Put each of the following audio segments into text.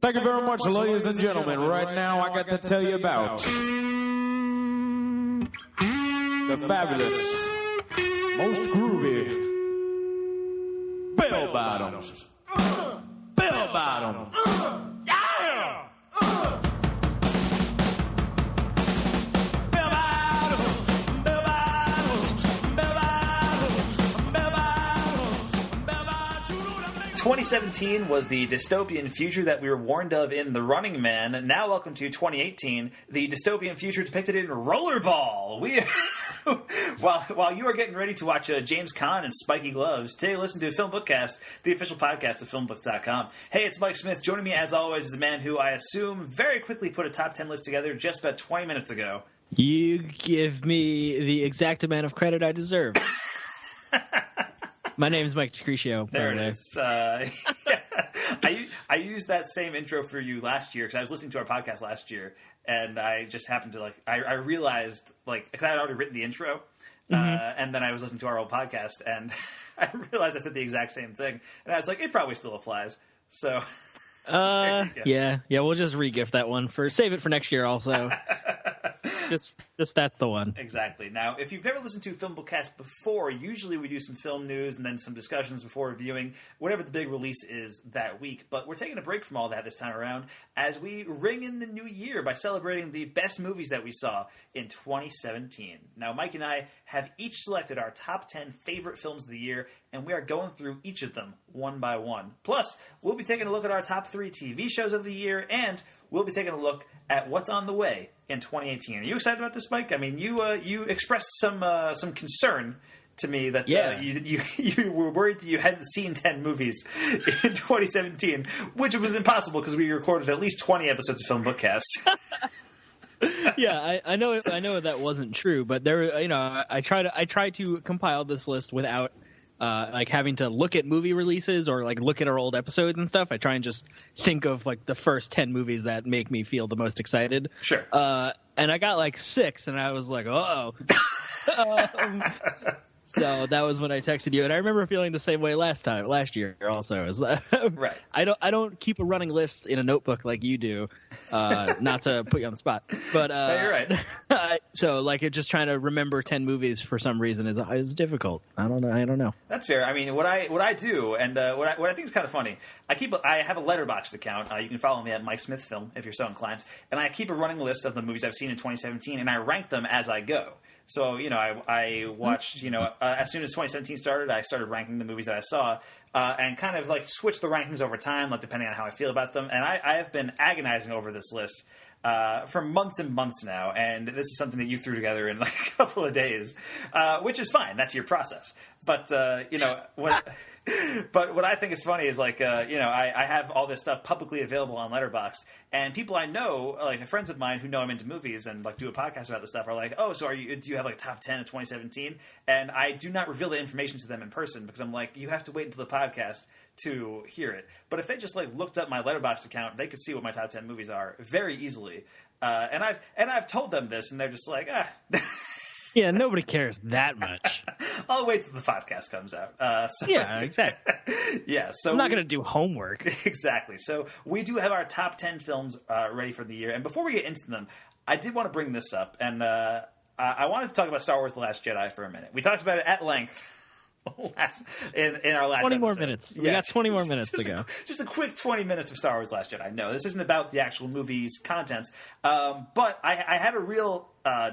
Thank you very much, ladies and gentlemen. Right now, I got to tell you about the fabulous, most groovy bell bottoms. Bell bottoms. Yeah! Bell bottoms. Bell bottoms. Bell bottoms. Bell bottoms. Bell bottoms. 2017 was the dystopian future that we were warned of in The Running Man. Now welcome to 2018, the dystopian future depicted in Rollerball. While you are getting ready to watch James Caan and Spiky Gloves, today listen to FilmBookCast, the official podcast of FilmBook.com. Hey, it's Mike Smith. Joining me, as always, is a man who I assume very quickly put a top 10 list together just about 20 minutes ago. You give me the exact amount of credit I deserve. My name is Mike Decrecio. There it is. I used that same intro for you last year because I was listening to our podcast last year, and I just happened to I realized because I had already written the intro, and then I was listening to our old podcast, and I realized I said the exact same thing, and I was like, it probably still applies. So, yeah, we'll just re-gift that one save it for next year. Also, just that's the one. Exactly. Now, if you've never listened to FilmBookCast before, usually we do some film news and then some discussions before reviewing whatever the big release is that week. But we're taking a break from all that this time around as we ring in the new year by celebrating the best movies that we saw in 2017. Now, Mike and I have each selected our top 10 favorite films of the year, and we are going through each of them one by one. Plus, we'll be taking a look at our top 3 TV shows of the year, and we'll be taking a look at what's on the way in 2018. Are you excited about this, Mike? I mean, you expressed some concern to me that you were worried that you hadn't seen 10 movies in 2017, which was impossible because we recorded at least 20 episodes of FilmBookCast. Yeah, I know that wasn't true, but there, I try to compile this list without having to look at movie releases or look at our old episodes and stuff. I try and just think of the first 10 movies that make me feel the most excited. Sure. And I got 6, and I was like, uh-oh. So that was when I texted you, and I remember feeling the same way last year also. Right. I don't keep a running list in a notebook like you do, not to put you on the spot. But no, you're right. So just trying to remember 10 movies for some reason is difficult. I don't know. That's fair. I mean, what I do, and what I think is kind of funny, I have a Letterboxd account. You can follow me at Mike Smith Film if you're so inclined, and I keep a running list of the movies I've seen in 2017, and I rank them as I go. So, I watched, as soon as 2017 started, I started ranking the movies that I saw and kind of switched the rankings over time, depending on how I feel about them. And I have been agonizing over this list for months and months now. And this is something that you threw together in a couple of days, which is fine. That's your process. But, But what I think is funny is I have all this stuff publicly available on Letterboxd, and people I know, friends of mine who know I'm into movies and do a podcast about this stuff, are like, oh, so do you have top 10 of 2017? And I do not reveal the information to them in person because I'm like, you have to wait until the podcast to hear it. But if they just looked up my Letterboxd account, they could see what my top 10 movies are very easily. And I've told them this, and they're just like, ah. Yeah, nobody cares that much. I'll wait till the podcast comes out. Yeah, exactly. Yeah, so I'm not going to do homework. Exactly. So we do have our top 10 films ready for the year. And before we get into them, I did want to bring this up. And I wanted to talk about Star Wars The Last Jedi for a minute. We talked about it at length in our last 20 episode. more minutes. We got 20 more minutes to go. Just a quick 20 minutes of Star Wars The Last Jedi. No, this isn't about the actual movie's contents. But I had a real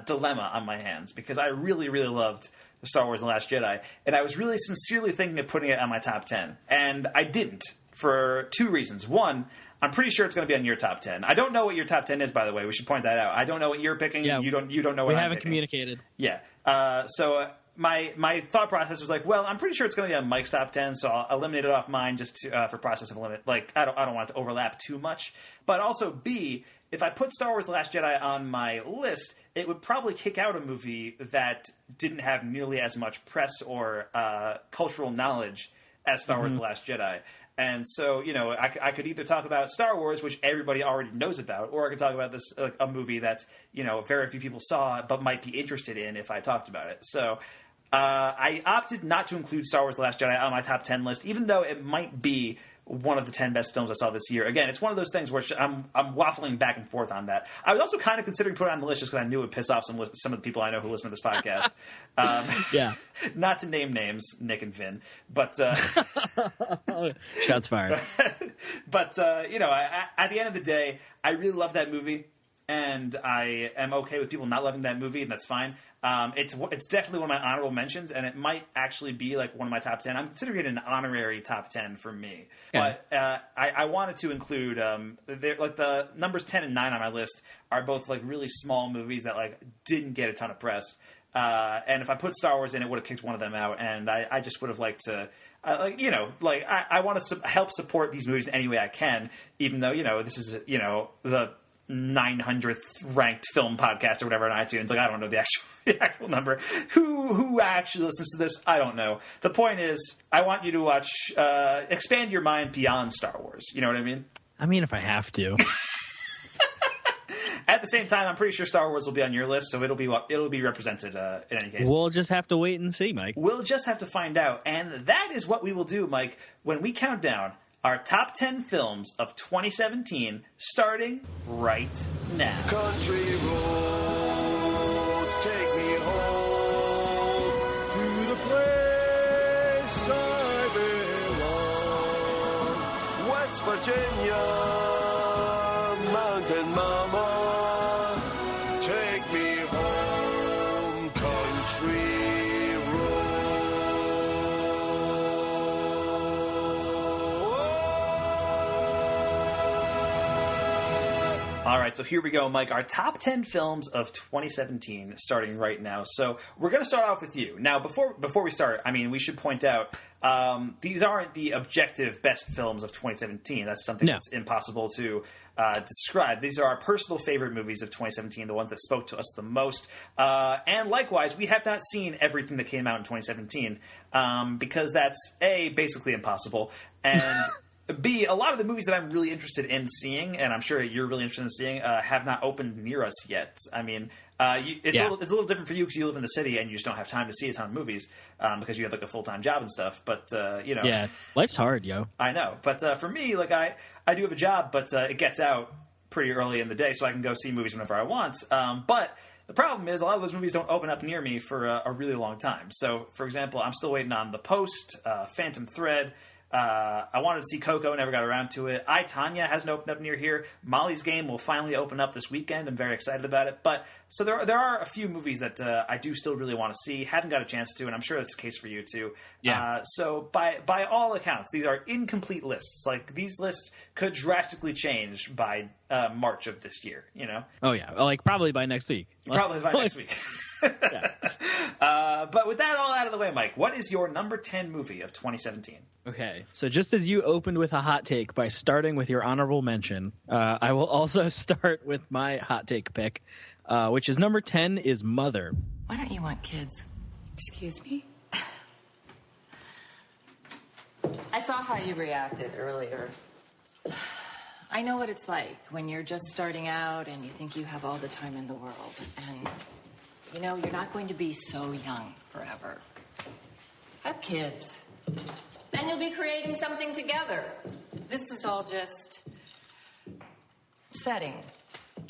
dilemma on my hands because I really, really loved the Star Wars The Last Jedi. And I was really sincerely thinking of putting it on my top 10. And I didn't for 2 reasons. One, I'm pretty sure it's going to be on your top 10. I don't know what your top 10 is, by the way. We should point that out. I don't know what you're picking. Yeah, you don't know what I'm picking. We haven't communicated. Yeah. So my thought process was well, I'm pretty sure it's going to be on Mike's top 10, so I'll eliminate it off mine just for process of limit. I don't want it to overlap too much. But also, B, if I put Star Wars The Last Jedi on my list, it would probably kick out a movie that didn't have nearly as much press or cultural knowledge as Star Wars The Last Jedi. And so, I could either talk about Star Wars, which everybody already knows about, or I could talk about this a movie that, very few people saw but might be interested in if I talked about it. So I opted not to include Star Wars The Last Jedi on my top 10 list, even though it might be one of the 10 best films I saw this year. Again, it's one of those things where I'm waffling back and forth on that. I was also kind of considering putting it on the list just because I knew it would piss off some of the people I know who listen to this podcast. Yeah. Not to name names, Nick and Vin, but shots fired. But at the end of the day, I really love that movie, and I am okay with people not loving that movie, and that's fine. It's definitely one of my honorable mentions, and it might actually be like one of my top 10. I'm considering it an honorary top 10 for me. Yeah. But I wanted to include like the numbers 10 and 9 on my list are both like really small movies that like didn't get a ton of press. And if I put Star Wars in, it would have kicked one of them out, and I just would have liked to. I want to help support these movies in any way I can, even though, this is, the 900th ranked film podcast or whatever on iTunes. Like, I don't know the actual number. Who actually listens to this? I don't know. The point is, I want you to watch, expand your mind beyond Star Wars. You know what I mean? I mean, if I have to. At the same time, I'm pretty sure Star Wars will be on your list, so it'll be represented in any case. We'll just have to wait and see, Mike. We'll just have to find out. And that is what we will do, Mike, when we count down our top 10 films of 2017, starting right now. Country roads take me home to the place I belong. West Virginia, Mountain Mama, take me home, country road. All right, so here we go, Mike. Our top 10 films of 2017, starting right now. So we're going to start off with you. Now, before we start, I mean, we should point out these aren't the objective best films of 2017. That's something that's impossible to describe. These are our personal favorite movies of 2017, the ones that spoke to us the most. And likewise, we have not seen everything that came out in 2017 because that's, A, basically impossible, and B, a lot of the movies that I'm really interested in seeing, and I'm sure you're really interested in seeing, have not opened near us yet. I mean, it's a little different for you because you live in the city and you just don't have time to see a ton of movies because you have like a full-time job and stuff. But yeah, life's hard, yo. I know, but for me, like I do have a job, but it gets out pretty early in the day, so I can go see movies whenever I want. But the problem is a lot of those movies don't open up near me for a really long time. So, for example, I'm still waiting on The Post, Phantom Thread. I wanted to see Coco, never got around to it. I, Tonya hasn't opened up near here. Molly's Game will finally open up this weekend. I'm very excited about it. But so there are a few movies that I do still really want to see. Haven't got a chance to, and I'm sure that's the case for you too. Yeah. So by all accounts, these are incomplete lists. Like these lists could drastically change by March of this year. You know? Oh yeah, like probably by next week. Probably by next week. But with that all out of the way, Mike, what is your number 10 movie of 2017? Okay, so just as you opened with a hot take by starting with your honorable mention, I will also start with my hot take pick, which is number 10 is Mother. Why don't you want kids? Excuse me? I saw how you reacted earlier. I know what it's like when you're just starting out and you think you have all the time in the world. And, you know, you're not going to be so young forever. Have kids. Then you'll be creating something together. This is all just setting.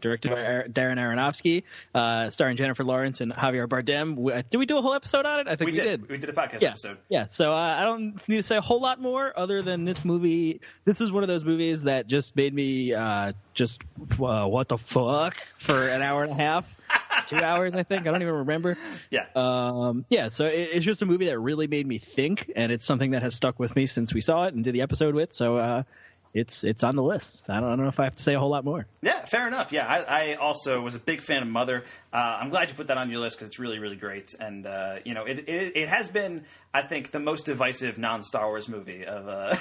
Directed by Darren Aronofsky, starring Jennifer Lawrence and Javier Bardem. Did we do a whole episode on it? I think we did. We did a podcast episode. Yeah, so I don't need to say a whole lot more other than this movie. This is one of those movies that just made me what the fuck for an hour and a half. 2 hours, I think. I don't even remember. Yeah. So it's just a movie that really made me think, and it's something that has stuck with me since we saw it and did the episode with. So it's on the list. I don't know if I have to say a whole lot more. Yeah, fair enough. Yeah, I also was a big fan of Mother. I'm glad you put that on your list because it's really, really great. And, it has been, I think, the most divisive non-Star Wars movie of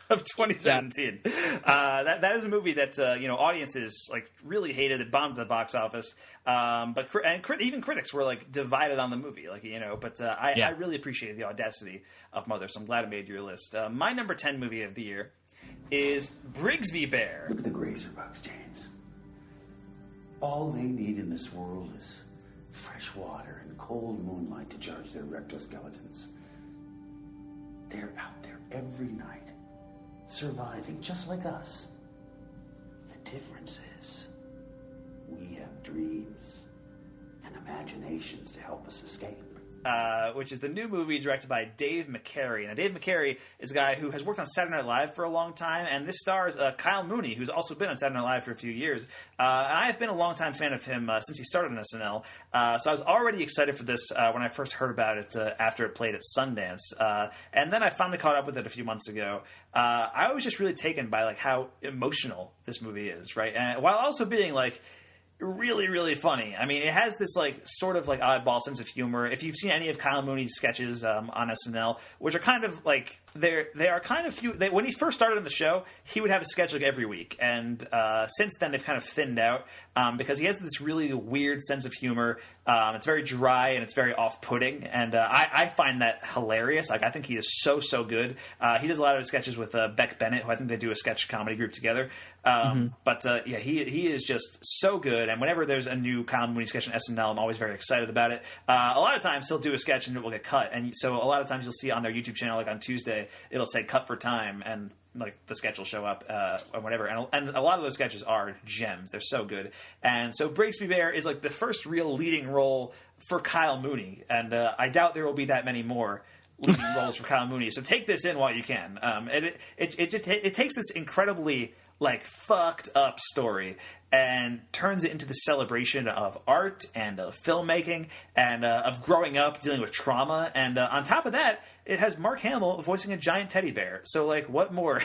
2017. That is a movie that audiences like really hated. It bombed at the box office, but even critics were like divided on the movie. But I really appreciated the audacity of Mother, so I'm glad it made your list. My number 10 movie of the year is Brigsby Bear. Look at the Grazerbugs, James. All they need in this world is fresh water and cold moonlight to charge their rectoskeletons. They're out there every night, surviving just like us. The difference is we have dreams and imaginations to help us escape. Which is the new movie directed by Dave McCary. Now, Dave McCary is a guy who has worked on Saturday Night Live for a long time, and this stars Kyle Mooney, who's also been on Saturday Night Live for a few years. And I have been a longtime fan of him since he started on SNL, so I was already excited for this when I first heard about it after it played at Sundance. And then I finally caught up with it a few months ago. I was just really taken by like how emotional this movie is, right? And while also being like really, really funny. I mean, it has this like sort of like oddball sense of humor. If you've seen any of Kyle Mooney's sketches on SNL, which are kind of like they are kind of few. When he first started on the show, he would have a sketch like every week, and since then they've kind of thinned out because he has this really weird sense of humor. It's very dry and it's very off-putting, and I find that hilarious. Like I think he is so good. He does a lot of sketches with Beck Bennett, who I think they do a sketch comedy group together. But yeah, he is just so good. And whenever there's a new Kyle Mooney sketch on SNL, I'm always very excited about it. A lot of times he'll do a sketch and it will get cut, and so a lot of times you'll see on their YouTube channel, like on Tuesday, it'll say "cut for time," and like the sketch will show up or whatever. And a lot of those sketches are gems. They're so good. And so Brigsby Bear is like the first real leading role for Kyle Mooney, and I doubt there will be that many more leading roles for Kyle Mooney. So take this in while you can. And it takes this incredibly like fucked up story and turns it into the celebration of art and of filmmaking and of growing up, dealing with trauma. And on top of that, it has Mark Hamill voicing a giant teddy bear. So like, what more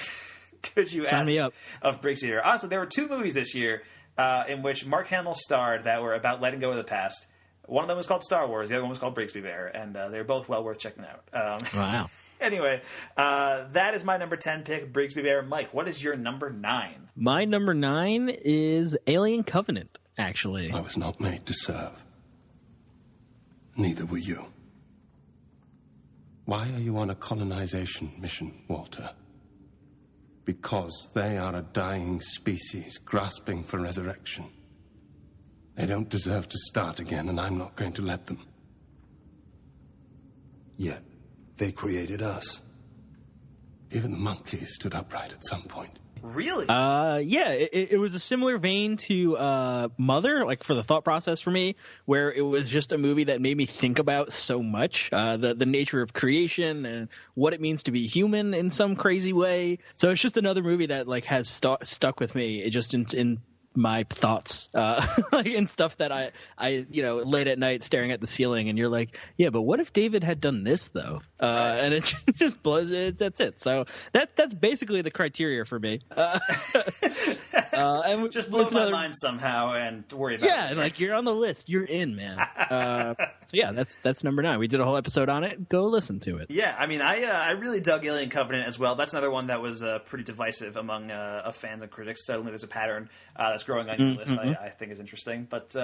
could you Sign ask me up. of Brigsby Bear? Honestly, there were two movies this year in which Mark Hamill starred that were about letting go of the past. One of them was called Star Wars. The other one was called Brigsby Bear. And they're both well worth checking out. Wow. Anyway, that is my number 10 pick, Brigsby Bear. Mike, what is your number 9? My number 9 is Alien Covenant, actually. I was not made to serve. Neither were you. Why are you on a colonization mission, Walter? Because they are a dying species grasping for resurrection. They don't deserve to start again, and I'm not going to let them. Yet, they created us. Even the monkeys stood upright at some point. Really? Yeah, it was a similar vein to Mother, like for the thought process for me, where it was just a movie that made me think about so much, the nature of creation and what it means to be human in some crazy way. So it's just another movie that like has stuck with me just in my thoughts, like in stuff that I late at night staring at the ceiling, and you're like, yeah, but what if David had done this though? Right. And it just blows it. That's it. So that's basically the criteria for me. And just blow my mind somehow and worry about it. Yeah, like you're on the list. You're in, man. So yeah, that's number 9. We did a whole episode on it. Go listen to it. Yeah, I mean, I really dug Alien Covenant as well. That's another one that was pretty divisive among fans and critics. Suddenly there's a pattern that's growing on your list. I think is interesting. But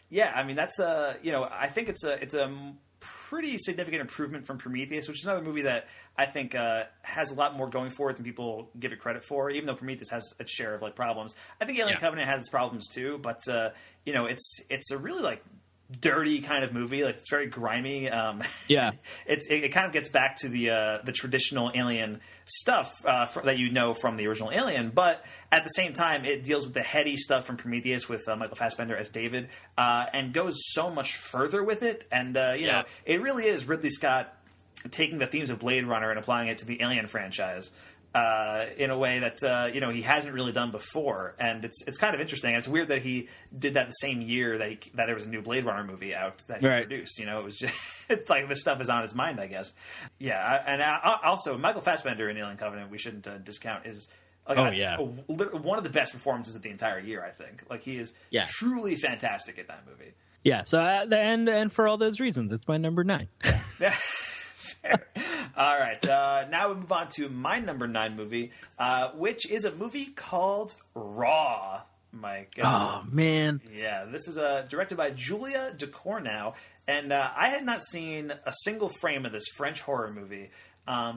yeah, I mean, that's I think it's a pretty significant improvement from Prometheus, which is another movie that I think has a lot more going for it than people give it credit for. Even though Prometheus has its share of like problems, I think Alien Covenant has its problems too. But it's a really like dirty kind of movie. Like it's very grimy. Yeah, it kind of gets back to the traditional Alien stuff that you know from the original Alien, but at the same time, it deals with the heady stuff from Prometheus with Michael Fassbender as David, and goes so much further with it. And know, it really is Ridley Scott taking the themes of Blade Runner and applying it to the Alien franchise. In a way that he hasn't really done before, and it's kind of interesting. And it's weird that he did that the same year that there was a new Blade Runner movie out that he produced. It was just it's like this stuff is on his mind, I guess. Yeah, and also Michael Fassbender in Alien Covenant, we shouldn't discount is. One of the best performances of the entire year, I think. Like he is truly fantastic at that movie. Yeah. So and for all those reasons, it's my number 9. Yeah. All right. Now we move on to my number 9 movie, which is a movie called Raw. Mike. Oh man. Yeah, this is directed by Julia Ducournau, and I had not seen a single frame of this French horror movie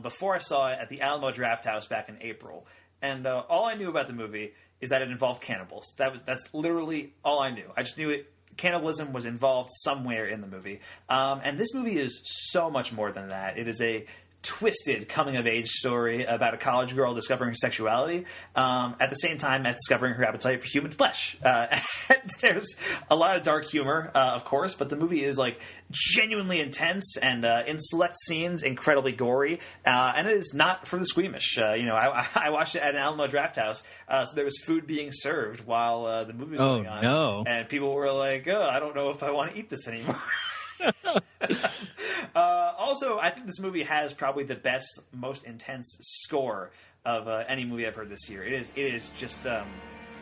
before I saw it at the Alamo Drafthouse back in April. And all I knew about the movie is that it involved cannibals. That's literally all I knew. I just knew it. Cannibalism was involved somewhere in the movie. And this movie is so much more than that. It is a twisted coming-of-age story about a college girl discovering her sexuality at the same time as discovering her appetite for human flesh. There's a lot of dark humor, of course, but the movie is like genuinely intense and in select scenes incredibly gory, and it is not for the squeamish. I watched it at an Alamo Drafthouse, so there was food being served while the movie was going on. No. And people were like, "Oh, I don't know if I want to eat this anymore." Also, I think this movie has probably the best, most intense score of any movie I've heard this year. It is just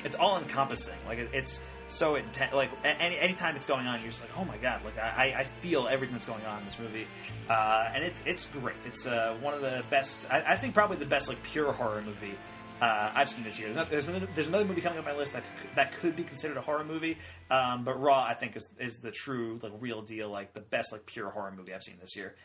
it's all encompassing. Like it's so intense. Like anytime it's going on, you're just like, oh my god! Like I feel everything that's going on in this movie, and it's great. It's one of the best. I think probably the best like pure horror movie I've seen this year. There's another movie coming up on my list that could be considered a horror movie, but Raw I think is the true like real deal, like the best like pure horror movie I've seen this year.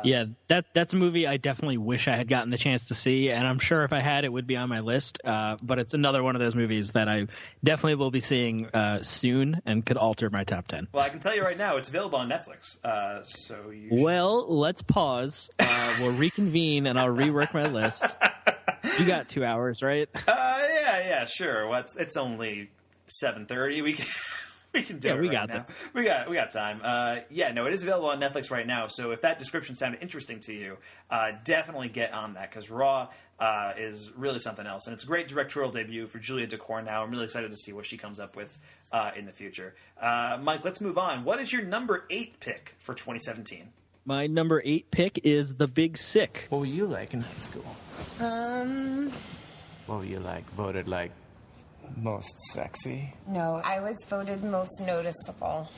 Yeah, that's a movie I definitely wish I had gotten the chance to see, and I'm sure if I had, it would be on my list. But it's another one of those movies that I definitely will be seeing soon and could alter my top 10. Well, I can tell you right now, it's available on Netflix. Well, let's pause. We'll reconvene, and I'll rework my list. You got 2 hours, right? Yeah, sure. Well, it's only 7:30. We can do it. We right got now. this. We got time. It is available on Netflix right now. So if that description sounded interesting to you, definitely get on that, because Raw is really something else, and it's a great directorial debut for Julia Ducournau. I'm really excited to see what she comes up with in the future. Mike, let's move on. What is your number 8 pick for 2017? My number 8 pick is The Big Sick. What were you like in high school? What were you like? Voted like most sexy? No, I was voted most noticeable.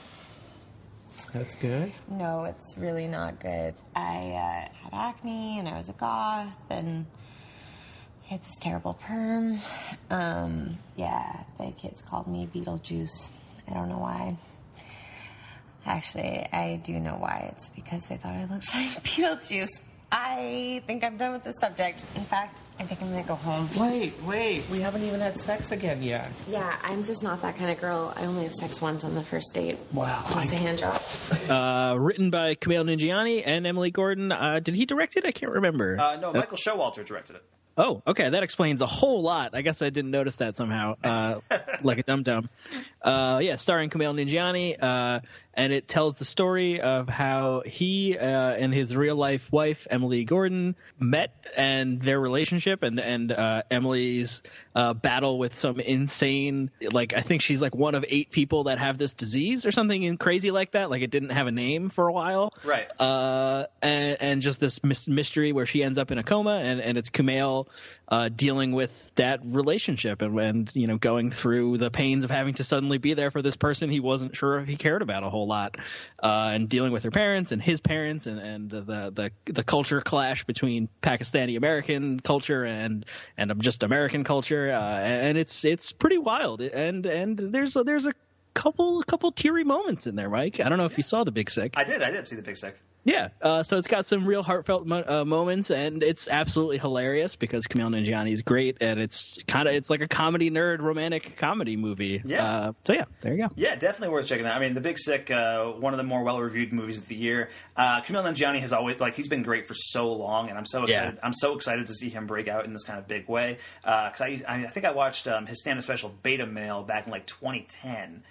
That's good. No, it's really not good. I had acne, and I was a goth, and I had this terrible perm. The kids called me Beetlejuice. I don't know why. Actually, I do know why. It's because they thought I looked like Beetlejuice. I think I'm done with the subject. In fact, I think I'm gonna go home. Wait. We haven't even had sex again yet. Yeah, I'm just not that kind of girl. I only have sex once on the first date. Wow. It's a hand job. Written by Kumail Nanjiani and Emily Gordon. Did he direct it? I can't remember. No, Michael Showalter directed it. Oh, okay. That explains a whole lot. I guess I didn't notice that somehow, like a dum-dum. Starring Kumail Nanjiani, and it tells the story of how he and his real-life wife, Emily Gordon, met, and their relationship, and Emily's battle with some insane, like, I think she's like one of 8 people that have this disease or something crazy like that. Like, it didn't have a name for a while. Right. And just this mystery where she ends up in a coma, and it's Kumail dealing with that relationship and going through the pains of having to suddenly be there for this person he wasn't sure if he cared about a whole lot, and dealing with her parents and his parents and the culture clash between Pakistani American culture and just American culture, and it's pretty wild, and there's a couple teary moments in there, Mike. I don't know if you saw The Big Sick. I did see The Big Sick. Yeah, so it's got some real heartfelt moments, and it's absolutely hilarious because Kumail Nanjiani is great, and it's like a comedy nerd romantic comedy movie. Yeah. There you go. Yeah, definitely worth checking out. I mean, The Big Sick, one of the more well-reviewed movies of the year. Kumail Nanjiani has always, he's been great for so long, and I'm so excited. Yeah. I'm so excited to see him break out in this kind of big way. Because I think I watched his stand-up special Beta Male back in 2010.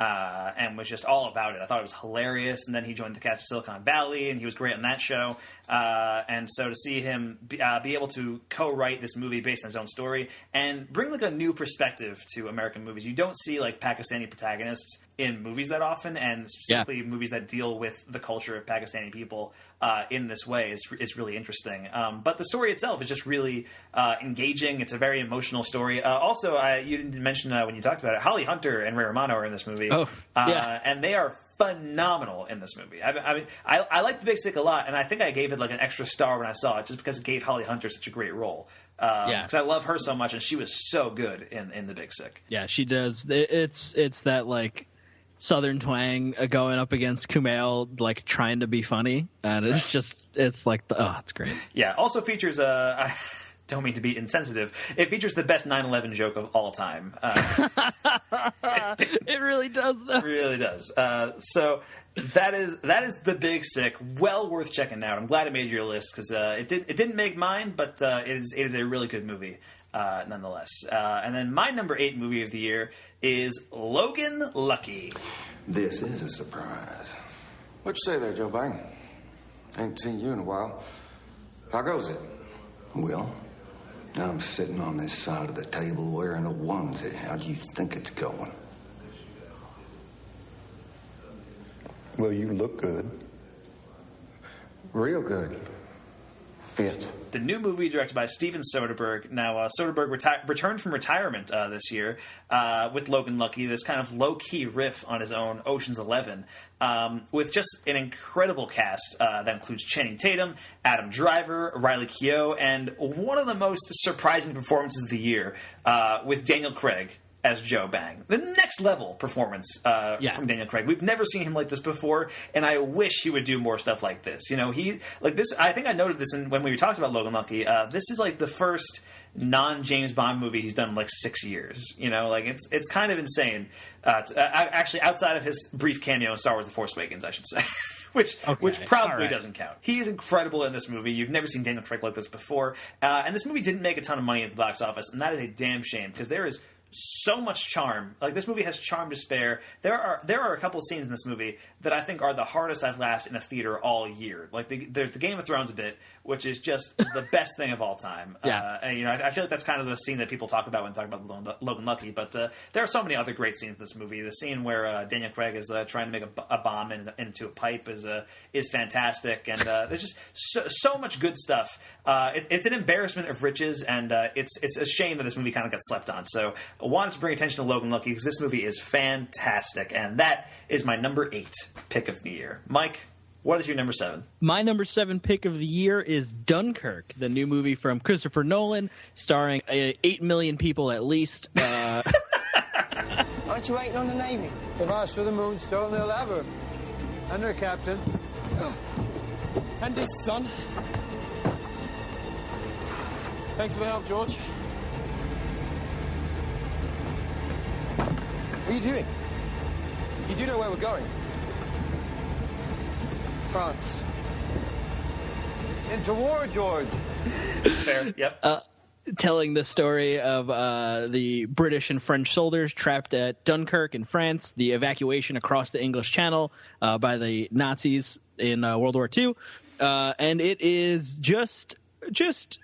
And was just all about it. I thought it was hilarious, and then he joined the cast of Silicon Valley, and he was great on that show. And so to see him be able to co-write this movie based on his own story and bring a new perspective to American movies. You don't see Pakistani protagonists in movies that often, and specifically movies that deal with the culture of Pakistani people in this way is really interesting. But the story itself is just really engaging. It's a very emotional story. Also, you didn't mention when you talked about it, Holly Hunter and Ray Romano are in this movie. Oh, yeah. And they are phenomenal in this movie. I like The Big Sick a lot, and I think I gave it an extra star when I saw it, just because it gave Holly Hunter such a great role. Because I love her so much, and she was so good in The Big Sick. Yeah, she does. It's that Southern twang going up against Kumail, trying to be funny, and it's great. Yeah, also features don't mean to be insensitive. It features the best 9/11 joke of all time. It really does, though. It really does. So that is The Big Sick. Well worth checking out. I'm glad it made your list because it didn't make mine, but it is a really good movie. Nonetheless. And then my number 8 movie of the year is Logan Lucky. This is a surprise. What you say there, Joe Bang? Ain't seen you in a while. How goes it? Well, I'm sitting on this side of the table wearing a onesie. How do you think it's going? Well, you look good. Real good. Fit. The new movie directed by Steven Soderbergh. Now, Soderbergh returned from retirement this year with Logan Lucky, this kind of low-key riff on his own Ocean's 11, with just an incredible cast that includes Channing Tatum, Adam Driver, Riley Keough, and one of the most surprising performances of the year with Daniel Craig as Joe Bang. The next level performance from Daniel Craig. We've never seen him like this before, and I wish he would do more stuff like this. You know, he like this. I think I noted this when we talked about Logan Lucky. This is like the first non-James Bond movie he's done in like 6 years. You know, like it's kind of insane. Actually, outside of his brief cameo in Star Wars: The Force Awakens, I should say. Which probably doesn't count. He is incredible in this movie. You've never seen Daniel Craig like this before. And this movie didn't make a ton of money at the box office, and that is a damn shame because there is so much charm. Like, this movie has charm to spare. There are a couple of scenes in this movie that I think are the hardest I've laughed in a theater all year. Like, there's the Game of Thrones bit, which is just the best thing of all time. And, you know, I feel like that's kind of the scene that people talk about when talking about Logan Lucky. But there are so many other great scenes in this movie. The scene where Daniel Craig is trying to make a bomb into a pipe is fantastic. And there's just so much good stuff. It's an embarrassment of riches, and it's a shame that this movie kind of got slept on. So I wanted to bring attention to Logan Lucky because this movie is fantastic, and that is my number 8 pick of the year. Mike, what is your number 7? My number 7 pick of the year is Dunkirk, the new movie from Christopher Nolan, starring 8 million people at least. Aren't you waiting on the Navy? They've asked for the Moonstone, they'll have her. And their captain. And his son. Thanks for the help, George. What are you doing? You do know where we're going. France. Into war, George. Fair, yep. Telling the story of the British and French soldiers trapped at Dunkirk in France, the evacuation across the English Channel by the Nazis in World War II. And it is just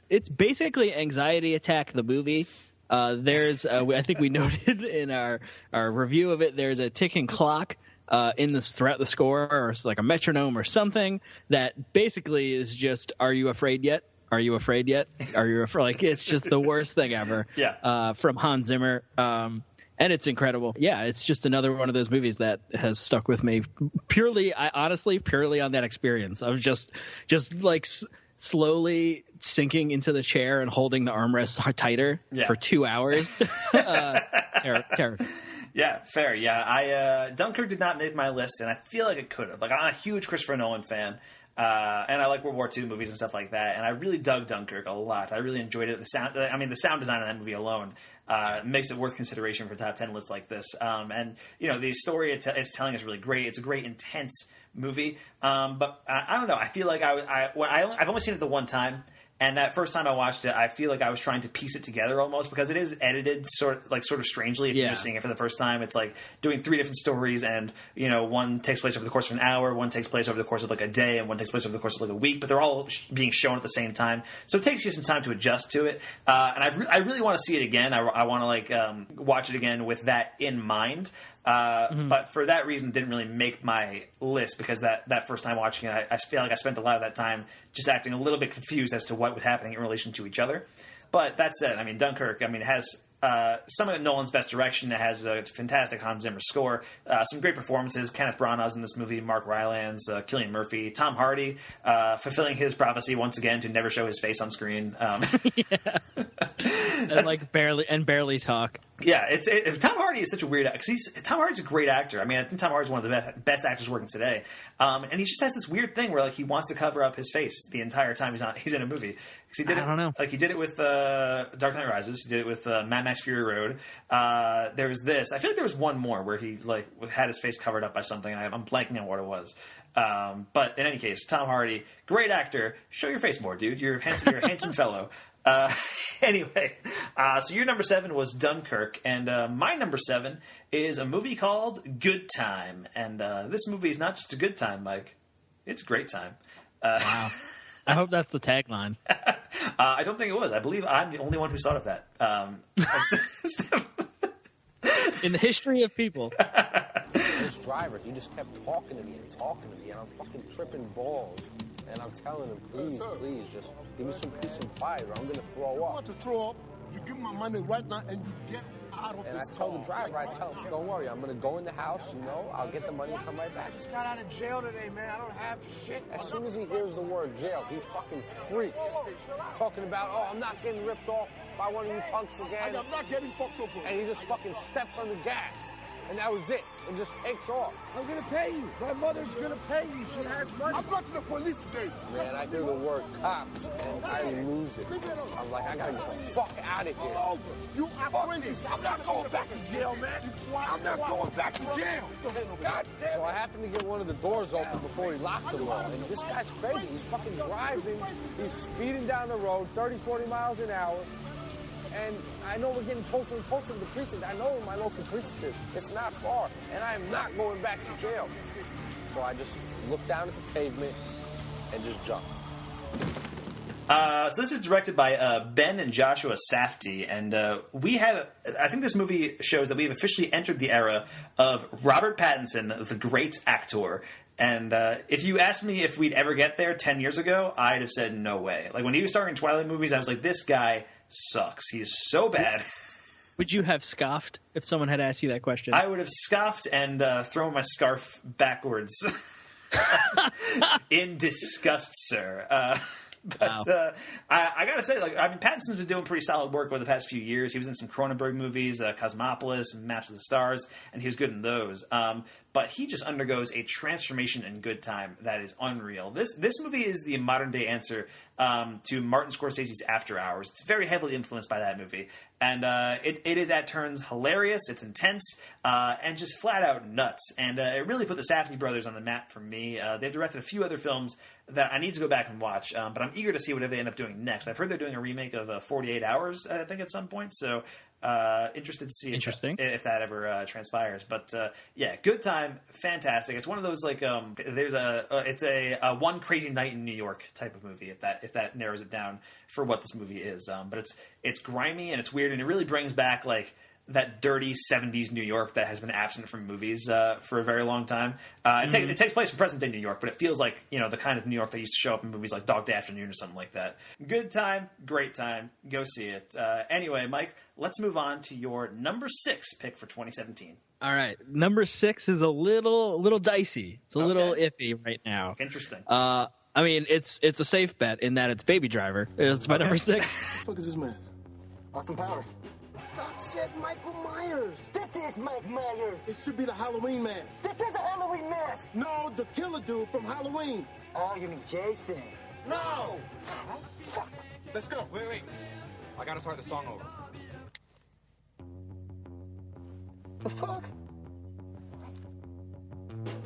it's basically Anxiety Attack, the movie. There's I think we noted in our review of it, there's a ticking clock throughout the score, or like a metronome or something that basically is just, are you afraid yet? Are you afraid yet? Are you afraid? Like, it's just the worst thing ever. From Hans Zimmer. And it's incredible. Yeah, it's just another one of those movies that has stuck with me purely on that experience of just like slowly sinking into the chair and holding the armrests tighter for 2 hours. Terrible. Yeah, fair. Yeah, Dunkirk did not make my list, and I feel like it could have. Like, I'm a huge Christopher Nolan fan, and I like World War II movies and stuff like that. And I really dug Dunkirk a lot. I really enjoyed it. The sound design of that movie alone makes it worth consideration for a top 10 list like this. And you know, the story it's telling is really great. It's a great, intense movie. But I don't know. I feel like I've only seen it the one time. And that first time I watched it, I feel like I was trying to piece it together almost, because it is edited sort of strangely. If you're just seeing it for the first time, it's like doing 3 different stories, and you know, one takes place over the course of an hour, one takes place over the course of like a day, and one takes place over the course of like a week. But they're all being shown at the same time, so it takes you some time to adjust to it. And I really want to see it again. I want to like watch it again with that in mind. But for that reason, didn't really make my list, because that first time watching it, I feel like I spent a lot of that time just acting a little bit confused as to what was happening in relation to each other. But that said, I mean, Dunkirk, it has some of Nolan's best direction. It has a fantastic Hans Zimmer score, some great performances. Kenneth Branagh's in this movie, Mark Rylance, Cillian Murphy, Tom Hardy, fulfilling his prophecy once again to never show his face on screen. and barely talk. Yeah, Tom Hardy is such a weird actor. Tom Hardy's a great actor. I mean, I think Tom Hardy's one of the best actors working today. And he just has this weird thing where like he wants to cover up his face the entire time he's in a movie. Because he did I don't know. Like he did it with Dark Knight Rises. He did it with Mad Max Fury Road. There was this. I feel like there was one more where he like had his face covered up by something. And I'm blanking on what it was. But in any case, Tom Hardy, great actor. Show your face more, dude. You're a handsome fellow. Anyway, so your number 7 was Dunkirk, and my number 7 is a movie called Good Time. And this movie is not just a good time, Mike. It's a great time. Wow. I hope that's the tagline. I don't think it was. I believe I'm the only one who's thought of that. In the history of people. This driver, he just kept talking to me, and I'm fucking tripping balls. And I'm telling him, please, just give me some peace and quiet, or I'm gonna throw up. You want to throw up? You give my money right now, and you get out of and this I told the driver, I tell him, don't worry, I'm gonna go in the house, I'll get the money and come right back. I just got out of jail today, man. I don't have shit. As soon as he hears the word jail, he fucking freaks. Talking about, I'm not getting ripped off by one of you punks again. I'm not getting fucked up. And he just fucking steps on the gas. And that was it. And just takes off. I'm gonna pay you. My mother's gonna pay you. She has money. I'm going to the police today. Man, I hear the word cops and I lose it. I'm like, I gotta get the fuck out of here. You are crazy. I'm not going back to jail, man. I'm not going back to jail. God damn. So I happened to get one of the doors open before he locked them all. And this guy's crazy. He's fucking driving. He's speeding down the road, 30, 40 miles an hour. And I know we're getting closer and closer to the precinct. I know where my local precinct is. It's not far. And I am not going back to jail. So I just look down at the pavement and just jump. So this is directed by Ben and Joshua Safdie. And I think this movie shows that we have officially entered the era of Robert Pattinson, the great actor. And if you asked me if we'd ever get there 10 years ago, I'd have said no way. Like when he was starring in Twilight movies, I was like, this guy sucks. He's so bad. Would you have scoffed if someone had asked you that question? I would have scoffed and thrown my scarf backwards in disgust, sir. But wow. I gotta say, Pattinson's been doing pretty solid work over the past few years. He was in some Cronenberg movies, Cosmopolis, Maps of the Stars, and he was good in those. But he just undergoes a transformation in Good Time that is unreal. This movie is the modern day answer to Martin Scorsese's After Hours. It's very heavily influenced by that movie. And it is at turns hilarious, it's intense, and just flat out nuts. And it really put the Safdie brothers on the map for me. They've directed a few other films that I need to go back and watch, but I'm eager to see what they end up doing next. I've heard they're doing a remake of 48 Hours, I think, at some point. So interested to see if that ever transpires. But yeah, Good Time, fantastic. It's one of those it's a One Crazy Night in New York type of movie. If that narrows it down for what this movie is. But it's grimy and it's weird, and it really brings back that dirty 70s New York that has been absent from movies for a very long time. It takes place in present-day New York, but it feels like, the kind of New York that used to show up in movies like Dog Day Afternoon or something like that. Good time, great time. Go see it. Anyway, Mike, let's move on to your number 6 pick for 2017. All right. Number 6 is a little dicey. It's a little iffy right now. Interesting. I mean, it's a safe bet in that it's Baby Driver. It's my number 6. What the fuck is this man? Austin Powers. Doc said Michael Myers. This is Mike Myers. It should be the Halloween mask. This is a Halloween mask. No, the killer dude from Halloween. Oh, you mean Jason? No. Fuck. Let's go. Wait. I gotta start the song over. The fuck?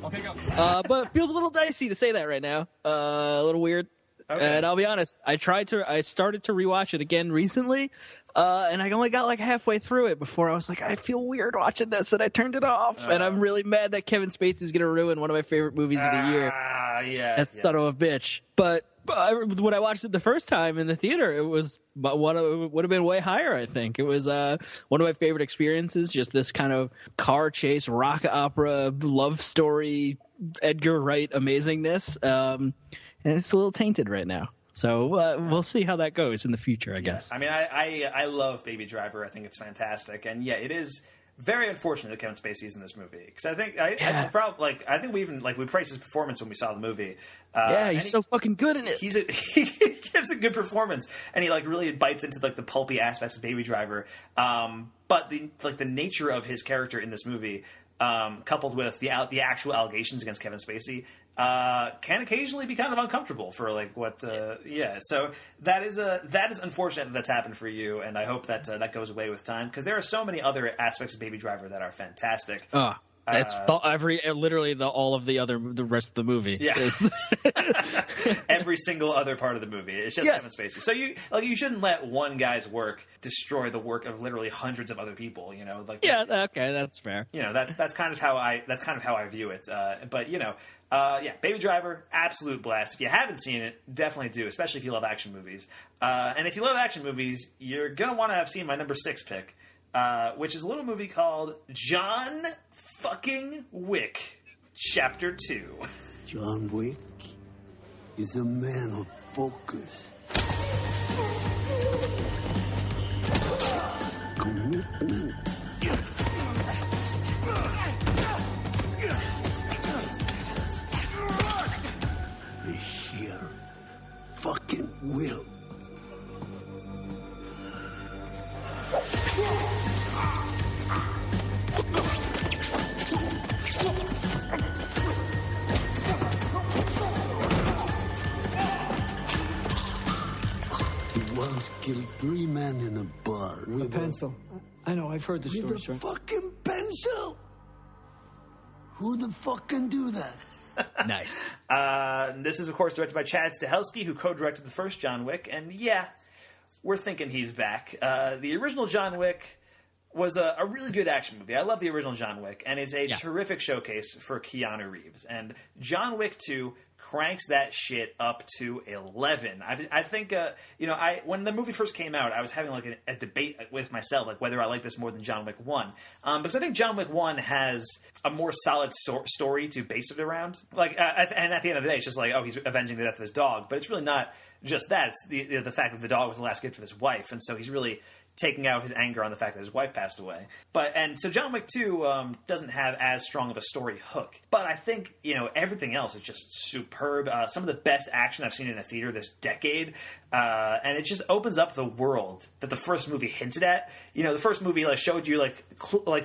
Okay, go. But it feels a little dicey to say that right now. A little weird. Okay. And I'll be honest, I started to rewatch it again recently, and I only got halfway through it before I was like, I feel weird watching this, and I turned it off. And I'm really mad that Kevin Spacey's going to ruin one of my favorite movies of the year. That son of a bitch. But when I watched it the first time in the theater, it was would have been way higher, I think. It was one of my favorite experiences, just this kind of car chase, rock opera, love story, Edgar Wright amazingness. And it's a little tainted right now. So we'll see how that goes in the future, I guess. I mean, I love Baby Driver. I think it's fantastic. And yeah, it is very unfortunate that Kevin Spacey is in this movie, because I think I think we even we praised his performance when we saw the movie. He's so fucking good in it. He gives a good performance, and he really bites into the pulpy aspects of Baby Driver. But the nature of his character in this movie, coupled with the actual allegations against Kevin Spacey, can occasionally be kind of uncomfortable for So that is unfortunate that that's happened for you, and I hope that that goes away with time, because there are so many other aspects of Baby Driver that are fantastic. That's all of the rest of the movie. Yeah, every single other part of the movie. It's just Kevin Spacey. So you shouldn't let one guy's work destroy the work of literally hundreds of other people. Okay, that's fair. That's kind of how I view it. Baby Driver, absolute blast. If you haven't seen it, definitely do, especially if you love action movies. And if you love action movies, you're gonna want to have seen my number 6 pick, which is a little movie called John fucking Wick, Chapter 2. John Wick is a man of focus, commitment, the sheer fucking will. He once killed 3 men in a bar with a pencil. I know, I've heard the story, with sir. a fucking pencil? Who the fuck can do that? Nice. This is, of course, directed by Chad Stahelski, who co-directed the first John Wick, and we're thinking he's back. The original John Wick was a really good action movie. I love the original John Wick, and is a terrific showcase for Keanu Reeves. And John Wick 2 cranks that shit up to 11. I think, when the movie first came out, I was having a debate with myself, whether I like this more than John Wick 1. Because I think John Wick 1 has a more solid story to base it around. And at the end of the day, it's just he's avenging the death of his dog. But it's really not just that. It's the fact that the dog was the last gift of his wife. And so he's really taking out his anger on the fact that his wife passed away. So John Wick 2 doesn't have as strong of a story hook. But I think, everything else is just superb. Some of the best action I've seen in a theater this decade. And it just opens up the world that the first movie hinted at. The first movie showed you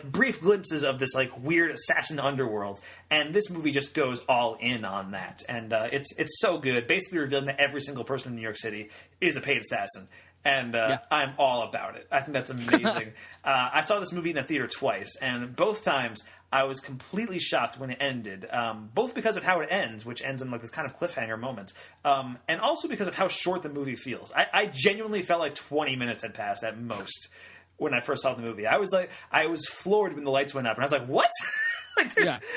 brief glimpses of this weird assassin underworld. And this movie just goes all in on that. And it's so good. Basically revealing that every single person in New York City is a paid assassin. And I'm all about it. I think that's amazing. I saw this movie in the theater twice, and both times I was completely shocked when it ended, both because of how it ends, which ends in this kind of cliffhanger moment, and also because of how short the movie feels. I genuinely felt like 20 minutes had passed at most when I first saw the movie. I was floored when the lights went up, and I was like, what?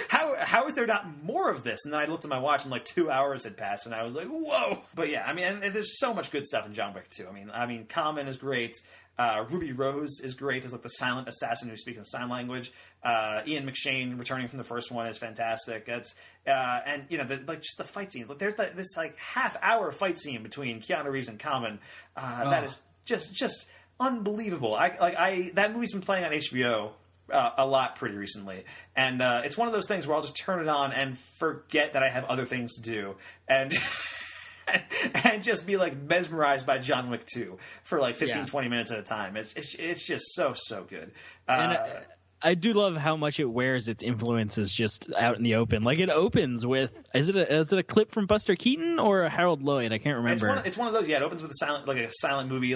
How is there not more of this? And then I looked at my watch and 2 hours had passed, and I was like, whoa. But and there's so much good stuff in John Wick 2. I mean, Common is great. Ruby Rose is great as the silent assassin who speaks in sign language. Ian McShane returning from the first one is fantastic. It's just the fight scene. There's this half-hour fight scene between Keanu Reeves and Common that is just unbelievable. That movie's been playing on HBO a lot pretty recently, and it's one of those things where I'll just turn it on and forget that I have other things to do, and and just be mesmerized by John Wick 2 for 15-20 minutes at a time. It's just so good. And I do love how much it wears its influences just out in the open. It opens with is it a clip from Buster Keaton or a Harold Lloyd? I can't remember. It's one of those. Yeah, it opens with a silent movie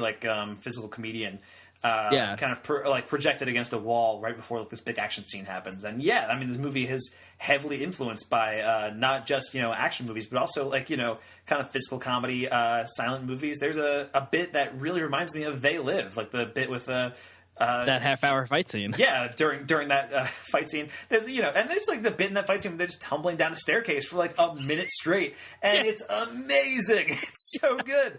physical comedian. Kind of projected against a wall right before this big action scene happens. And this movie is heavily influenced by not just action movies, but also kind of physical comedy silent movies. There's a bit that really reminds me of They Live, the bit with that half-hour fight scene. Yeah, during that fight scene, there's and there's the bit in that fight scene where they're just tumbling down a staircase for a minute straight, and it's amazing. It's so good.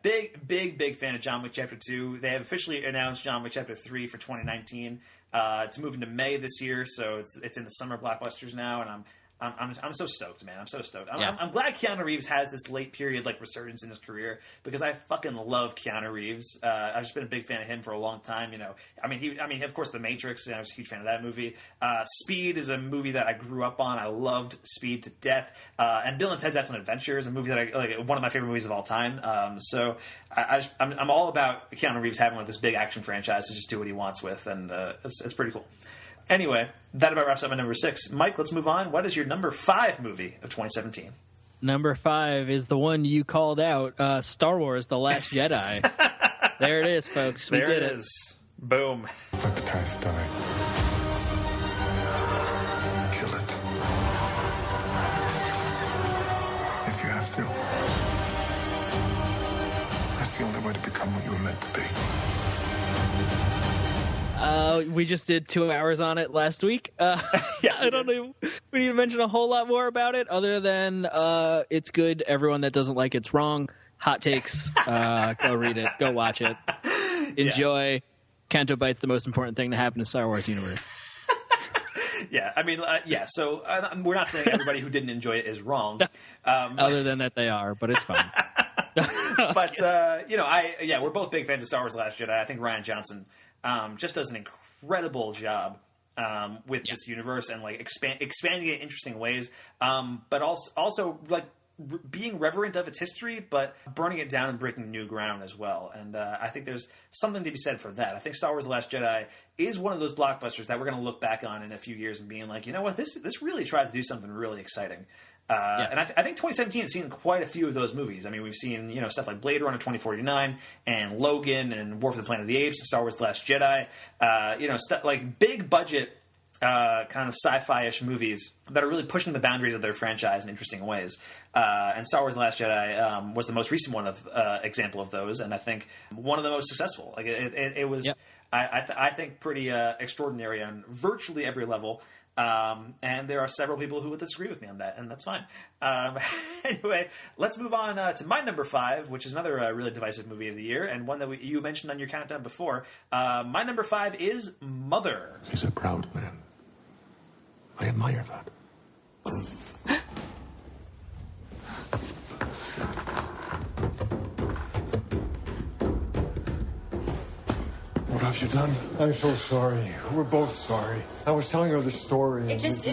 Big fan of John Wick Chapter 2. They have officially announced John Wick Chapter 3 for 2019. It's moving to May this year, so it's in the summer blockbusters now, and I'm so stoked, man. I'm so stoked. Yeah. I'm glad Keanu Reeves has this late period like resurgence in his career because I fucking love Keanu Reeves. I've just been a big fan of him for a long time. You know, I mean, of course, The Matrix. I was a huge fan of that movie. Speed is a movie that I grew up on. I loved Speed to death. And Bill and Ted's Excellent Adventure is a movie that I like, one of my favorite movies of all time. So I'm all about Keanu Reeves having like this big action franchise to just do what he wants with, and it's pretty cool. Anyway, that about wraps up my number 6. Mike, let's move on. What is your number 5 movie of 2017? Number 5 is the one you called out, Star Wars: The Last Jedi. There it is, folks. We did it. Boom. Let the past die. Kill it. If you have to. That's the only way to become what you were meant to be. We just did 2 hours on it last week. Yes, I don't know. We need to mention a whole lot more about it other than it's good. Everyone that doesn't like it's wrong. Hot takes. Go read it. Go watch it. Enjoy. Yeah. Canto Bite's the most important thing to happen in Star Wars universe. Yeah, I mean, so we're not saying everybody who didn't enjoy it is wrong. Other than that they are, but it's fine. But, we're both big fans of Star Wars: The Last Jedi. I think Rian Johnson just does an incredible job with this universe and like expanding it in interesting ways, but also like being reverent of its history, but burning it down and breaking new ground as well. And I think there's something to be said for that. I think Star Wars: The Last Jedi is one of those blockbusters that we're going to look back on in a few years and being like, you know what, this really tried to do something really exciting. And I think 2017 has seen quite a few of those movies. I mean, we've seen stuff like Blade Runner 2049 and Logan and War for the Planet of the Apes and Star Wars: The Last Jedi. Stuff like big budget kind of sci-fi-ish movies that are really pushing the boundaries of their franchise in interesting ways. And Star Wars: The Last Jedi was the most recent one of example of those, and I think one of the most successful. Like it was, I think, pretty extraordinary on virtually every level. And there are several people who would disagree with me on that, and that's fine. Anyway, let's move on to my number 5, which is another really divisive movie of the year, and one that you mentioned on your countdown before. My number 5 is Mother. He's a proud man. I admire that. What have you done? I'm so sorry. We're both sorry. I was telling her the story. It just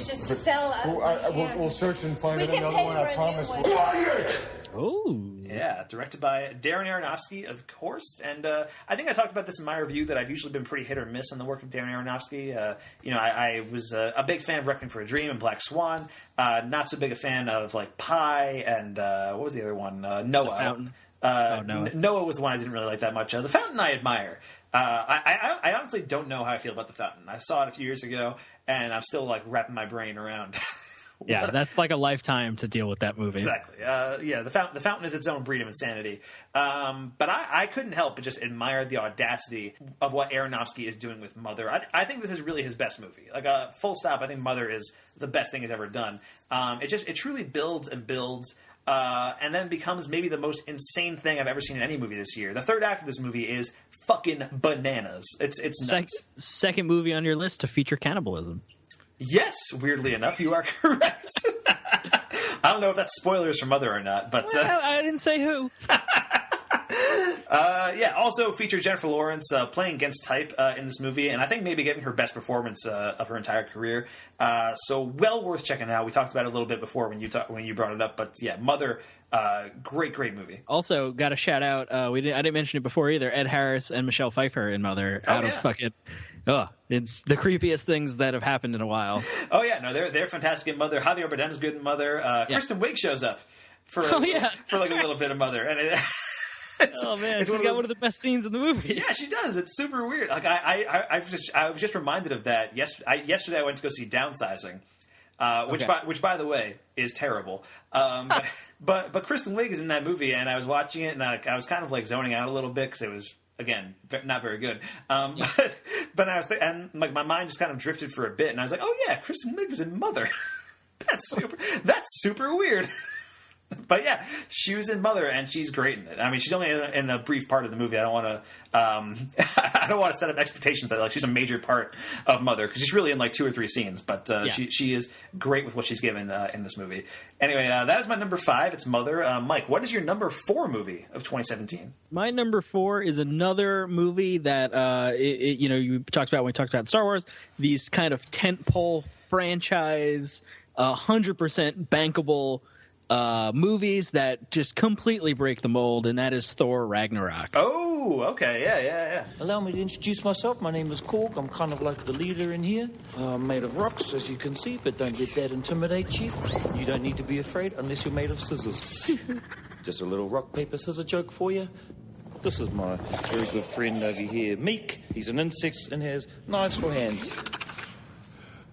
fell out of my hand. We'll search and find another one, I promise. Quiet! Oh. Yeah, directed by Darren Aronofsky, of course. And I think I talked about this in my review that I've usually been pretty hit or miss on the work of Darren Aronofsky. I was a big fan of Requiem for a Dream and Black Swan. Not so big a fan of like Pi and what was the other one? Noah. The Fountain. Noah was the one I didn't really like that much. The Fountain I admire. I honestly don't know how I feel about The Fountain. I saw it a few years ago, and I'm still like wrapping my brain around. Yeah, that's like a lifetime to deal with that movie. Exactly. The Fountain is its own breed of insanity. But I couldn't help but just admire the audacity of what Aronofsky is doing with Mother. I think this is really his best movie. Like, full stop, I think Mother is the best thing he's ever done. It truly builds and builds. And then becomes maybe the most insane thing I've ever seen in any movie this year. The third act of this movie is fucking bananas. It's nuts. Second movie on your list to feature cannibalism. Yes, weirdly enough, you are correct. I don't know if that's spoilers for Mother or not, but well, I didn't say who. Also features Jennifer Lawrence playing against type in this movie, and I think maybe giving her best performance of her entire career. So well worth checking out. We talked about it a little bit before when you brought it up, but yeah, Mother, great movie. Also, got a shout out. I didn't mention it before either. Ed Harris and Michelle Pfeiffer in Mother. It's the creepiest things that have happened in a while. Oh yeah, no, they're fantastic in Mother. Javier Bardem's good in Mother. Kristen Wiig shows up for a little bit of Mother, and she's got one of the best scenes in the movie. Yeah, she does. It's super weird. Like I was just reminded of that yesterday. I went to go see Downsizing, which by the way is terrible. But Kristen Wiig is in that movie, and I was watching it, and I was kind of like zoning out a little bit because it was, again, not very good. But I was and like my mind just kind of drifted for a bit, and I was like, oh yeah, Kristen Wiig was in Mother. That's super weird. But yeah, she was in Mother, and she's great in it. I mean, she's only in a brief part of the movie. I don't want to, I don't want to set up expectations that like she's a major part of Mother because she's really in like 2 or 3 scenes. But she is great with what she's given in this movie. Anyway, that is my number 5. It's Mother. Mike, what is your number 4 movie of 2017? My number 4 is another movie that you talked about when we talked about Star Wars. These kind of tentpole franchise, 100% bankable. Movies that just completely break the mold, and that is Thor Ragnarok. Oh, okay, yeah. Allow me to introduce myself. My name is Korg. I'm kind of like the leader in here. I'm made of rocks, as you can see, but don't let that intimidate you. You don't need to be afraid unless you're made of scissors. Just a little rock, paper, scissors joke for you. This is my very good friend over here, Meek. He's an insect and has knives for hands.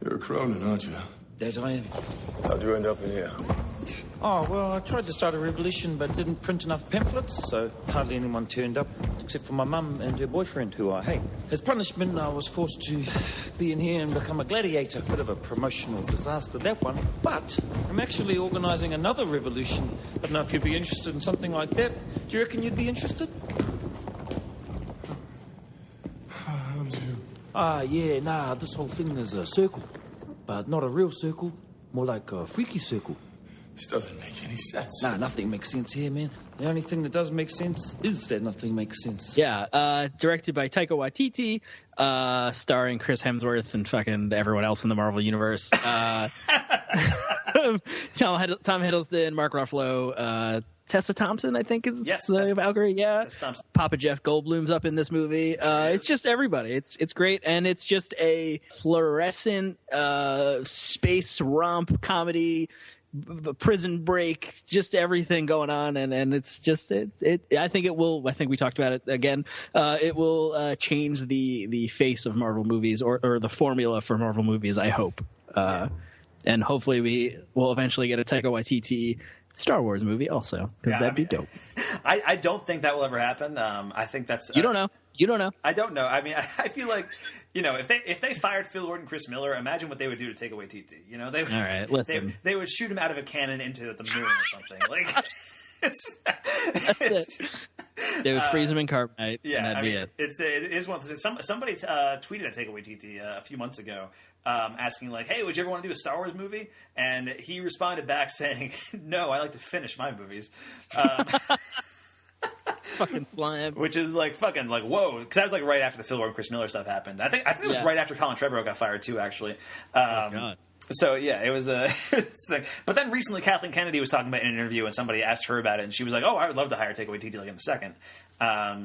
You're a Cronin, aren't you? That I am. How'd you end up in here? Oh, well, I tried to start a revolution but didn't print enough pamphlets, so hardly anyone turned up, except for my mum and her boyfriend, who I hate. As punishment, I was forced to be in here and become a gladiator. Bit of a promotional disaster, that one. But I'm actually organising another revolution. I don't know if you'd be interested in something like that. Do you reckon you'd be interested? This whole thing is a circle. But not a real circle, more like a freaky circle. This doesn't make any sense. Nah, nothing makes sense here, man. The only thing that does make sense is that nothing makes sense. Yeah, directed by Taika Waititi, starring Chris Hemsworth and fucking everyone else in the Marvel Universe. Tom Hiddleston, Mark Ruffalo, Tessa Thompson, I think is Valkyrie. Yeah, Papa Jeff Goldblum's up in this movie. It's just everybody. It's great, and it's just a fluorescent space romp comedy. Prison break, just everything going on, and it's just I think we talked about it again. It will change the face of Marvel movies or the formula for Marvel movies, I hope. And hopefully we will eventually get a Taika Waititi Star Wars movie also, because that'd be dope. I don't think that will ever happen. I think that's you don't know. I don't know. I mean, I feel like, if they fired Phil Lord and Chris Miller, imagine what they would do to Taika Waititi. All right, listen. They would shoot him out of a cannon into the moon or something. Like, it's they would freeze him in carbonite. Yeah, and that'd be it. It is one of the things. Somebody tweeted at Taika Waititi a few months ago, asking like, "Hey, would you ever want to do a Star Wars movie?" And he responded back saying, "No, I like to finish my movies." Fucking slime. Which is like fucking like whoa, because that was like right after the Phil Lord and Chris Miller stuff happened. I think it was right after Colin Trevorrow got fired too, actually. Oh God. So yeah, it was a thing. But then recently, Kathleen Kennedy was talking about it in an interview, and somebody asked her about it, and she was like, "Oh, I would love to hire Taika Waititi like in a second."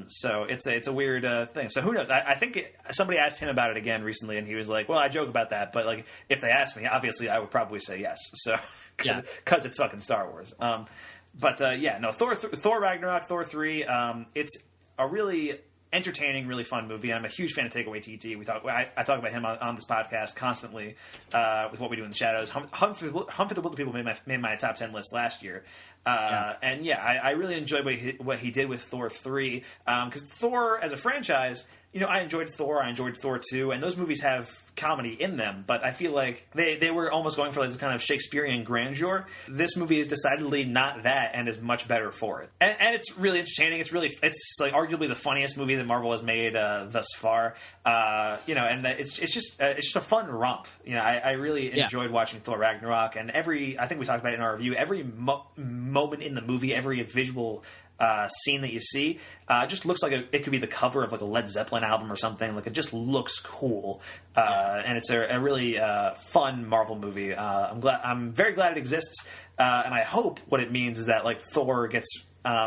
So it's a weird thing. So who knows? I think somebody asked him about it again recently, and he was like, "Well, I joke about that, but like if they asked me, obviously I would probably say yes." So because it's fucking Star Wars. Thor Ragnarok, Thor 3. It's a really entertaining, really fun movie. And I'm a huge fan of Taika Waititi. I talk about him on this podcast constantly with What We Do in the Shadows. Hunt for the Wilder People made my top 10 list last year. I really enjoyed what he did with Thor 3 because Thor as a franchise. I enjoyed Thor. I enjoyed Thor 2, and those movies have comedy in them. But I feel like they were almost going for like this kind of Shakespearean grandeur. This movie is decidedly not that, and is much better for it. And it's really entertaining. It's like arguably the funniest movie that Marvel has made thus far. And it's just a fun romp. I really enjoyed watching Thor Ragnarok, and I think we talked about it in our review. Every moment in the movie, every visual scene that you see just looks like it could be the cover of like a Led Zeppelin album or something. Like it just looks cool, and it's a really fun Marvel movie. I'm very glad it exists, and I hope what it means is that like Thor gets.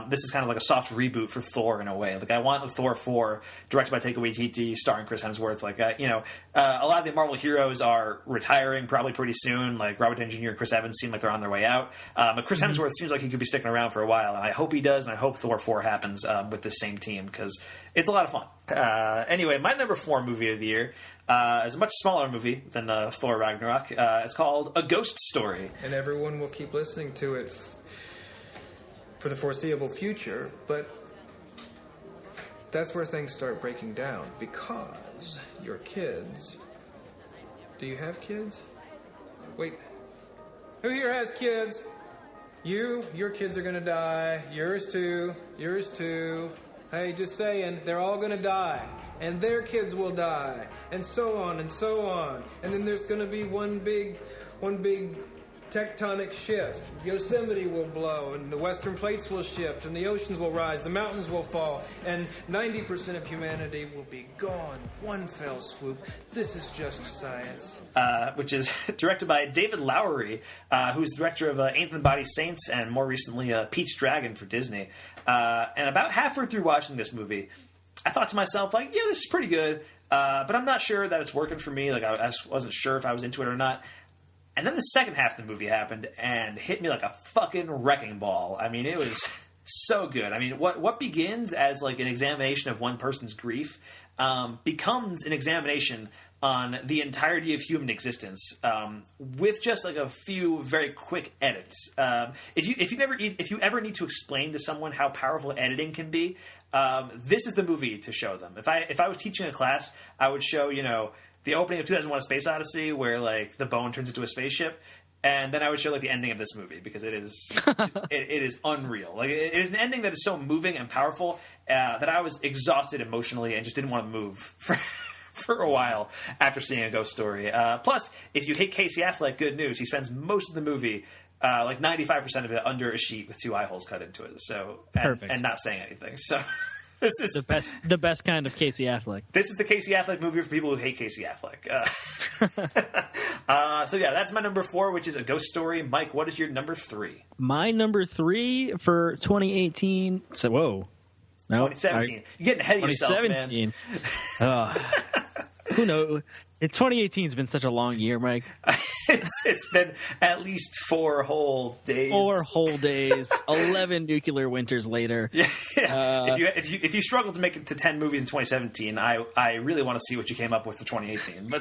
This is kind of like a soft reboot for Thor in a way. Like I want Thor 4 directed by Taika Waititi, starring Chris Hemsworth. Like a lot of the Marvel heroes are retiring probably pretty soon. Like Robert Downey Jr. and Chris Evans seem like they're on their way out. But Chris Hemsworth seems like he could be sticking around for a while, and I hope he does. And I hope Thor 4 happens with this same team because it's a lot of fun. Anyway, my number 4 movie of the year is a much smaller movie than Thor Ragnarok. It's called A Ghost Story, and everyone will keep listening to it for the foreseeable future, but that's where things start breaking down because your kids. Do you have kids? Wait, who here has kids? Your kids are gonna die. Yours too. Hey, just saying, they're all gonna die. And their kids will die. And so on and so on. And then there's gonna be one big tectonic shift. Yosemite will blow, and the western plates will shift, and the oceans will rise, the mountains will fall, and 90% of humanity will be gone. One fell swoop. This is just science. Which is directed by David Lowery, who's director of Ain't the Body Saints and more recently Pete's Dragon for Disney. And about halfway through watching this movie, I thought to myself, like, yeah, this is pretty good, but I'm not sure that it's working for me. Like, I wasn't sure if I was into it or not. And then the second half of the movie happened and hit me like a fucking wrecking ball. I mean, it was so good. I mean, what begins as like an examination of one person's grief becomes an examination on the entirety of human existence with just like a few very quick edits. If you ever need to explain to someone how powerful editing can be, this is the movie to show them. If I was teaching a class, I would show, the opening of 2001: A Space Odyssey, where like the bone turns into a spaceship, and then I would show like the ending of this movie because it is unreal. Like it is an ending that is so moving and powerful that I was exhausted emotionally and just didn't want to move for a while after seeing A Ghost Story. Plus, if you hate Casey Affleck, good news. He spends most of the movie, like 95% of it, under a sheet with 2 eye holes cut into it. So Perfect. And not saying anything. So. This is the best kind of Casey Affleck. This is the Casey Affleck movie for people who hate Casey Affleck. So yeah, that's my number 4, which is A Ghost Story. Mike, what is your number 3? My number 3 for 2018. So whoa, no, 2017. You're getting ahead of yourself, man. Who knows? 2018 has been such a long year, Mike. It's been at least 4 whole days. 4 whole days. 11 nuclear winters later. Yeah. If you struggle to make it to 10 movies in 2017, I really want to see what you came up with for 2018.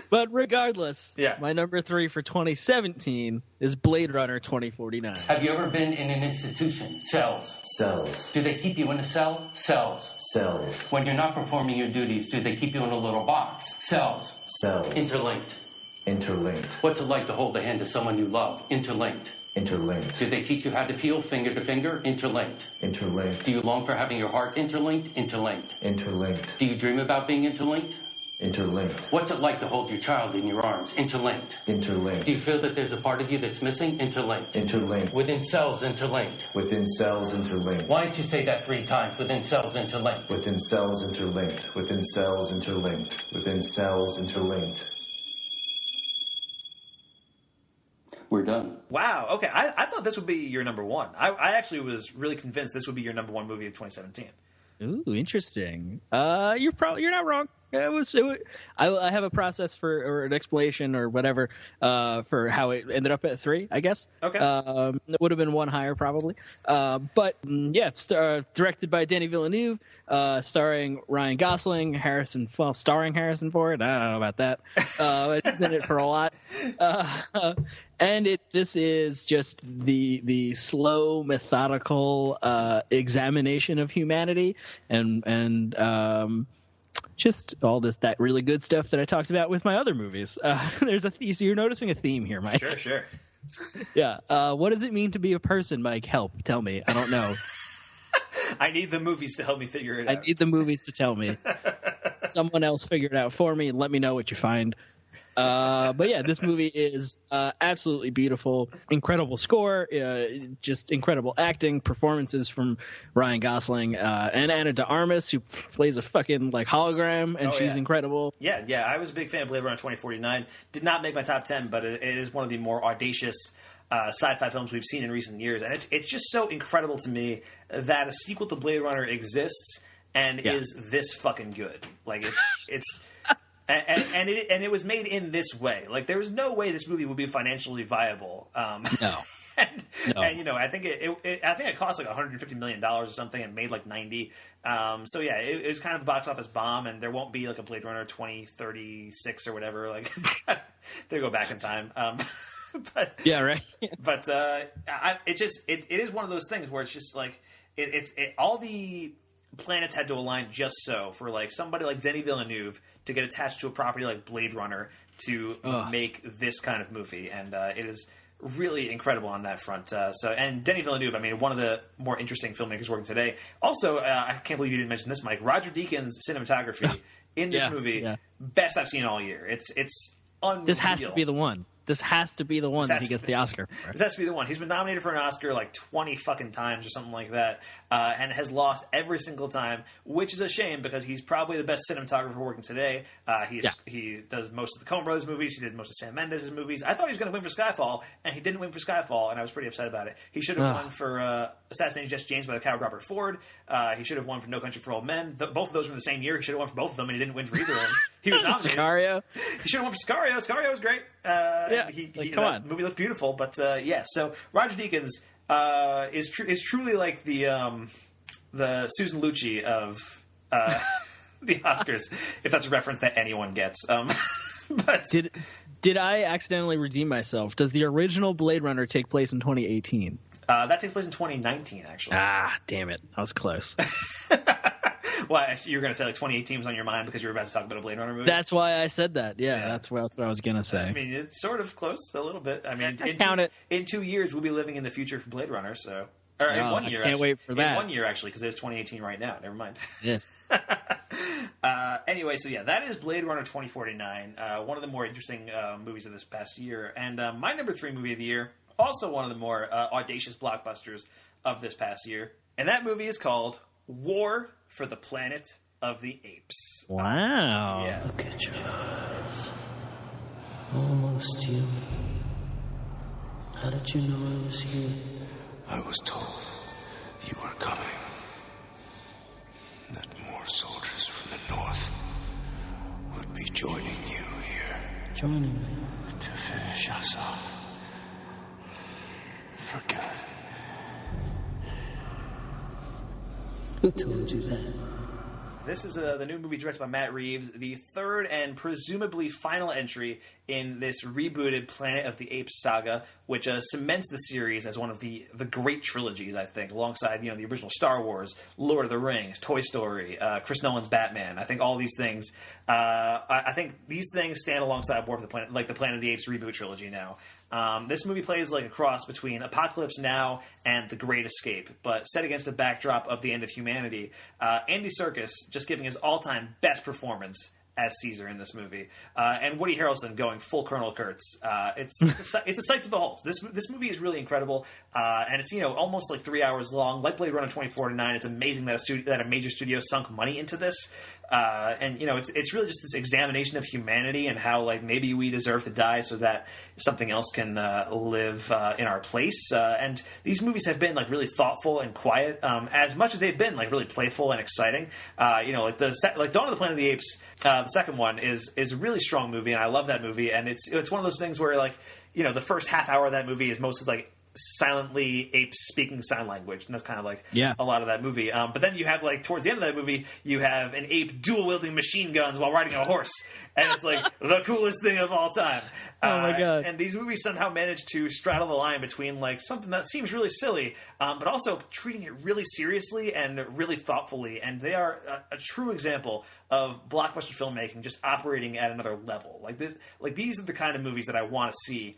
But regardless, yeah. My number 3 for 2017 is Blade Runner 2049. Have you ever been in an institution? Cells. Cells. Do they keep you in a cell? Cells. Cells. When you're not performing your duties, do they keep you in a little box? Cells. Cells. Interlinked. Interlinked. What's it like to hold the hand of someone you love? Interlinked. Interlinked. Do they teach you how to feel finger to finger? Interlinked. Interlinked. Do you long for having your heart interlinked? Interlinked. Interlinked. Do you dream about being interlinked? Interlinked. What's it like to hold your child in your arms? Interlinked. Interlinked. Do you feel that there's a part of you that's missing? Interlinked. Interlinked. Within cells, interlinked. Within cells, interlinked. Why don't you say that 3 times? Within cells, interlinked. Within cells, interlinked. Within cells, interlinked. Within cells, interlinked. We're done. Wow. Okay. I thought this would be your number 1. I actually was really convinced this would be your number 1 movie of 2017. Ooh, interesting. You're not wrong. I have a process or an explanation or whatever for how it ended up at 3, I guess. Okay. It would have been 1 higher probably. But yeah, it's directed by Denis Villeneuve, starring Ryan Gosling, starring Harrison Ford. I don't know about that. But he's in it for a lot. And this is just the slow, methodical examination of humanity and just all that really good stuff that I talked about with my other movies. There's a theme. So you're noticing a theme here, Mike. Sure. Yeah. What does it mean to be a person, Mike? Help. Tell me. I don't know. I need the movies to help me figure it out. I need the movies to tell me. Someone else figure it out for me and let me know what you find. But yeah, this movie is absolutely beautiful. Incredible score, just incredible acting, performances from Ryan Gosling and Ana de Armas, who plays a fucking like hologram, and she's incredible. Yeah. I was a big fan of Blade Runner 2049. Did not make my top 10, but it is one of the more audacious sci-fi films we've seen in recent years, and it's just so incredible to me that a sequel to Blade Runner exists and is this fucking good. Like it's. And it was made in this way. Like there was no way this movie would be financially viable. No. And I think it cost like $150 million or something, and made like 90. So yeah, it was kind of a box office bomb, and there won't be like a Blade Runner 2036 or whatever. Like they go back in time. But yeah, right. But it is one of those things where it's just like all the planets had to align just so for like somebody like Denis Villeneuve to get attached to a property like Blade Runner to make this kind of movie, and it is really incredible on that front. And Denis Villeneuve, I mean, one of the more interesting filmmakers working today. Also, I can't believe you didn't mention this, Mike. Roger Deakins' cinematography in this movie, best I've seen all year. It's unreal. This has to be the one. This has to be the one that he gets the Oscar for. This has to be the one. He's been nominated for an Oscar like 20 fucking times or something like that, and has lost every single time, which is a shame because he's probably the best cinematographer working today. He does most of the Coen Brothers movies. He did most of Sam Mendes' movies. I thought he was going to win for Skyfall, and he didn't win for Skyfall, and I was pretty upset about it. He should have won for Assassinating Jesse James by the coward Robert Ford. He should have won for No Country for Old Men. Both of those were the same year. He should have won for both of them, and he didn't win for either of them. He was nominated. Sicario. He should have won for Sicario. Sicario was great. Come on. The movie looked beautiful, but so Roger Deakins is truly like the Susan Lucci of the Oscars, if that's a reference that anyone gets. But did I accidentally redeem myself? Does the original Blade Runner take place in 2018? That takes place in 2019, actually. Ah, damn it! I was close. Why, you were going to say like 2018 was on your mind because you were about to talk about a Blade Runner movie? That's why I said that. Yeah. That's what I was going to say. I mean, it's sort of close a little bit. I mean, in 2 years, we'll be living in the future for Blade Runner, so... Or in 1 year, I can't wait for that. In 1 year, actually, because it's 2018 right now. Never mind. Yes. Anyway, so that is Blade Runner 2049, one of the more interesting movies of this past year. And my number 3 movie of the year, also one of the more audacious blockbusters of this past year. And that movie is called War for the Planet of the Apes. Wow. Look at your eyes. Almost human. How did you know I was here? I was told you were coming. That more soldiers from the north would be joining you here. Joining me? To finish us off. For good. Who told you that? This is the new movie directed by Matt Reeves, the third and presumably final entry in this rebooted Planet of the Apes saga, which cements the series as one of the great trilogies, I think, alongside the original Star Wars, Lord of the Rings, Toy Story, Chris Nolan's Batman. I think all these things, I think these things stand alongside War of the Planet, like the Planet of the Apes reboot trilogy now. This movie plays like a cross between Apocalypse Now and The Great Escape, but set against the backdrop of the end of humanity. Andy Serkis just giving his all-time best performance as Caesar in this movie, and Woody Harrelson going full Colonel Kurtz. It's a sight to behold. This movie is really incredible, and it's almost like 3 hours long. Like Blade Runner 2049, it's amazing that a major studio sunk money into this. And it's really just this examination of humanity and how like maybe we deserve to die so that something else can live in our place. And these movies have been like really thoughtful and quiet, as much as they've been like really playful and exciting. Like Dawn of the Planet of the Apes, the second one is a really strong movie, and I love that movie. And it's one of those things where like the first half hour of that movie is mostly like silently apes speaking sign language, and that's kind of like a lot of that movie. But then you have like towards the end of that movie, you have an ape dual wielding machine guns while riding a horse, and it's like the coolest thing of all time. Oh my god! And these movies somehow manage to straddle the line between like something that seems really silly, but also treating it really seriously and really thoughtfully. And they are a true example of blockbuster filmmaking just operating at another level. Like this, like these are the kind of movies that I want to see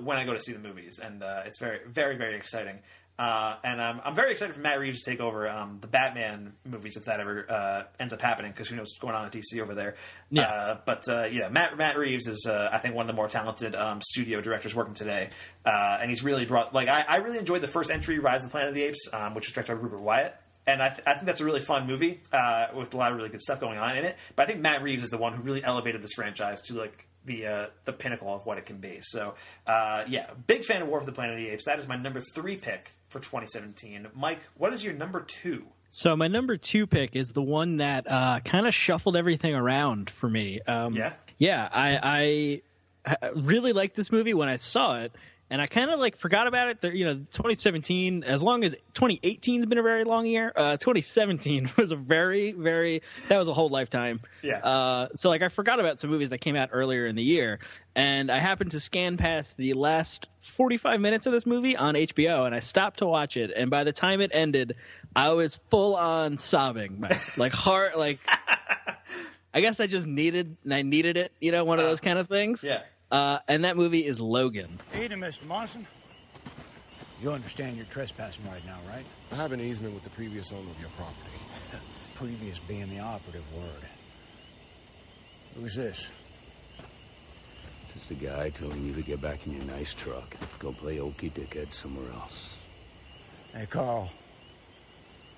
when I go to see the movies, and it's very, very, very exciting. And I'm very excited for Matt Reeves to take over the Batman movies if that ever ends up happening, because who knows what's going on at DC over there. Matt Reeves is I think one of the more talented studio directors working today, and he's really brought like I really enjoyed the first entry, Rise of the Planet of the Apes, which was directed by Rupert Wyatt. And I think that's a really fun movie with a lot of really good stuff going on in it. But I think Matt Reeves is the one who really elevated this franchise to like the pinnacle of what it can be. So, big fan of War of the Planet of the Apes. That is my number 3 pick for 2017. Mike, what is your number 2? So my number 2 pick is the one that kind of shuffled everything around for me. I really liked this movie when I saw it. And I kind of like forgot about it. 2017, as long as 2018's been a very long year, 2017 was a very, very, that was a whole lifetime. So like I forgot about some movies that came out earlier in the year, and I happened to scan past the last 45 minutes of this movie on HBO, and I stopped to watch it. And by the time it ended, I was full on sobbing, like heart, like I guess I needed it, one of those kind of things. Yeah. And that movie is Logan. Evening, Mr. Monson. You understand you're trespassing right now, right? I have an easement with the previous owner of your property. Previous being the operative word. Who's this? Just a guy telling you to get back in your nice truck. Go play okey dickhead somewhere else. Hey, Carl.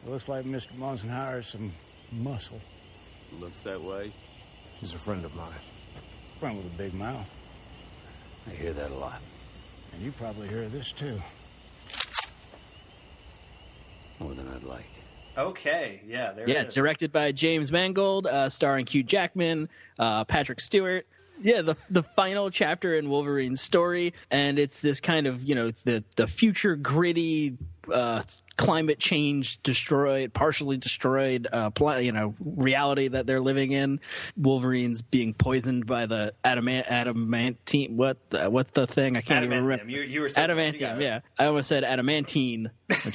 It looks like Mr. Monson hires some muscle. Looks that way. He's a friend of mine. Friend with a big mouth. I hear that a lot. And you probably hear this, too. More than I'd like. Okay, yeah, there it is. Directed by James Mangold, starring Hugh Jackman, Patrick Stewart. Yeah, the final chapter in Wolverine's story, and it's this kind of, the future gritty, climate change partially destroyed, reality that they're living in. Wolverine's being poisoned by the adamantine. What's the thing? I can't even remember. You were saying adamantium. Yeah, I almost said adamantine, which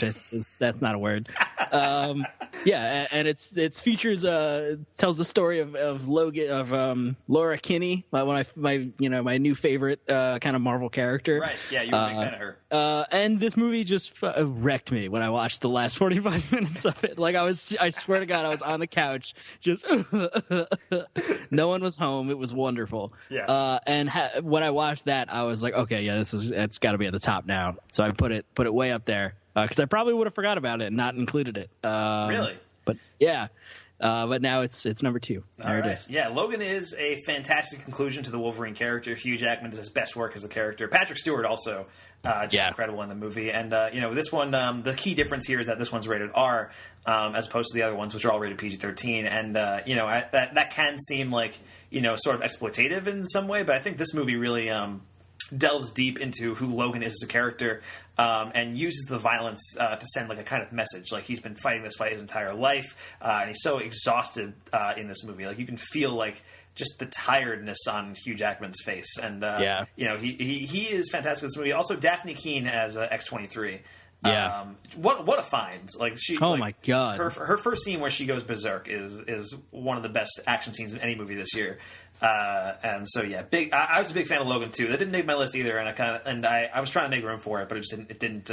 that's not a word. Yeah, and it's features tells the story of Logan, of Laura Kinney, my new favorite kind of Marvel character. Right. Yeah, you were a big fan of her. And this movie just wrecked me when I watched the last 45 minutes of it. Like I swear to God, I was on the couch, just no one was home. It was wonderful. Yeah. And when I watched that, I was like, okay, yeah, it's got to be at the top now. So I put it way up there because I probably would have forgot about it and not included it. Really? But yeah. But now it's number 2. There it is. Yeah, Logan is a fantastic conclusion to the Wolverine character. Hugh Jackman does his best work as the character. Patrick Stewart also incredible in the movie. And this one, the key difference here is that this one's rated R as opposed to the other ones, which are all rated PG-13. And that can seem like sort of exploitative in some way, but I think this movie really delves deep into who Logan is as a character, and uses the violence to send like a kind of message. Like he's been fighting this fight his entire life, and he's so exhausted in this movie. Like you can feel like just the tiredness on Hugh Jackman's face, and he is fantastic in this movie. Also, Daphne Keane as X-23. Yeah. What a find! Like she. Oh my God. Her first scene where she goes berserk is one of the best action scenes in any movie this year. And so yeah, I was a big fan of Logan too. That didn't make my list either, and I was trying to make room for it, but it didn't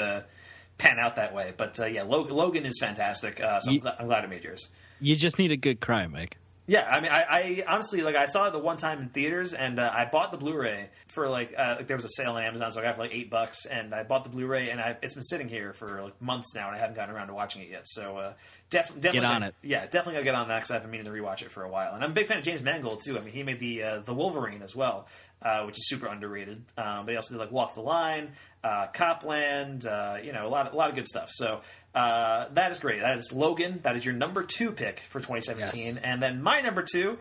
pan out that way. But yeah, Logan is fantastic. So I'm glad it made yours. You just need a good cry, Mike. Yeah, I mean, I honestly, I saw it the one time in theaters, and I bought the Blu-ray for there was a sale on Amazon, so I got it for like $8, and I bought the Blu-ray, and it's been sitting here for like months now, and I haven't gotten around to watching it yet. So definitely get on it. Yeah, definitely gotta get on that because I've been meaning to rewatch it for a while, and I'm a big fan of James Mangold too. I mean, he made the Wolverine as well, which is super underrated. But he also did Walk the Line, Copland, a lot of good stuff. So. That is great. That is Logan. That is your number 2 pick for 2017. Yes. And then my number 2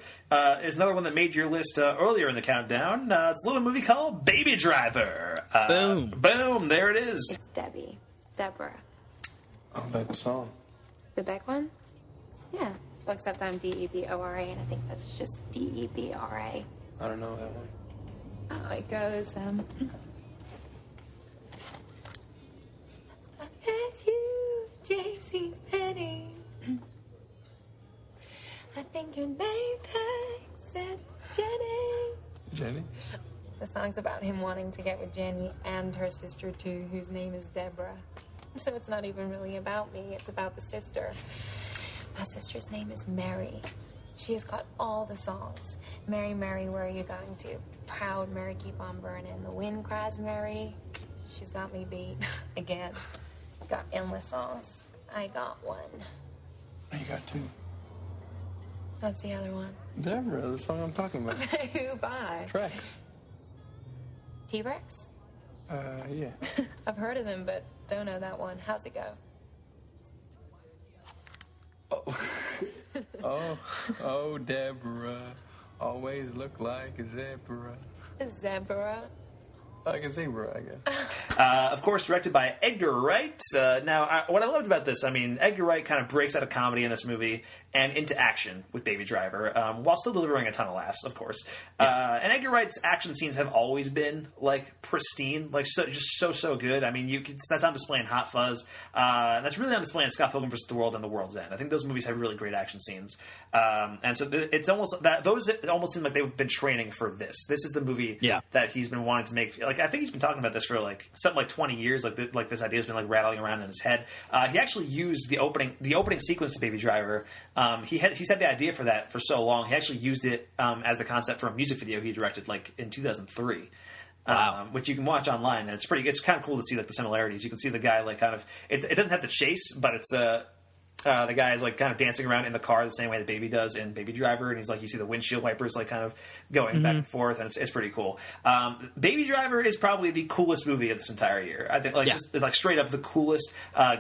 is another one that made your list earlier in the countdown. It's a little movie called Baby Driver. Boom. Boom. There it is. It's Debbie. Deborah. Oh, that song. The Beck one? Yeah. Well, except I'm Debora, and I think that's just Debra. I don't know that one. Oh, it goes, It's you, J.C. Penney. I think your name tag said Jenny. Jenny? The song's about him wanting to get with Jenny and her sister, too, whose name is Deborah. So it's not even really about me. It's about the sister. My sister's name is Mary. She has got all the songs. Mary, Mary, where are you going to? Proud Mary, keep on burning. The wind cries Mary. She's got me beat again. She's got endless songs. I got one. You got 2. What's the other one? Deborah, the song I'm talking about. Who by? Trex. T-Rex? Yeah. I've heard of them, but don't know that one. How's it go? Oh, Deborah, always look like a zebra. A zebra? I can see Braga. Of course, directed by Edgar Wright. What I loved about this, Edgar Wright kind of breaks out of comedy in this movie and into action with Baby Driver, while still delivering a ton of laughs, of course. And Edgar Wright's action scenes have always been, pristine, so good. That's on display in Hot Fuzz. And that's really on display in Scott Pilgrim vs. the World and The World's End. I think those movies have really great action scenes. And so it's almost that those almost seem like they've been training for this. This is the movie that he's been wanting to make. I think he's been talking about this for something like 20 years. This idea has been rattling around in his head. He actually used the opening sequence to Baby Driver. He's had the idea for that for so long. He actually used it as the concept for a music video he directed in 2003. Wow. Which you can watch online, and it's kind of cool to see the similarities. You can see the guy it doesn't have to chase, but it's the guy is kind of dancing around in the car the same way the baby does in Baby Driver, and he's you see the windshield wipers kind of going back and forth, and it's pretty cool. Baby Driver is probably the coolest movie of this entire year. I think just straight up the coolest.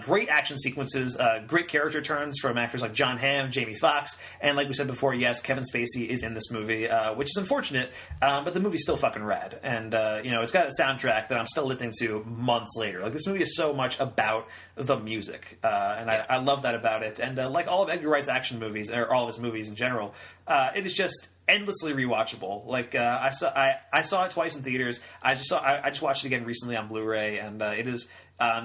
Great action sequences, great character turns from actors like John Hamm, Jamie Foxx, and like we said before, yes, Kevin Spacey is in this movie, which is unfortunate, but the movie's still fucking rad, and it's got a soundtrack that I'm still listening to months later. This movie is so much about the music, and I love that about it. And like all of Edgar Wright's action movies, or all of his movies in general, it is just endlessly rewatchable. I saw it twice in theaters. I just watched it again recently on Blu-ray, and it is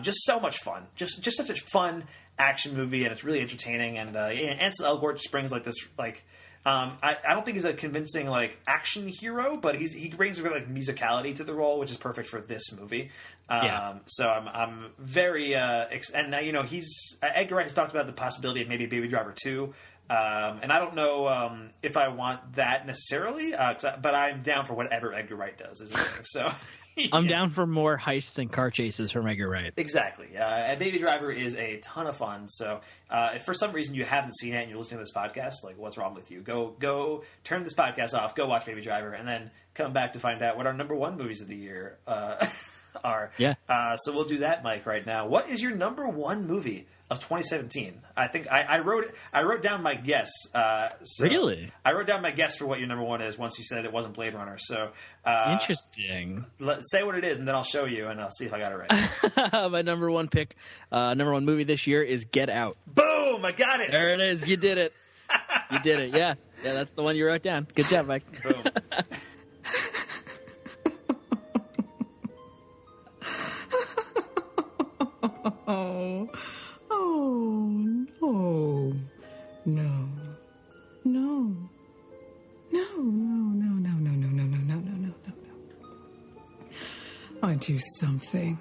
just so much fun. Just such a fun action movie, and it's really entertaining. And Ansel Elgort just brings this I don't think he's a convincing action hero, but he brings musicality to the role, which is perfect for this movie. So I'm very and now Edgar Wright has talked about the possibility of maybe Baby Driver 2. And I don't know if I want that necessarily, but I'm down for whatever Edgar Wright does. So I'm down for more heists and car chases from Edgar Wright. Exactly. And Baby Driver is a ton of fun. So if for some reason you haven't seen it and you're listening to this podcast, what's wrong with you? Go turn this podcast off, go watch Baby Driver, and then come back to find out what our number one movies of the year are. Yeah. So we'll do that, Mike, right now. What is your number one movie of 2017? I think I wrote down my guess. Really? I wrote down my guess for what your number one is once you said it wasn't Blade Runner. So interesting. Say what it is, and then I'll show you, and I'll see if I got it right. My number one pick, number one movie this year is Get Out. Boom! I got it. There it is. You did it. You did it. Yeah, that's the one you wrote down. Good job, Mike. Boom. Oh, no. I do something.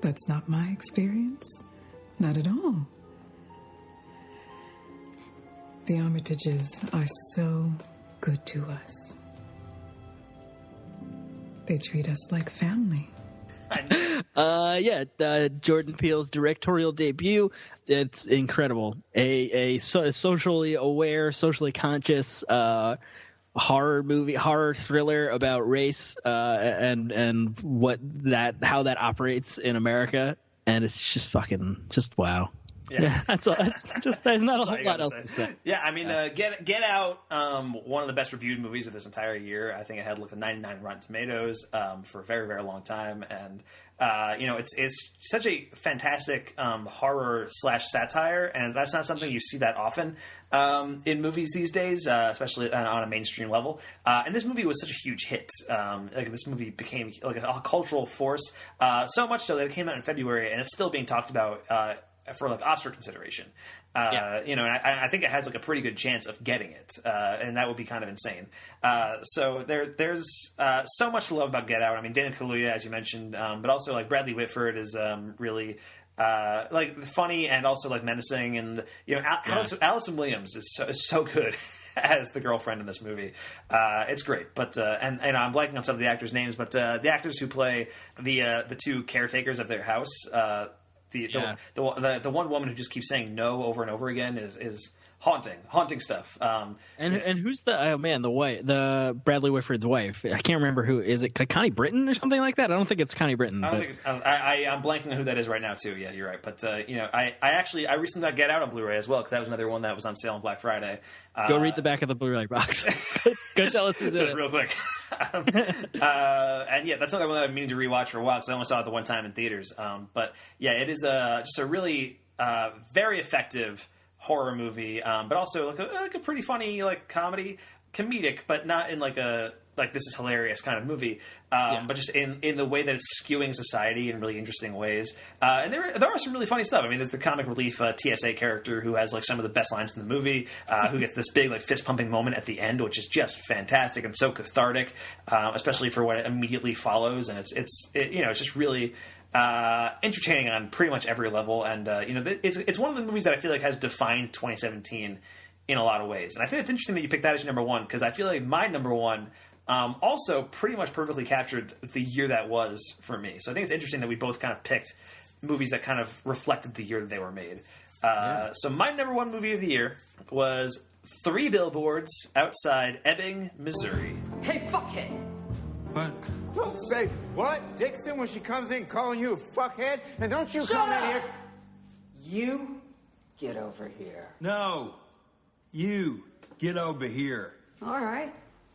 That's not my experience. Not at all. The Armitages are so good to us. They treat us like family. Jordan Peele's directorial debut. It's incredible. A socially aware, socially conscious horror thriller about race and how that operates in America, and it's just wow. Yeah, that's all. There's not a whole lot else to say. Yeah, Get Out, one of the best reviewed movies of this entire year. I think it had a 99 Rotten Tomatoes for a very, very long time, and it's such a fantastic horror / satire, and that's not something you see that often in movies these days, especially on a mainstream level. And this movie was such a huge hit. This movie became a cultural force, so much so that it came out in February, and it's still being talked about for Oscar consideration. And I think it has a pretty good chance of getting it, and that would be kind of insane. So there's so much to love about Get Out. Daniel Kaluuya, as you mentioned, but also Bradley Whitford is really funny and also menacing, and Allison Williams is so good as the girlfriend in this movie. It's great, but and I'm blanking on some of the actors' names, but the actors who play the two caretakers of their house. The one woman who just keeps saying no over and over again is haunting stuff. And who's the Bradley Whitford's wife? I can't remember who. Is it Connie Britton or something like that? I don't think it's Connie Britton. I'm blanking on who that is right now too. Yeah, you're right. But I recently got Get Out on Blu-ray as well, because that was another one that was on sale on Black Friday. Go read the back of the Blu-ray box. Go tell us who's in it. Real quick. And yeah, that's another one that I'm meaning to rewatch for a while, because I only saw it the one time in theaters. But yeah, it is just a really very effective horror movie, but also like a pretty funny comedic, but not in like this is hilarious kind of movie, but just in the way that it's skewing society in really interesting ways. And there are some really funny stuff. I mean, there's the comic relief TSA character who has like some of the best lines in the movie, who gets this big like fist pumping moment at the end, which is just fantastic and so cathartic, especially for what it immediately follows. And it's just really entertaining on pretty much every level. And it's one of the movies that I feel like has defined 2017 in a lot of ways. And I think it's interesting that you picked that as your number one, because I feel like my number one also pretty much perfectly captured the year that was for me. So I think it's interesting that we both kind of picked movies that kind of reflected the year that they were made. So my number one movie of the year was 3 Billboards Outside Ebbing, Missouri. Hey, fuckhead! What? Don't say what, Dixon, when she comes in calling you a fuckhead? And don't you come in here... You get over here. No. You get over here. All right.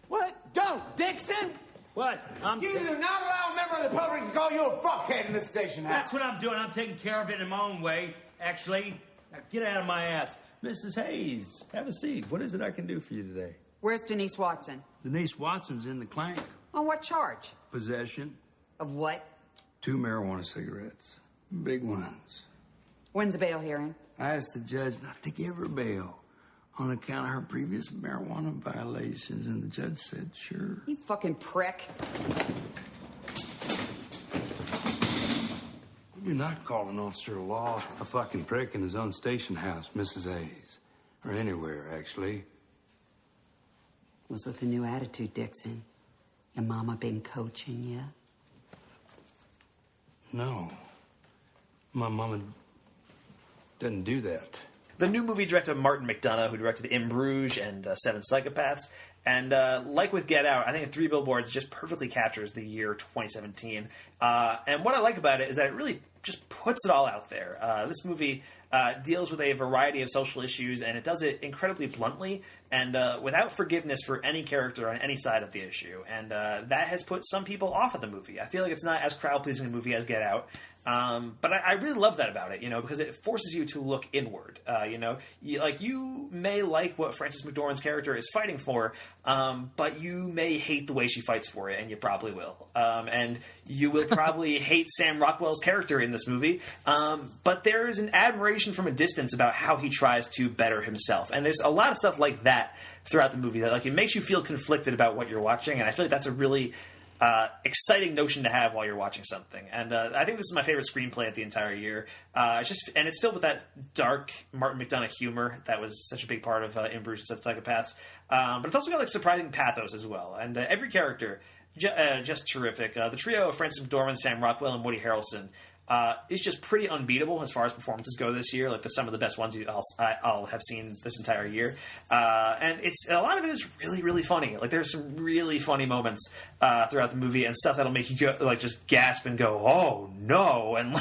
What? Don't, Dixon! What? You do not allow a member of the public to call you a fuckhead in the station house. That's what I'm doing. I'm taking care of it in my own way, actually. Now get out of my ass. Mrs. Hayes, have a seat. What is it I can do for you today? Where's Denise Watson? Denise Watson's in the clank. On what charge? Possession. Of what? 2 marijuana cigarettes. Big ones. When's the bail hearing? I asked the judge not to give her bail on account of her previous marijuana violations, and the judge said, sure. You fucking prick. You're not calling an officer of law a fucking prick in his own station house, Mrs. Hayes. Or anywhere, actually. What's with the new attitude, Dixon? Your mama been coaching you? No. My mama doesn't do that. The new movie director Martin McDonagh, who directed In Bruges and 7 Psychopaths. And like with Get Out, I think 3 Billboards just perfectly captures the year 2017. And what I like about it is that it really just puts it all out there. This movie deals with a variety of social issues, and it does it incredibly bluntly and without forgiveness for any character on any side of the issue. And that has put some people off of the movie. I feel like it's not as crowd-pleasing a movie as Get Out. But I really love that about it, because it forces you to look inward. You may like what Frances McDormand's character is fighting for, but you may hate the way she fights for it, and you probably will. And you will probably hate Sam Rockwell's character in this movie, but there is an admiration from a distance about how he tries to better himself. And there's a lot of stuff like that throughout the movie that it makes you feel conflicted about what you're watching, and I feel like that's a really exciting notion to have while you're watching something. And I think this is my favorite screenplay of the entire year. It's filled with that dark Martin McDonagh humor that was such a big part of In Bruges and 7 Psychopaths. But it's also got surprising pathos as well. And every character just terrific. The trio of Frances McDormand, Sam Rockwell, and Woody Harrelson is just pretty unbeatable as far as performances go this year. Some of the best ones I'll have seen this entire year. And a lot of it is really, really funny. There's some really funny moments throughout the movie, and stuff that'll make you go, just gasp and go, oh no, and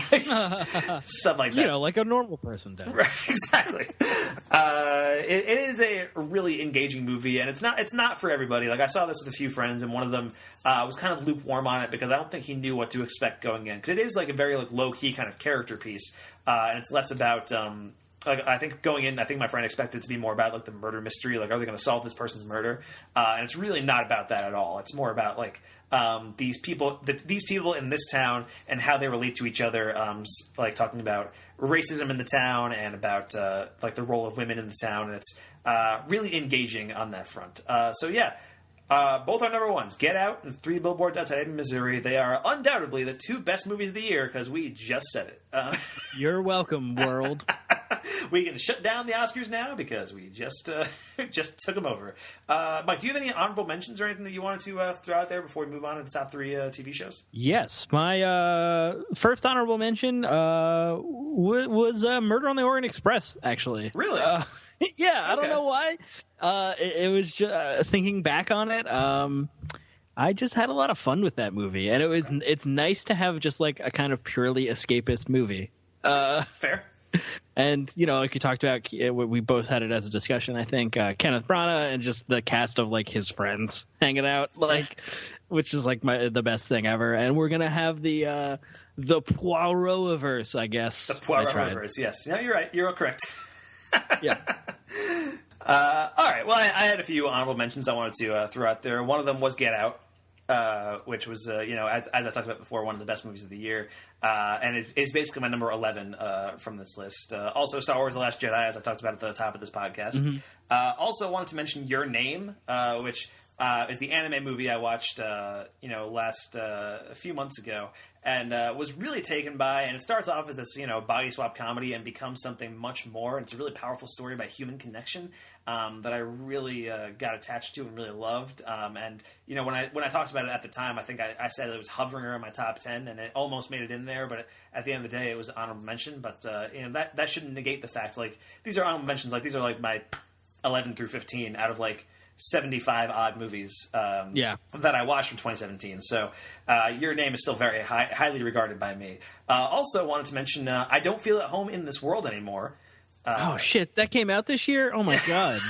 stuff like that. Like a normal person does. Right, exactly. It is a really engaging movie, and it's not for everybody. I saw this with a few friends, and one of them was kind of lukewarm on it because I don't think he knew what to expect going in. Because it is a very low-key kind of character piece, and it's less about I think going in, I think my friend expected it to be more about the murder mystery, are they going to solve this person's murder? And it's really not about that at all. It's more about these people in this town and how they relate to each other, talking about racism in the town and about the role of women in the town, and it's really engaging on that front. Both are number ones. Get Out and 3 Billboards Outside Ebbing, Missouri. They are undoubtedly the 2 best movies of the year because we just said it. You're welcome, world. We can shut down the Oscars now because we just took them over. Mike, do you have any honorable mentions or anything that you wanted to throw out there before we move on to the top 3 TV shows? Yes. My first honorable mention was Murder on the Orient Express, actually. Really? Yeah, I don't know why. It was just thinking back on it. I just had a lot of fun with that movie, and it's nice to have just like a kind of purely escapist movie. Fair. And like you talked about, we both had it as a discussion. I think Kenneth Branagh and just the cast of like his friends hanging out, like, which is like the best thing ever. And we're gonna have the Poirot-verse, I guess. The Poirot-verse, yes. No, you're right. You're all correct. Yeah. All right. Well, I had a few honorable mentions I wanted to throw out there. One of them was Get Out. Which was, as I talked about before, one of the best movies of the year. And it is basically my number 11 from this list. Also, Star Wars The Last Jedi, as I talked about at the top of this podcast. Mm-hmm. Also wanted to mention Your Name, which is the anime movie I watched, a few months ago. And was really taken by, and it starts off as this, body swap comedy and becomes something much more. And it's a really powerful story about human connection that I really got attached to and really loved. And when I talked about it at the time, I think I said it was hovering around my top 10, and it almost made it in there. But at the end of the day, it was an honorable mention. But that shouldn't negate the fact, like, these are honorable mentions. Like, these are like my 11 through 15 out of like 75 odd movies that I watched from 2017. So Your Name is still very highly regarded by me. Also wanted to mention I Don't Feel at Home in This World Anymore. Oh shit, that came out this year? Oh my god.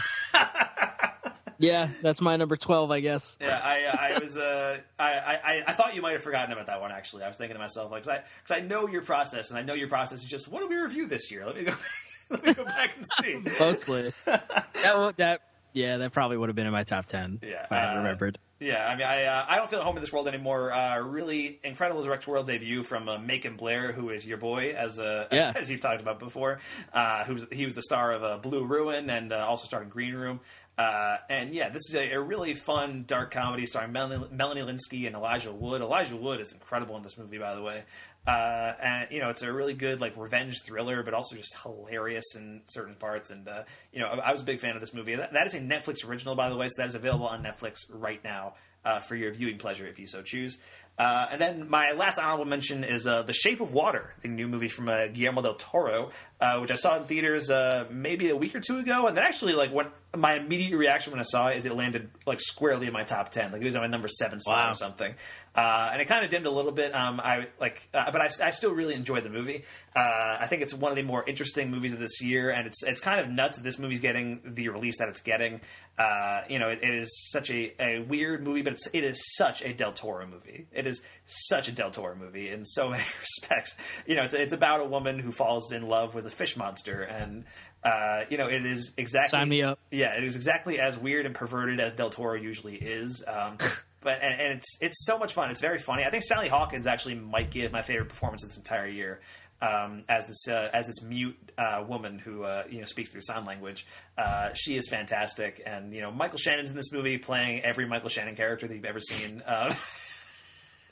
Yeah, that's my number 12, I guess. Yeah, I was I thought you might have forgotten about that one, actually. I was thinking to myself, like, because I know your process, and I know your process is just, what do we review this year? Let me go back and see. Mostly. That probably would have been in my top 10 if I had remembered. Yeah, I mean, I Don't Feel at Home in This World Anymore. Really incredible directorial debut from Macon Blair, who is your boy, as you've talked about before. He was the star of Blue Ruin and also starred in Green Room. And yeah, this is a really fun, dark comedy starring Melanie Linsky and Elijah Wood. Elijah Wood is incredible in this movie, by the way. And it's a really good like revenge thriller, but also just hilarious in certain parts. And I was a big fan of this movie. That is a Netflix original, by the way, so that is available on Netflix right now for your viewing pleasure, if you so choose. And then my last honorable mention is The Shape of Water, the new movie from Guillermo del Toro, which I saw in theaters maybe a week or two ago. And then actually, like, when my immediate reaction when I saw it is it landed like squarely in my top 10. Like, it was on my number 7 spot or something. And it kind of dimmed a little bit. But I still really enjoyed the movie. I think it's one of the more interesting movies of this year, and it's kind of nuts that this movie's getting the release that it's getting. It is such a weird movie, but it is such a Del Toro movie. It is such a Del Toro movie in so many respects. It's about a woman who falls in love with a fish monster, and it is exactly. Sign me up. Yeah, it is exactly as weird and perverted as Del Toro usually is. But it's so much fun. It's very funny. I think Sally Hawkins actually might give my favorite performance of this entire year. As this mute woman who speaks through sign language. She is fantastic, and Michael Shannon's in this movie playing every Michael Shannon character that you've ever seen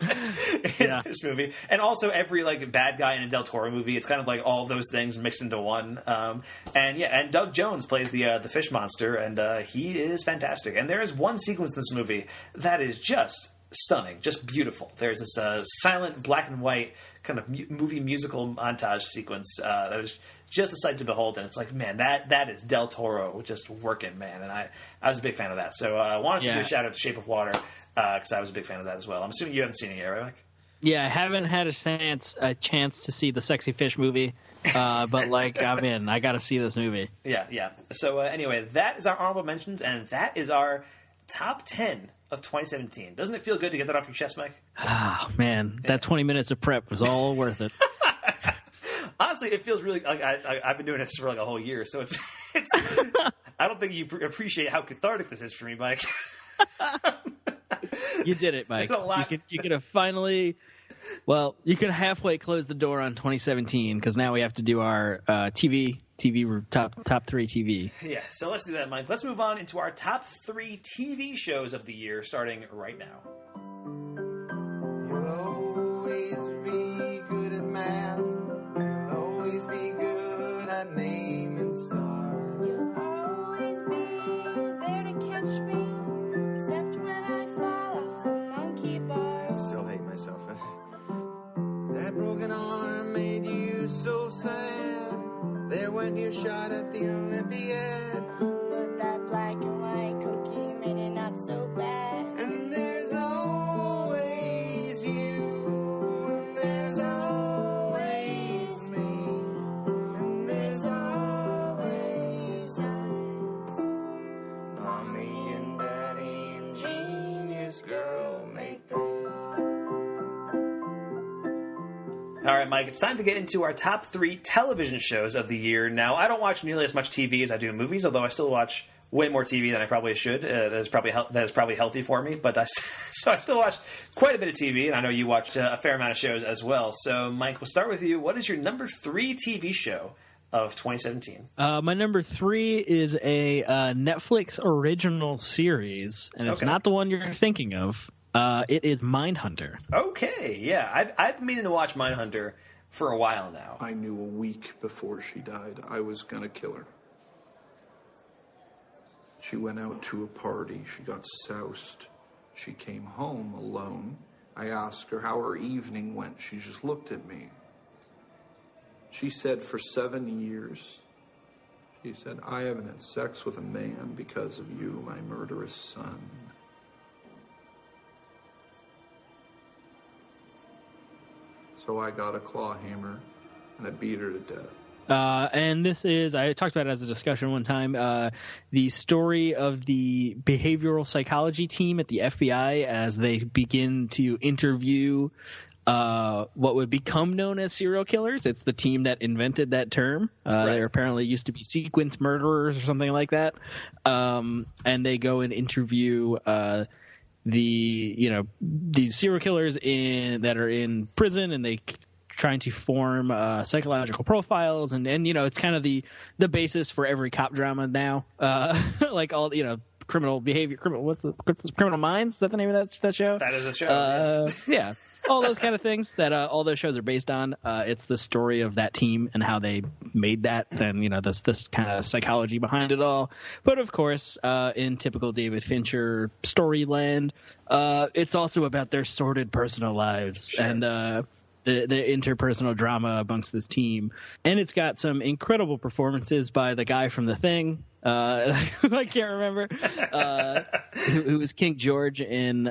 in this movie, and also every like bad guy in a Del Toro movie. It's kind of like all those things mixed into one. And Doug Jones plays the fish monster, and he is fantastic. And there is one sequence in this movie that is just stunning, just beautiful. There's this silent black and white kind of movie musical montage sequence that is just a sight to behold, and it's like, man, that is Del Toro just working, man. And I was a big fan of that. So I wanted to give a shout out to Shape of Water because I was a big fan of that as well. I'm assuming you haven't seen it yet, right, Mike? Yeah, I haven't had a chance to see the Sexy Fish movie, but like I'm in. I got to see this movie. Yeah. So anyway, that is our honorable mentions, and that is our top 10 of 2017. Doesn't it feel good to get that off your chest, Mike? Oh man, that 20 minutes of prep was all worth it. Honestly, it feels really like I've been doing this for like a whole year, so it's I don't think you appreciate how cathartic this is for me, Mike. You did it, Mike. It's a lot. You could have finally. Well, you could halfway close the door on 2017 because now we have to do our TV top 3 TV. Yeah, so let's do that, Mike. Let's move on into our top 3 TV shows of the year, starting right now. You'll always be good at math. You'll always be good at naming stars. You'll always be there to catch me, except when I fall off the monkey bars. I still hate myself. That broken arm made you so sad. There went when you shot at the Olympiad. But that black and white cookie made it not so bad. And there's always you, and there's always me, and there's always us. Mommy and Daddy and Genius Girl make three. All right, Mike, it's time to get into our top 3 television shows of the year. Now, I don't watch nearly as much TV as I do movies, although I still watch way more TV than I probably should. That is probably healthy for me, but so I still watch quite a bit of TV, and I know you watch a fair amount of shows as well. So, Mike, we'll start with you. What is your number 3 TV show of 2017? My number 3 is a Netflix original series, and it's not the one you're thinking of. It is Mindhunter. Okay, yeah. I've been meaning to watch Mindhunter for a while now. I knew a week before she died I was going to kill her. She went out to a party. She got soused. She came home alone. I asked her how her evening went. She just looked at me. She said, for 7 years, she said, I haven't had sex with a man because of you, my murderous son. So I got a claw hammer, and I beat her to death. And this is, I talked about it as a discussion one time, the story of the behavioral psychology team at the FBI as they begin to interview what would become known as serial killers. It's the team that invented that term. They apparently used to be sequence murderers or something like that. And they go and interview these serial killers that are in prison, and they trying to form psychological profiles, and it's kind of the basis for every cop drama now. Like all criminal behavior, what's the Criminal Minds? Is that the name of that show? That is a show. Yes. Yeah. All those kind of things that all those shows are based on. It's the story of that team and how they made that, and this kind of psychology behind it all. But of course, in typical David Fincher storyland, it's also about their sordid personal lives and the interpersonal drama amongst this team. And it's got some incredible performances by the guy from The Thing. I can't remember who was King George in.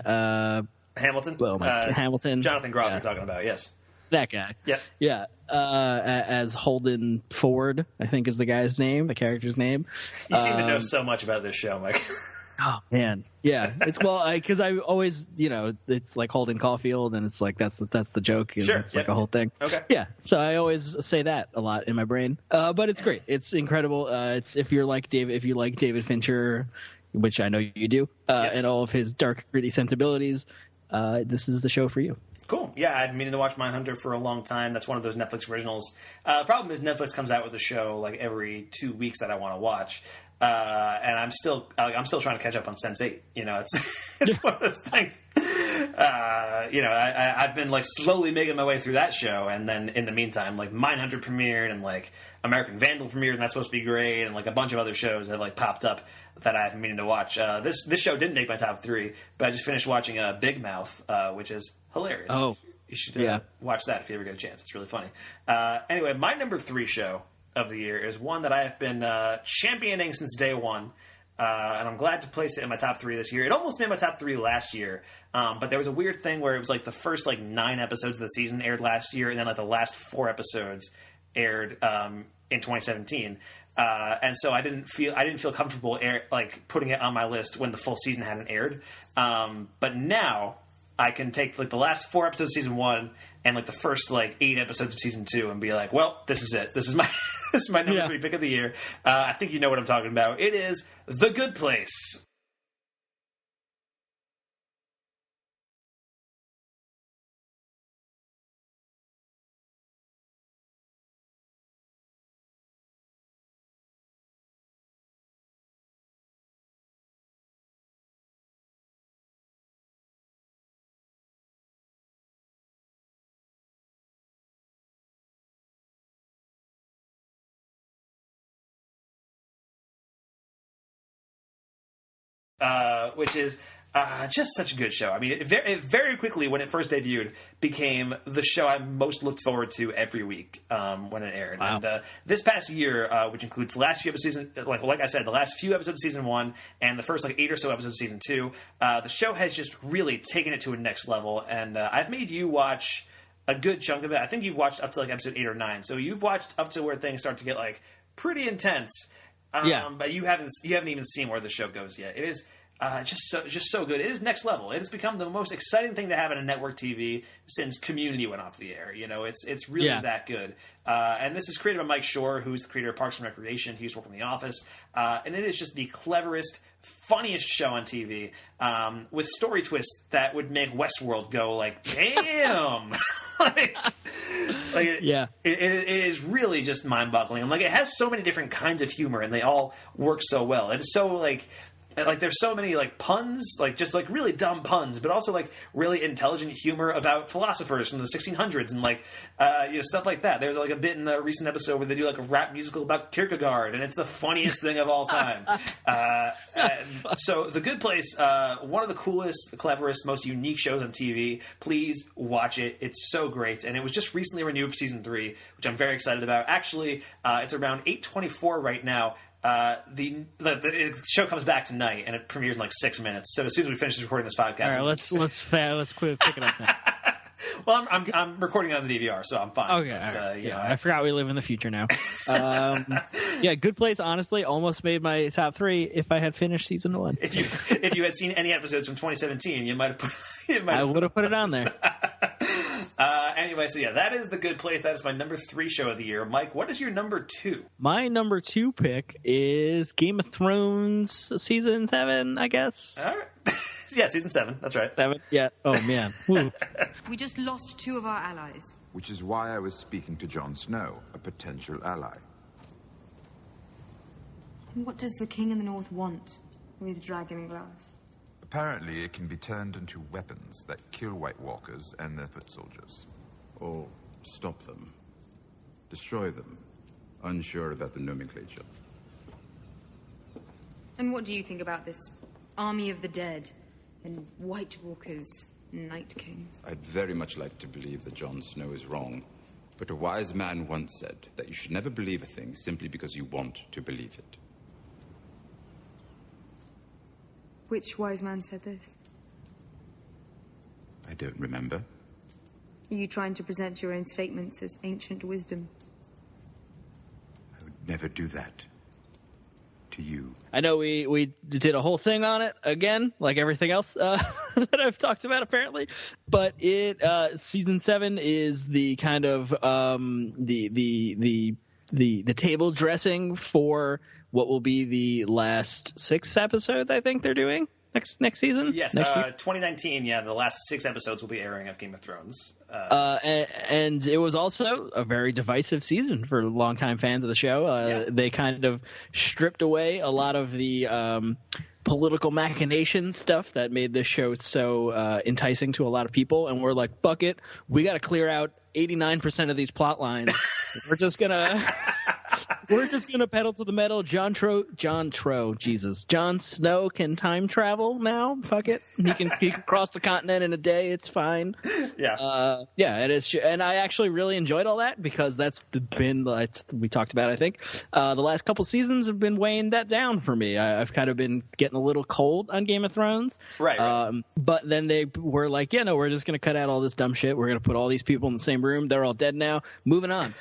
Hamilton? Well, Hamilton. Jonathan Groff you're talking about, yes. That guy. Yeah. Yeah. As Holden Ford, I think is the guy's name, the character's name. You seem to know so much about this show, Mike. Oh, man. Yeah. It's because I always, it's like Holden Caulfield, and it's like that's the joke. And sure. It's like a whole thing. Okay. Yeah. So I always say that a lot in my brain. But it's great. It's incredible. It's if you like David Fincher, which I know you do, yes. and all of his dark, gritty sensibilities, this is the show for you. Cool. Yeah, I've been meaning to watch Mindhunter for a long time. That's one of those Netflix originals. Problem is Netflix comes out with a show like every 2 weeks that I want to watch. And I'm still trying to catch up on Sense8. It's one of those things. I've been like slowly making my way through that show, and then in the meantime, like Mindhunter premiered, and like American Vandal premiered, and that's supposed to be great, and like a bunch of other shows have like popped up that I've been meaning to watch. This show didn't make my top 3, but I just finished watching Big Mouth, which is hilarious. Oh, you should watch that if you ever get a chance. It's really funny. Anyway, my number 3 show of the year is one that I have been championing since day one, and I'm glad to place it in my top 3 this year. It almost made my top 3 last year, but there was a weird thing where it was like the first 9 episodes of the season aired last year, and then like the last 4 episodes aired in 2017. And so I didn't feel comfortable putting it on my list when the full season hadn't aired. But now I can take like the last 4 episodes of season 1 and like the first 8 episodes of season 2 and be like, well, this is it. This is my number 3 pick of the year. I think you know what I'm talking about. It is The Good Place. which is just such a good show. I mean, it very quickly, when it first debuted, became the show I most looked forward to every week when it aired. Wow. And this past year, which includes the last few episodes of season, like I said, the last few episodes of season 1 and the first 8 or so episodes of season 2, the show has just really taken it to a next level. And I've made you watch a good chunk of it. I think you've watched up to episode 8 or 9, so you've watched up to where things start to get pretty intense. But you haven't even seen where the show goes yet. It is. Just so good. It is next level. It has become the most exciting thing to have on network TV since Community went off the air. It's really that good. And this is created by Mike Shore, who's the creator of Parks and Recreation. He used to work in The Office. And it is just the cleverest, funniest show on TV, with story twists that would make Westworld go damn. It is really just mind-boggling. And it has so many different kinds of humor, and they all work so well. It is so there's so many puns, just really dumb puns, but also really intelligent humor about philosophers from the 1600s and stuff like that. There's a bit in the recent episode where they do a rap musical about Kierkegaard, and it's the funniest thing of all time. So The Good Place, one of the coolest, cleverest, most unique shows on TV. Please watch it. It's so great, and it was just recently renewed for season 3, which I'm very excited about. Actually, it's around 8:24 right now. The show comes back tonight, and it premieres in 6 minutes. So as soon as we finish recording this podcast, all right, let's pick it up now. Well, I'm recording it on the DVR, so I'm fine. Okay, but, I forgot we live in the future now. Good Place honestly almost made my top 3 if I had finished season 1. If you had seen any episodes from 2017, you might have I would have put it on there. Anyway, so that is The Good Place. That is my number 3 show of the year. Mike, what is your number 2? My number 2 pick is Game of Thrones season 7, I guess. All right. Yeah, season 7. That's right. 7. Yeah. Oh man. Woo. We just lost 2 of our allies. Which is why I was speaking to Jon Snow, a potential ally. What does the King in the North want with Dragon Glass? Apparently, it can be turned into weapons that kill White Walkers and their foot soldiers. Or stop them. Destroy them. Unsure about the nomenclature. And what do you think about this army of the dead and White Walkers, Night Kings? I'd very much like to believe that Jon Snow is wrong, but a wise man once said that you should never believe a thing simply because you want to believe it. Which wise man said this? I don't remember. Are you trying to present your own statements as ancient wisdom? I would never do that. To you. I know we did a whole thing on it again, like everything else that I've talked about apparently, but season 7 is the kind of the table dressing for what will be the last 6 episodes. I think they're doing next season. Yes, 2019. Yeah, the last 6 episodes will be airing of Game of Thrones. And it was also a very divisive season for longtime fans of the show. They kind of stripped away a lot of the political machination stuff that made this show so enticing to a lot of people. And we're like, fuck it, we got to clear out 89% of these plot lines. We're just gonna pedal to the metal. Jon Snow can time travel now. Fuck it, he can cross the continent in a day. It's fine. It is. And I actually really enjoyed all that because that's been we talked about. I think the last couple seasons have been weighing that down for me. I've kind of been getting a little cold on Game of Thrones. Right. But then they were like, we're just gonna cut out all this dumb shit. We're gonna put all these people in the same room. They're all dead now. Moving on.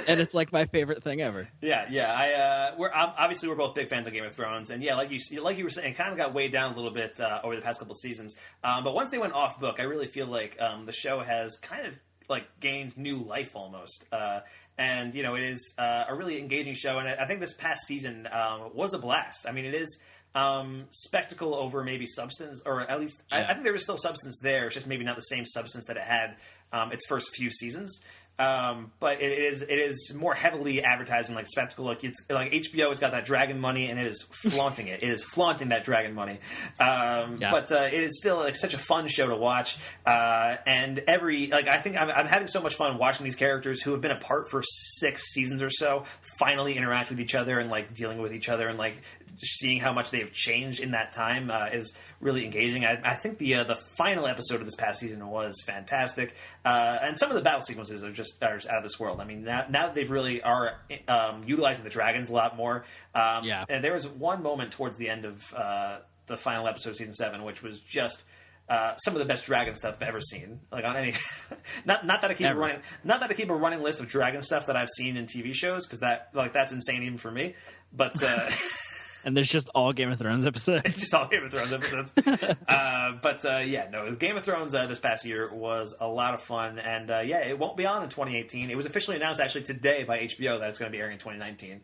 And it's like my favorite thing ever. Obviously we're both big fans of Game of Thrones, and like you were saying, it kind of got weighed down a little bit over the past couple seasons. But once they went off book, I really feel like the show has kind of gained new life almost. And it is a really engaging show, and I think this past season was a blast. I mean, it is spectacle over maybe substance, or at least I think there was still substance there. It's just maybe not the same substance that it had its first few seasons. But it is more heavily advertising like spectacle. It's like HBO has got that dragon money, and it is flaunting it. It is flaunting that dragon money. But it is still such a fun show to watch. And I think I'm having so much fun watching these characters who have been apart for 6 seasons or so finally interact with each other and dealing with each other and seeing how much they've changed in that time is really engaging. I think the final episode of this past season was fantastic, and some of the battle sequences are out of this world. I mean, now that they've really are utilizing the dragons a lot more. And there was one moment towards the end of the final episode of season 7, which was just some of the best dragon stuff I've ever seen. Like on any, not that I keep a running list of dragon stuff that I've seen in TV shows, because that's insane even for me. But and there's just all Game of Thrones episodes. It's just all Game of Thrones episodes. Game of Thrones this past year was a lot of fun, and it won't be on in 2018. It was officially announced actually today by HBO that it's going to be airing in 2019.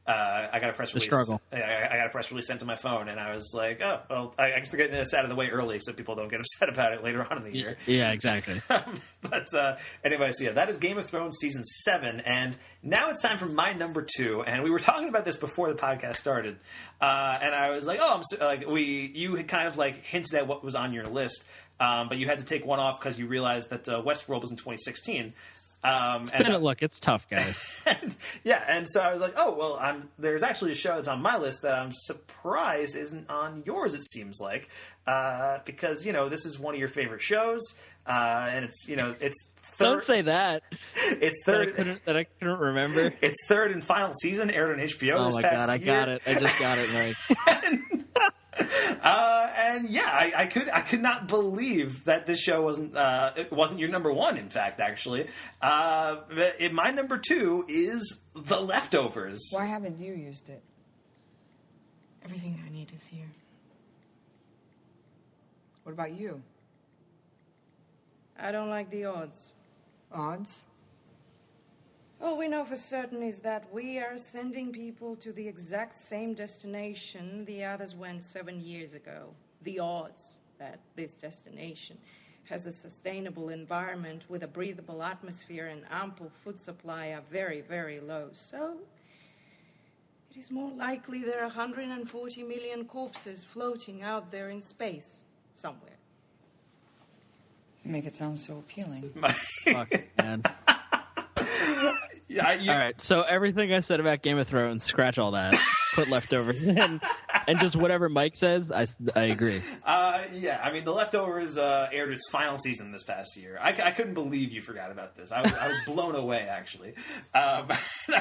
I got a press release. I got a press release sent to my phone, and I was like, "Oh, well, I guess they're getting this out of the way early, so people don't get upset about it later on in the year." Yeah, exactly. Anyway, so that is Game of Thrones season 7, and now it's time for my number 2. And we were talking about this before the podcast started, and I was like, "Oh, you had kind of like hinted at what was on your list, but you had to take one off because you realized that Westworld was in 2016." Look, it's tough, guys. And so I was like, oh, well, there's actually a show that's on my list that I'm surprised isn't on yours, it seems like, because, this is one of your favorite shows, and it's third. Don't say that. It's third. That I couldn't remember. It's third and final season, aired on HBO this past year. Oh, my God, I got it. I just got it right. I could not believe that this show wasn't your number 1. In fact, actually, my number 2 is The Leftovers. Why haven't you used it? Everything I need is here. What about you? I don't like the odds. Odds? All we know for certain is that we are sending people to the exact same destination the others went 7 years ago. The odds that this destination has a sustainable environment with a breathable atmosphere and ample food supply are very, very low. So it is more likely there are 140 million corpses floating out there in space somewhere. You make it sound so appealing. Fuck, man. All right, so everything I said about Game of Thrones, scratch all that. Put Leftovers in. And just whatever Mike says, I agree. The Leftovers aired its final season this past year. I couldn't believe you forgot about this. I was blown away, actually. I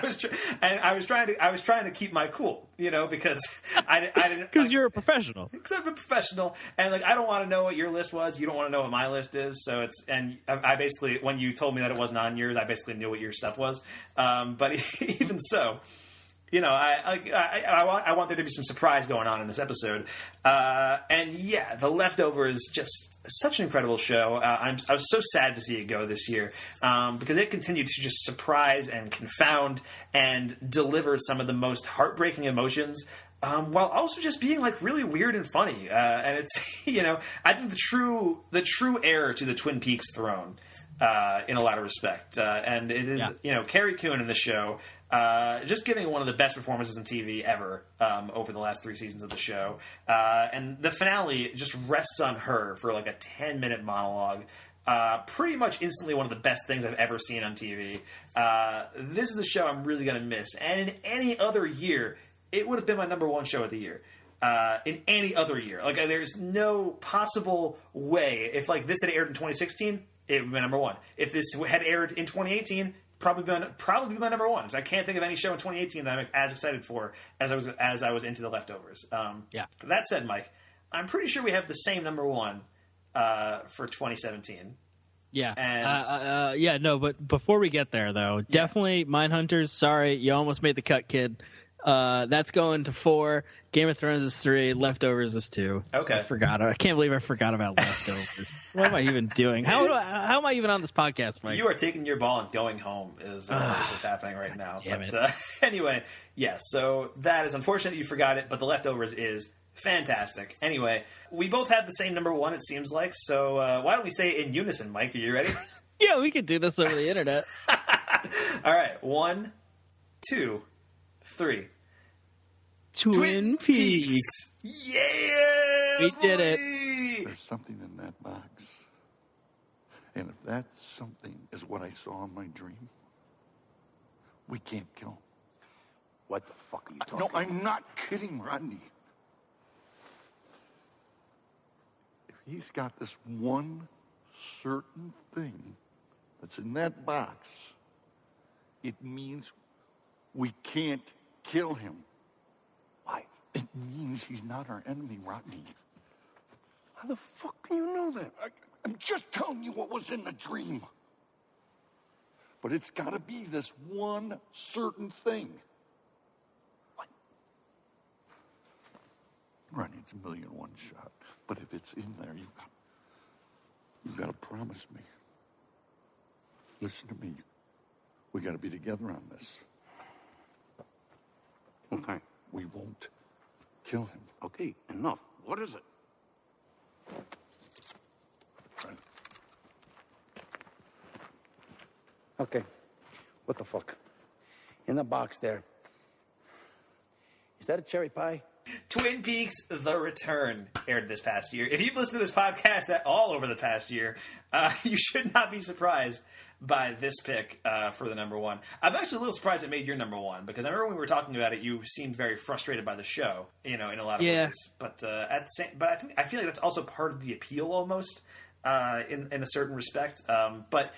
was trying to keep my cool, because I didn't. Because you're a professional. Because I'm a professional, and I don't want to know what your list was. You don't want to know what my list is. So I basically, when you told me that it wasn't on yours, I basically knew what your stuff was. But even so. I want there to be some surprise going on in this episode. The Leftovers is just such an incredible show. I was so sad to see it go this year because it continued to just surprise and confound and deliver some of the most heartbreaking emotions. While also just being really weird and funny, and it's I think the true heir to the Twin Peaks throne in a lot of respect, and it is Carrie Coon in the show. Just giving one of the best performances in TV ever over the last 3 seasons of the show. And the finale just rests on her for a 10-minute monologue. Pretty much instantly one of the best things I've ever seen on TV. This is a show I'm really going to miss. And in any other year, it would have been my number 1 show of the year. In any other year. There's no possible way. If this had aired in 2016, it would have been number 1. If this had aired in 2018... Probably be my number 1. So I can't think of any show in 2018 that I'm as excited for as I was into The Leftovers. That said, Mike, I'm pretty sure we have the same number 1 for 2017. Yeah. And, but before we get there, though, definitely Mindhunters. Sorry, you almost made the cut, kid. That's going to 4. Game of Thrones is 3. Leftovers is 2. Okay. I can't believe I forgot about Leftovers. What am I even doing? How am I even on this podcast, Mike? You are taking your ball and going home is what's happening right now. Damn it. Anyway, so that is unfortunate that you forgot it, but The Leftovers is fantastic. Anyway, we both have the same number 1, it seems like, so why don't we say it in unison, Mike? Are you ready? Yeah, we could do this over the internet. All right, 1, 2, 3. Twin Peaks. Yeah! We did it. There's something in that box. And if that something is what I saw in my dream, we can't kill him. What the fuck are you talking No, about? I'm not kidding, Rodney. If he's got this one certain thing that's in that box, it means we can't kill him. Why? It means he's not our enemy, Rodney. How the fuck do you know that? I'm just telling you what was in the dream. But it's got to be this one certain thing. What? Rodney, it's a 1,000,001 shot. But if it's in there, you got to promise me. Listen to me. We got to be together on this. Okay. We won't kill him. Okay, enough. What is it? Okay. What the fuck? In the box there. Is that a cherry pie? Twin Peaks: The Return aired this past year. If you've listened to this podcast all over the past year, you should not be surprised by this pick for the number one. I'm actually a little surprised it made your number one, because I remember when we were talking about it, you seemed very frustrated by the show, in a lot of ways. But I feel like that's also part of the appeal almost. In a certain respect. But,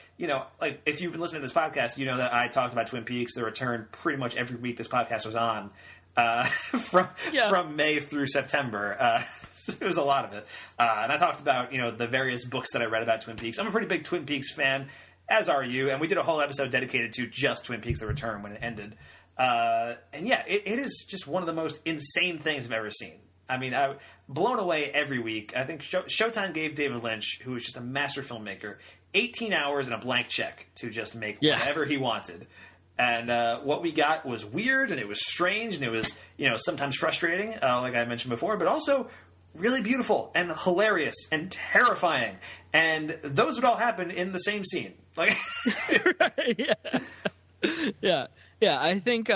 like, if you've been listening to this podcast, you know that I talked about Twin Peaks: The Return pretty much every week this podcast was on. From May through September. It was a lot of it. And I talked about, the various books that I read about Twin Peaks. I'm a pretty big Twin Peaks fan, as are you, and we did a whole episode dedicated to just Twin Peaks: The Return when it ended. And yeah, it is just one of the most insane things I've ever seen. I mean, I'm blown away every week. I think Showtime gave David Lynch, who is just a master filmmaker, 18 hours and a blank check to just make whatever he wanted. And what we got was weird, and it was strange, and it was, sometimes frustrating, like I mentioned before, but also really beautiful and hilarious and terrifying. And those would all happen in the same scene. Like, Yeah, I think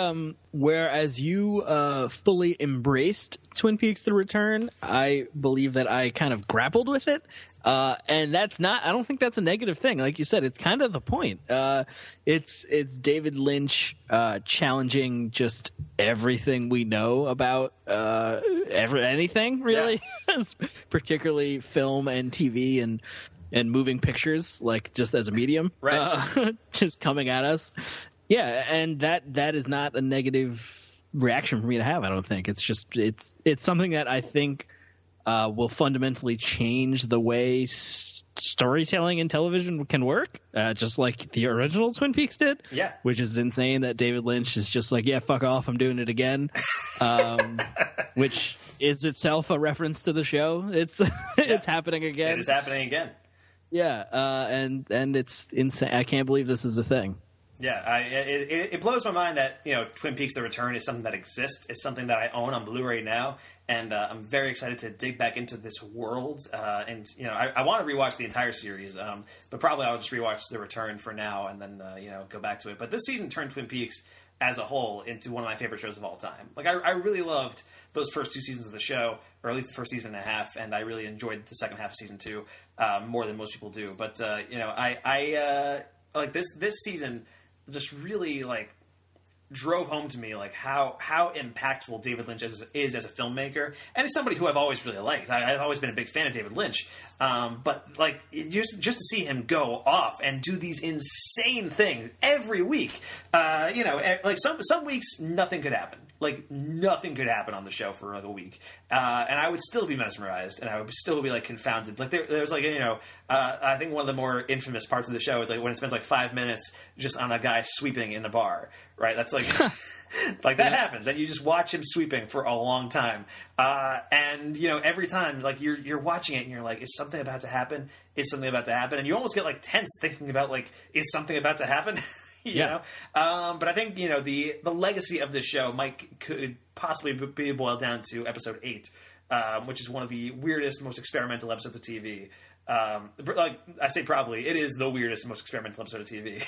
whereas you fully embraced Twin Peaks: The Return, I believe that I kind of grappled with it. And I don't think that's a negative thing. Like you said, it's kind of the point. It's David Lynch challenging just everything we know about anything, really, particularly film and TV and moving pictures, like just as a medium, just coming at us. Yeah, and that is not a negative reaction for me to have, I don't think. It's just it's something that I think will fundamentally change the way storytelling in television can work, just like the original Twin Peaks did. Yeah. Which is insane that David Lynch is just like, yeah, fuck off, I'm doing it again. Which is itself a reference to the show. It's happening again. It is happening again. Yeah, and it's insane. I can't believe this is a thing. Yeah, it blows my mind that Twin Peaks: The Return is something that exists. It's something that I own on Blu-ray now, and I'm very excited to dig back into this world. And I want to rewatch the entire series, but probably I'll just rewatch The Return for now, and then go back to it. But this season turned Twin Peaks as a whole into one of my favorite shows of all time. Like I really loved those first two seasons of the show, or at least the first season and a half, and I really enjoyed the second half of season 2 more than most people do. But I like this season just really drove home to me how impactful David Lynch is as a filmmaker, and as somebody who I've always really liked. I've always been a big fan of David Lynch, but just to see him go off and do these insane things every week, some weeks nothing could happen. Nothing could happen on the show for a week, and I would still be mesmerized, and I would still be confounded. There's I think one of the more infamous parts of the show is when it spends 5 minutes just on a guy sweeping in the bar. Right, that's that happens, and you just watch him sweeping for a long time, and every time you're watching it, and you're like, is something about to happen? Is something about to happen? And you almost get tense thinking about is something about to happen? you know? But I think the legacy of this show could possibly be boiled down to episode 8, which is one of the weirdest, most experimental episodes of TV. I say probably, it is the weirdest, most experimental episode of TV.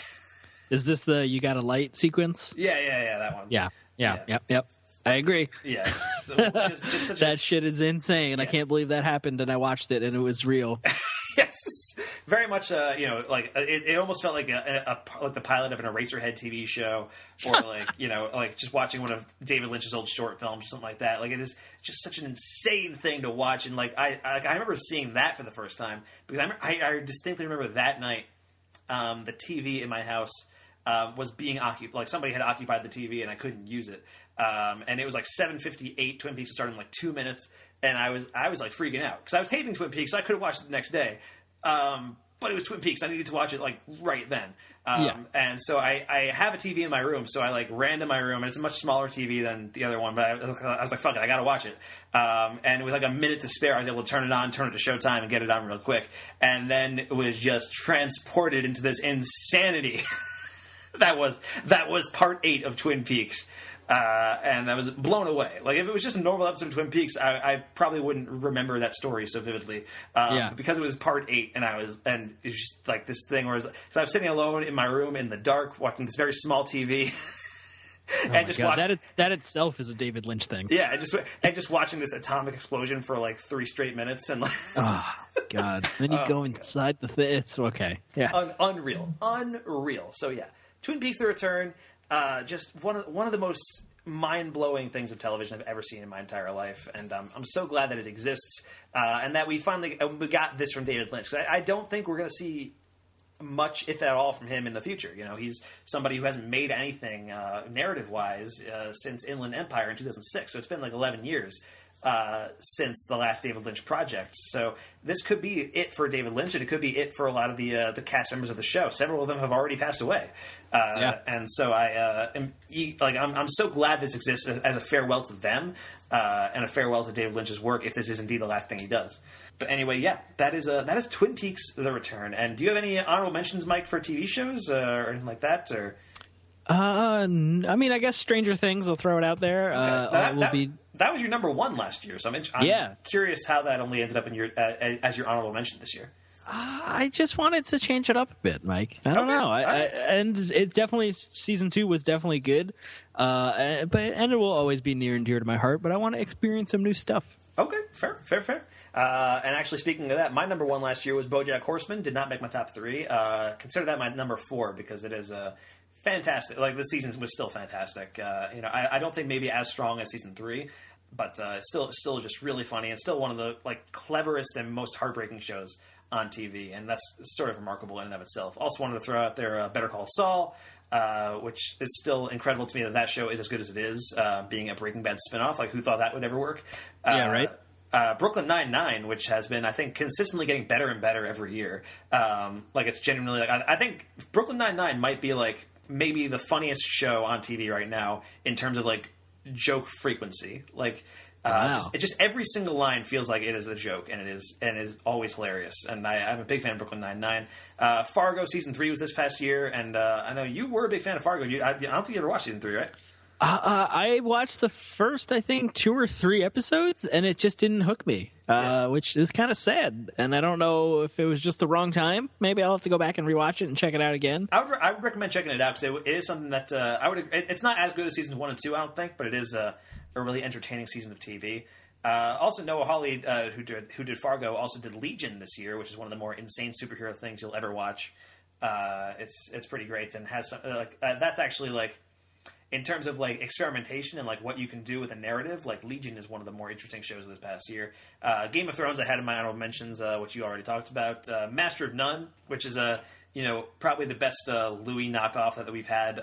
Is this the "you got a light" sequence? Yeah, that one. Yep. I agree. Yeah. So just such that shit is insane. Yeah. I can't believe that happened, and I watched it, and it was real. Yes, very much. Like it almost felt like like the pilot of an Eraserhead TV show, or like like just watching one of David Lynch's old short films or something like that. Like it is just such an insane thing to watch, and like I remember seeing that for the first time because I distinctly remember that night the TV in my house was being occupied. Like somebody had occupied the TV and I couldn't use it. And it was like 7:58. Twin Peaks was starting in like 2 minutes, and I was like freaking out because I was taping Twin Peaks, so I could have watched it the next day. But it was Twin Peaks. I needed to watch it like right then. And so I have a TV in my room, so I like ran to my room, and it's a much smaller TV than the other one. But I was like, fuck it, I gotta watch it. And with like a minute to spare, I was able to turn it on, turn it to Showtime, and get it on real quick. And then it was just transported into this insanity. That was part 8 of Twin Peaks. And I was blown away. Like, if it was just a normal episode of Twin Peaks, I probably wouldn't remember that story so vividly. But because it was part 8, and it was just like this thing where I was sitting alone in my room in the dark, watching this very small TV. And just that itself is a David Lynch thing. Yeah, just watching this atomic explosion for like 3 straight minutes, and like, oh god, then you go inside the thing. It's okay. Yeah, unreal. So yeah, Twin Peaks: The Return. Just one of the most mind-blowing things of television I've ever seen in my entire life, and I'm so glad that it exists, and that we finally got this from David Lynch. I don't think we're going to see much, if at all, from him in the future. He's somebody who hasn't made anything narrative-wise since Inland Empire in 2006, so it's been like 11 years since the last David Lynch project. So this could be it for David Lynch, and it could be it for a lot of the cast members of the show. Several of them have already passed away, and so I'm so glad this exists as a farewell to them and a farewell to David Lynch's work, if this is indeed the last thing he does. But anyway, yeah, that is Twin Peaks: The Return. And do you have any honorable mentions, Mike, for TV shows or anything like that? Or I mean, I guess Stranger Things. I'll throw it out there. Okay. That was your number 1 last year, so I'm curious how that only ended up in your as your honorable mention this year. I just wanted to change it up a bit, Mike. I don't know. And it definitely, season 2 was definitely good, and it will always be near and dear to my heart. But I want to experience some new stuff. Okay, fair. And actually, speaking of that, my number 1 last year was BoJack Horseman. Did not make my top 3. Consider that my number 4 because it is fantastic. Like, the season was still fantastic. I don't think maybe as strong as season 3, but still just really funny, and still one of the like cleverest and most heartbreaking shows on TV, and that's sort of remarkable in and of itself. Also wanted to throw out there Better Call Saul, which is still incredible to me that show is as good as it is, being a Breaking Bad spinoff. Like, who thought that would ever work? Yeah, right. Brooklyn Nine-Nine, which has been, I think, consistently getting better and better every year. Like, it's genuinely like I think Brooklyn Nine-Nine might be like maybe the funniest show on TV right now in terms of like joke frequency. Like, wow. just every single line feels like it is a joke, and it is always hilarious. And I'm a big fan of Brooklyn Nine-Nine. Fargo season 3 was this past year, and I know you were a big fan of Fargo. I don't think you ever watched season 3, right? I watched the first, I think, 2 or 3 episodes, and it just didn't hook me, which is kind of sad. And I don't know if it was just the wrong time. Maybe I'll have to go back and rewatch it and check it out again. I would recommend checking it out because it is something that it's not as good as seasons 1 and 2, I don't think, but it is a really entertaining season of TV. Also, Noah Hawley, who did Fargo, also did Legion this year, which is one of the more insane superhero things you'll ever watch. It's pretty great and has some, that's actually like, in terms of like experimentation and like what you can do with a narrative, like Legion is one of the more interesting shows of this past year. Game of Thrones I had in my honorable mentions, which you already talked about. Master of None, which is probably the best Louis knockoff that we've had.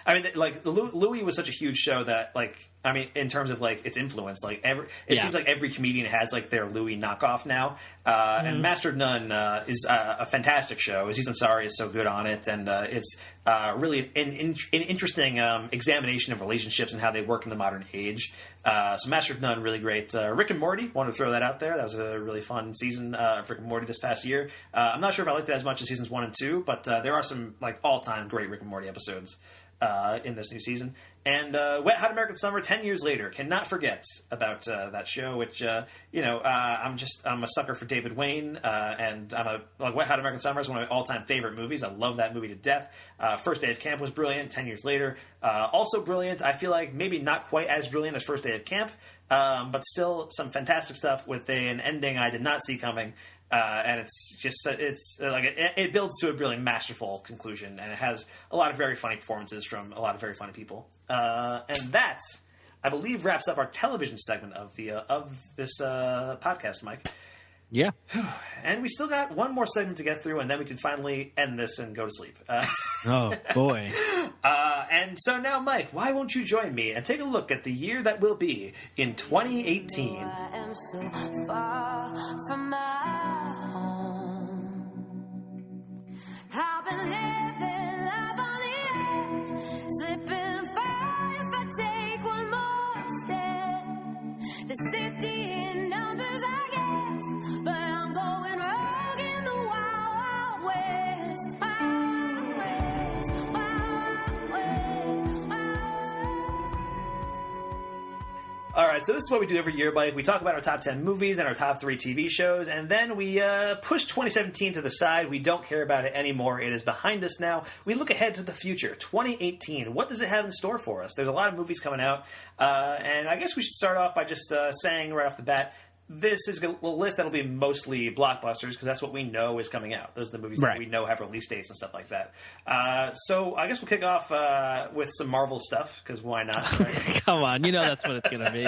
I mean, like Louis was such a huge show that, like, I mean, in terms of like its influence, like it seems like every comedian has like their Louis knockoff now. And Master of None is a fantastic show. Aziz Ansari is so good on it, and it's really an interesting examination of relationships and how they work in the modern age. So Master of None, really great. Rick and Morty, wanted to throw that out there. That was a really fun season of Rick and Morty this past year. I'm not sure if I liked it as much as seasons 1 and 2, but there are some like all-time great Rick and Morty episodes in this new season. And Wet Hot American Summer, 10 years later, cannot forget about that show. Which I'm a sucker for David Wayne, and Wet Hot American Summer is one of my all-time favorite movies. I love that movie to death. First Day of Camp was brilliant. 10 years later, also brilliant. I feel like maybe not quite as brilliant as First Day of Camp, but still some fantastic stuff with an ending I did not see coming. And it's just it builds to a really masterful conclusion, and it has a lot of very funny performances from a lot of very funny people. And that, I believe, wraps up our television segment of this podcast, Mike. Yeah. And we still got one more segment to get through, and then we can finally end this and go to sleep. Oh, boy. And so now, Mike, why won't you join me and take a look at the year that will be in 2018? I am so far from my home. I've been living life on the edge, slipping far if I take one more step. There's safety in numbers, I guess, but I'm going rogue in the wild, wild west. Wild west, wild west, All right, so this is what we do every year, Mike. We talk about our top 10 movies and our top 3 TV shows, and then we push 2017 to the side. We don't care about it anymore. It is behind us now. We look ahead to the future, 2018. What does it have in store for us? There's a lot of movies coming out, and I guess we should start off by just saying right off the bat, this is a list that'll be mostly blockbusters because that's what we know is coming out. Those are the movies that we know have release dates and stuff like that. So I guess we'll kick off with some Marvel stuff because why not? Right? Come on, you know that's what it's going to be.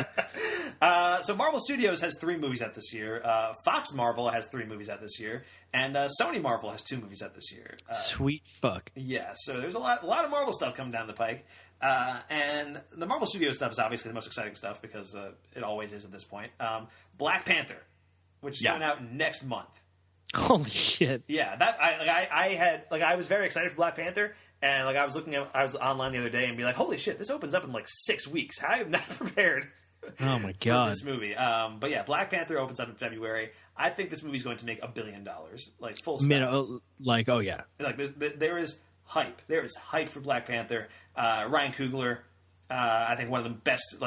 So Marvel Studios has 3 movies out this year. Fox Marvel has 3 movies out this year. And Sony Marvel has 2 movies out this year. Sweet fuck. Yeah, so there's a lot of Marvel stuff coming down the pike. And the Marvel Studios stuff is obviously the most exciting stuff because it always is at this point. Black Panther, which is coming out next month. Holy shit! Yeah, that I was very excited for Black Panther, and I was online the other day and be like, holy shit, this opens up in 6 weeks. I am not prepared. Oh my god! For this movie. But yeah, Black Panther opens up in February. I think this movie is going to make $1 billion, full stop. Oh yeah. There is hype. There is hype for Black Panther. Ryan Coogler, I think one of the best,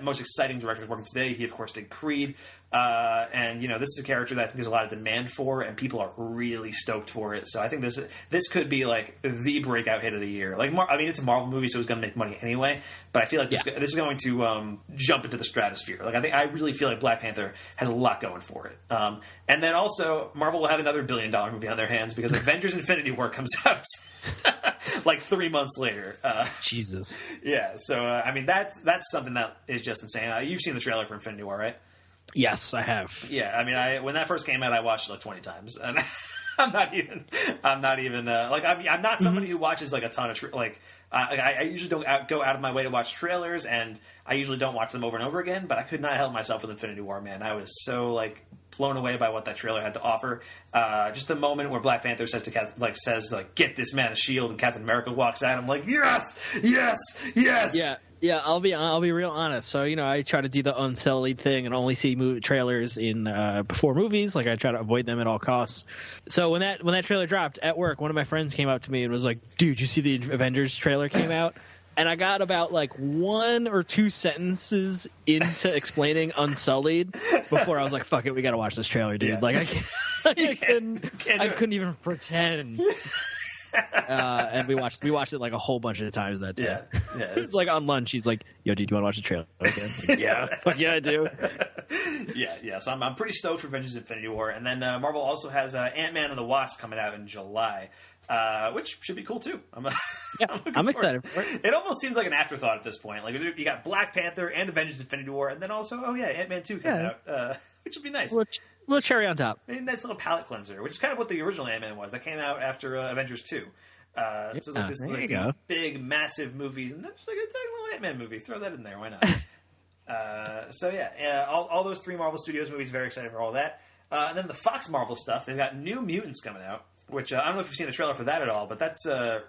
most exciting directors working today. He, of course, did Creed. And, this is a character that I think there's a lot of demand for, and people are really stoked for it. So I think this could be, the breakout hit of the year. It's a Marvel movie, so it's going to make money anyway. But I feel like this is going to jump into the stratosphere. I really feel like Black Panther has a lot going for it. And then also, Marvel will have another $1 billion movie on their hands because Avengers Infinity War comes out 3 months later. Jesus. Yeah, so, that's something that is just insane. You've seen the trailer for Infinity War, right? Yes, I have. Yeah, when that first came out, I watched it 20 times, and I'm not even I'm not somebody who watches a ton of I usually don't go out of my way to watch trailers, and I usually don't watch them over and over again. But I could not help myself with Infinity War, man. I was so blown away by what that trailer had to offer. Just the moment where Black Panther says to get this man a shield, and Captain America walks out. I'm like, yes, yes, yes. Yeah, I'll be real honest. So, I try to do the Unsullied thing and only see trailers in before movies. I try to avoid them at all costs. So when that trailer dropped at work, one of my friends came up to me and was like, "Dude, you see the Avengers trailer came out?" And I got about 1 or 2 sentences into explaining Unsullied before I was like, "Fuck it, we got to watch this trailer, dude." Yeah. I couldn't even pretend. And we watched it a whole bunch of times that day. Yeah, it's on lunch. He's like, "Yo, dude, do you want to watch the trailer?" Okay. Yeah, fuck yeah, I do. Yeah. So I'm pretty stoked for Avengers: Infinity War, and then Marvel also has Ant-Man and the Wasp coming out in July, which should be cool too. I'm excited for it. It almost seems like an afterthought at this point. You got Black Panther and Avengers: Infinity War, and then also Ant-Man 2 coming out, which would be nice. Little cherry on top. A nice little palate cleanser, which is kind of what the original Ant-Man was. That came out after Avengers 2. So it's these big, massive movies, and then just a little Ant-Man movie. Throw that in there. Why not? All those 3 Marvel Studios movies, very excited for all that. And then the Fox Marvel stuff, they've got New Mutants coming out, which I don't know if you've seen the trailer for that at all, but that's it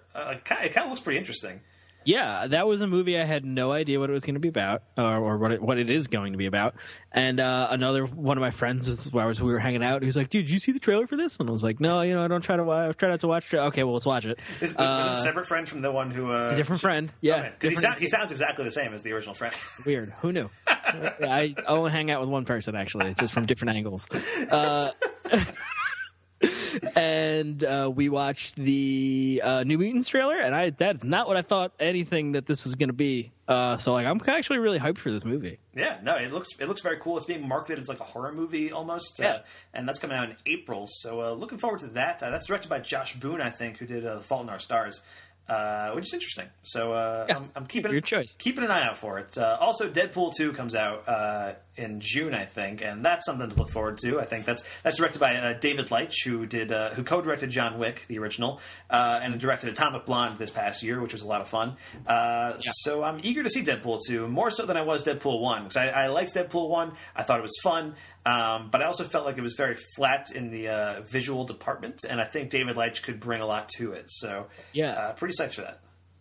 kind of looks pretty interesting. Yeah, that was a movie I had no idea what it was going to be about, or what it is going to be about. And another one of my friends we were hanging out. He was like, "Dude, did you see the trailer for this?" And I was like, "No, I don't try to. I've tried not to watch it." Okay, well, let's watch it. Was it a separate friend from the one who? It's a different friend. Yeah, because he sounds exactly the same as the original friend. Weird. Who knew? I only hang out with one person actually, just from different angles. And we watched the New Mutants trailer, and that's not what I thought anything that this was going to be. So like, I'm actually really hyped for this movie. Yeah, no, it looks very cool. It's being marketed as like a horror movie almost, and that's coming out in April. So looking forward to that. That's directed by Josh Boone, I think, who did The Fault in Our Stars. Which is interesting. So I'm keeping an eye out for it. Also, Deadpool 2 comes out in June, I think, and that's something to look forward to. I think that's directed by David Leitch, who co-directed John Wick, the original, and directed Atomic Blonde this past year, which was a lot of fun. So I'm eager to see Deadpool 2, more so than I was Deadpool 1, because I liked Deadpool 1. I thought it was fun. But I also felt like it was very flat in the visual department, and I think David Leitch could bring a lot to it. So, pretty psyched for that.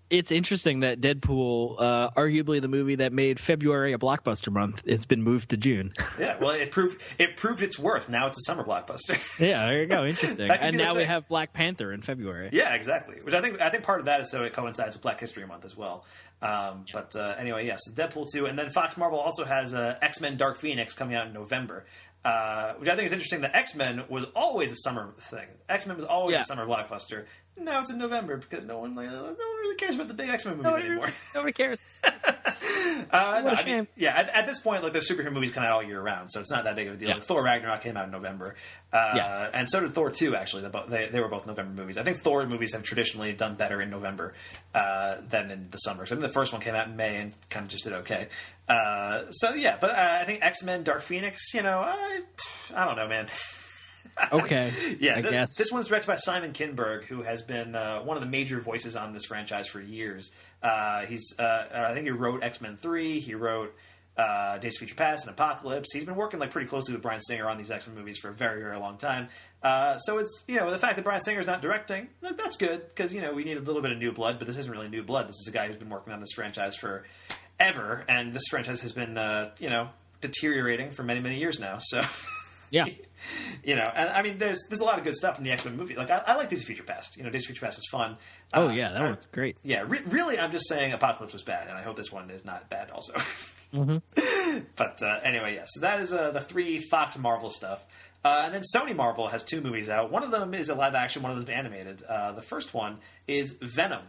It's interesting that Deadpool, arguably the movie that made February a blockbuster month, it's been moved to June. Yeah, well, it proved its worth. Now it's a summer blockbuster. Yeah, there you go. Interesting. And now we have Black Panther in February. Yeah, exactly. Which I think part of that is so it coincides with Black History Month as well. But anyway, yes, yeah, so Deadpool 2. And then Fox Marvel also has X-Men Dark Phoenix coming out in November. Which I think is interesting. That X-Men was always a summer thing. X-Men was always a summer blockbuster. Now it's in November because no one really cares about the big X-Men movies anymore. Nobody cares. What a shame. At this point, like, there's superhero movies come out all year round, so it's not that big of a deal. Like, Thor Ragnarok came out in November, and so did Thor 2. Actually, they were both November movies. I think Thor movies have traditionally done better in November than in the summer. So I think the first one came out in May and kind of just did okay. But I think X-Men Dark Phoenix. I don't know, man. Okay. I guess. This one's directed by Simon Kinberg, who has been one of the major voices on this franchise for years. I think he wrote X-Men 3. He wrote Days of Future Past and Apocalypse. He's been working pretty closely with Bryan Singer on these X-Men movies for a very, very long time. So it's, the fact that Bryan Singer's not directing, that's good, because, we need a little bit of new blood, but this isn't really new blood. This is a guy who's been working on this franchise for ever, and this franchise has been, deteriorating for many, many years now, so... Yeah. And I mean, there's a lot of good stuff in the X-Men movie. Like, I like Days of Future Past. Days of Future Past is fun. That one's great. Yeah, really, I'm just saying Apocalypse was bad, and I hope this one is not bad also. Mm-hmm. But anyway, yeah. So that is the 3 Fox Marvel stuff. And then Sony Marvel has 2 movies out. One of them is a live action, one of them is animated. The first one is Venom.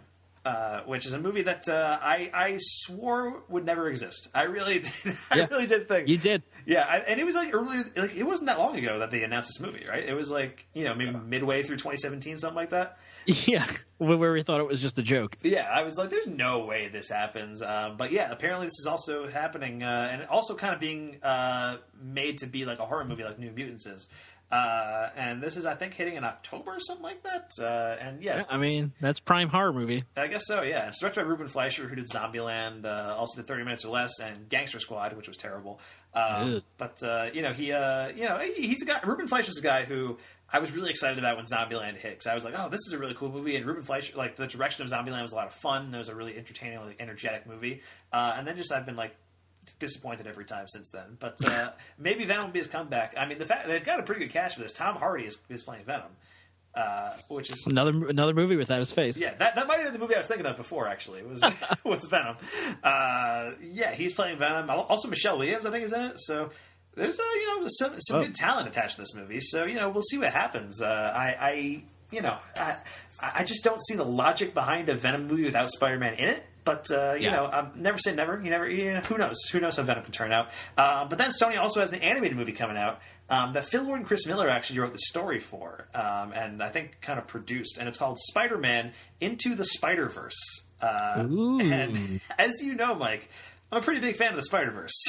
Which is a movie that I swore would never exist. I really did. I really did think you did. Yeah, and it was earlier. It wasn't that long ago that they announced this movie, right? It was maybe midway through 2017, something like that. Yeah, where we thought it was just a joke. Yeah, I was like, "There's no way this happens." But yeah, apparently this is also happening, and also kind of being made to be like a horror movie, like New Mutants is. And this is, I think, hitting in October or something like that. And I mean, that's prime horror movie. I guess so. Yeah, it's directed by Ruben Fleischer, who did Zombieland, also did 30 Minutes or Less, and Gangster Squad, which was terrible. But he's a guy. Ruben Fleischer's a guy who I was really excited about when Zombieland hit, because I was like, oh, this is a really cool movie. And Ruben Fleischer, like, the direction of Zombieland was a lot of fun. It was a really entertaining, energetic movie. And then I've been disappointed every time since then. But maybe Venom will be his comeback. I mean, the fact they've got a pretty good cast for this. Tom Hardy is playing Venom, which is another movie without his face. Yeah, that might have been the movie I was thinking of before. Actually, it was Venom. He's playing Venom. Also, Michelle Williams, I think, is in it. So there's some good talent attached to this movie. So we'll see what happens. I just don't see the logic behind a Venom movie without Spider-Man in it. But, I'm never say never. Who knows? Who knows how Venom can turn out? But then Sony also has an animated movie coming out that Phil Lord and Chris Miller actually wrote the story for, and I think kind of produced. And it's called Spider-Man Into the Spider-Verse. And as you know, Mike, I'm a pretty big fan of the Spider-Verse.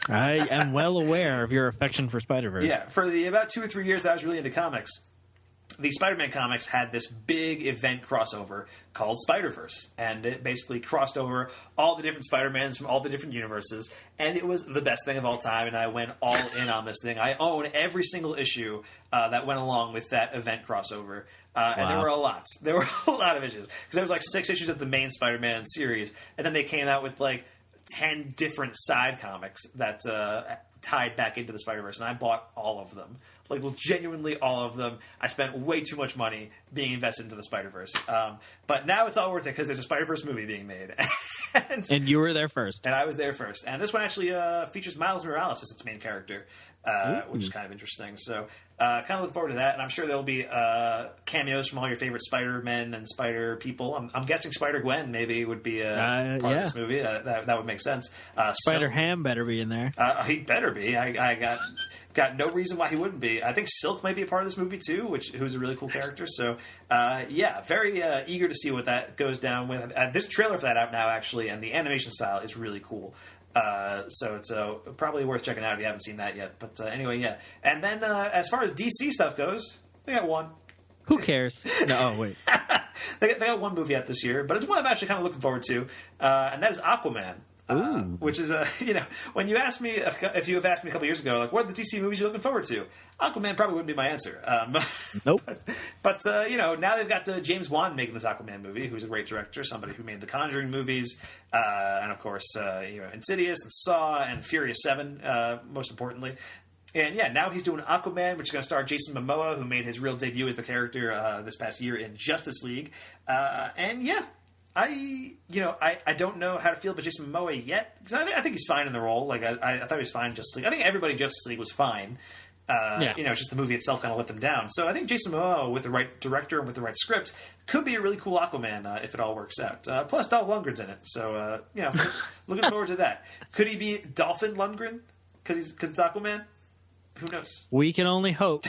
I am well aware of your affection for Spider-Verse. Yeah, for the about 2 or 3 years that I was really into comics, the Spider-Man comics had this big event crossover called Spider-Verse, and it basically crossed over all the different Spider-Mans from all the different universes, and it was the best thing of all time, and I went all in on this thing. I own every single issue that went along with that event crossover, and there were a lot. There were a lot of issues, because there was 6 issues of the main Spider-Man series, and then they came out with 10 different side comics that tied back into the Spider-Verse, and I bought all of them. Genuinely all of them. I spent way too much money being invested into the Spider-Verse. But now it's all worth it because there's a Spider-Verse movie being made. And you were there first. And I was there first. And this one actually features Miles Morales as its main character. which is kind of interesting. So kind of look forward to that, and I'm sure there'll be cameos from all your favorite Spider-Men and Spider people. I'm guessing Spider-Gwen maybe would be part of this movie. That would make sense. Spider-Ham better be in there. He better be. I got no reason why he wouldn't be. I think Silk might be a part of this movie too, who's a really cool character. So very eager to see what that goes down with. There's a trailer for that out now actually, and the animation style is really cool. So it's probably worth checking out if you haven't seen that yet. But anyway, yeah. And then as far as DC stuff goes, they got one. Who cares? No, oh, wait. They got one movie out this year, but it's one I'm actually kind of looking forward to, and that is Aquaman. Which is when you asked me if you have asked me a couple years ago, like, what are the DC movies you're looking forward to? Aquaman probably wouldn't be my answer. Nope. But now they've got James Wan making this Aquaman movie, who's a great director, somebody who made the Conjuring movies, and of course Insidious and Saw and Furious 7, most importantly. And yeah, now he's doing Aquaman, which is going to star Jason Momoa, who made his real debut as the character this past year in Justice League. And yeah. I don't know how to feel about Jason Momoa yet, because I think he's fine in the role. Like I thought he was fine in Justice League. I think everybody in Justice League was fine. Just the movie itself kind of let them down. So I think Jason Momoa, with the right director and with the right script, could be a really cool Aquaman if it all works out. Plus, Dolph Lundgren's in it, so looking forward to that. Could he be Dolphin Lundgren because it's Aquaman? Who knows? We can only hope.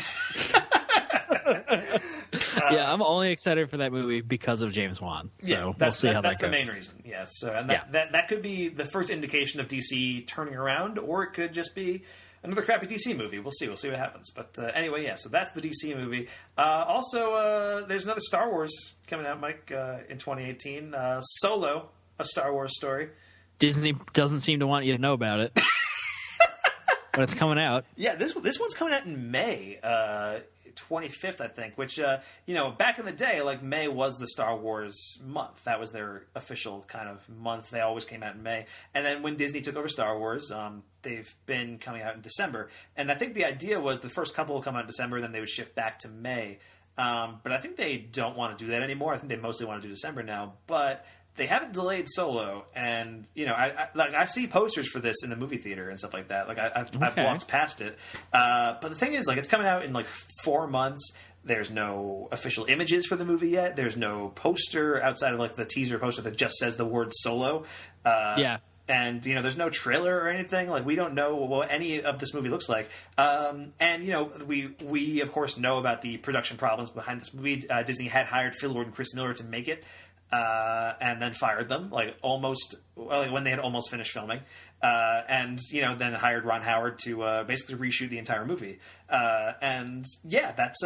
I'm only excited for that movie because of James Wan. So we'll see how that goes. That's the main reason. Yeah. So that could be the first indication of DC turning around, or it could just be another crappy DC movie. We'll see. We'll see what happens. But anyway, yeah. So that's the DC movie. Also, there's another Star Wars coming out, Mike, in 2018. Solo, a Star Wars story. Disney doesn't seem to want you to know about it. But it's coming out. Yeah, this one's coming out in May 25th, I think, which, back in the day, like, May was the Star Wars month. That was their official kind of month. They always came out in May. And then when Disney took over Star Wars, they've been coming out in December. And I think the idea was the first couple will come out in December, then they would shift back to May. But I think they don't want to do that anymore. I think they mostly want to do December now. But they haven't delayed Solo, and I see posters for this in the movie theater and stuff like that. Like I've walked past it, but the thing is, like, it's coming out in like 4 months. There's no official images for the movie yet. There's no poster outside of like the teaser poster that just says the word Solo. And there's no trailer or anything. Like, we don't know what any of this movie looks like. We of course know about the production problems behind this movie. Disney had hired Phil Lord and Chris Miller to make it. And then fired them, when they had almost finished filming, and then hired Ron Howard to basically reshoot the entire movie. That's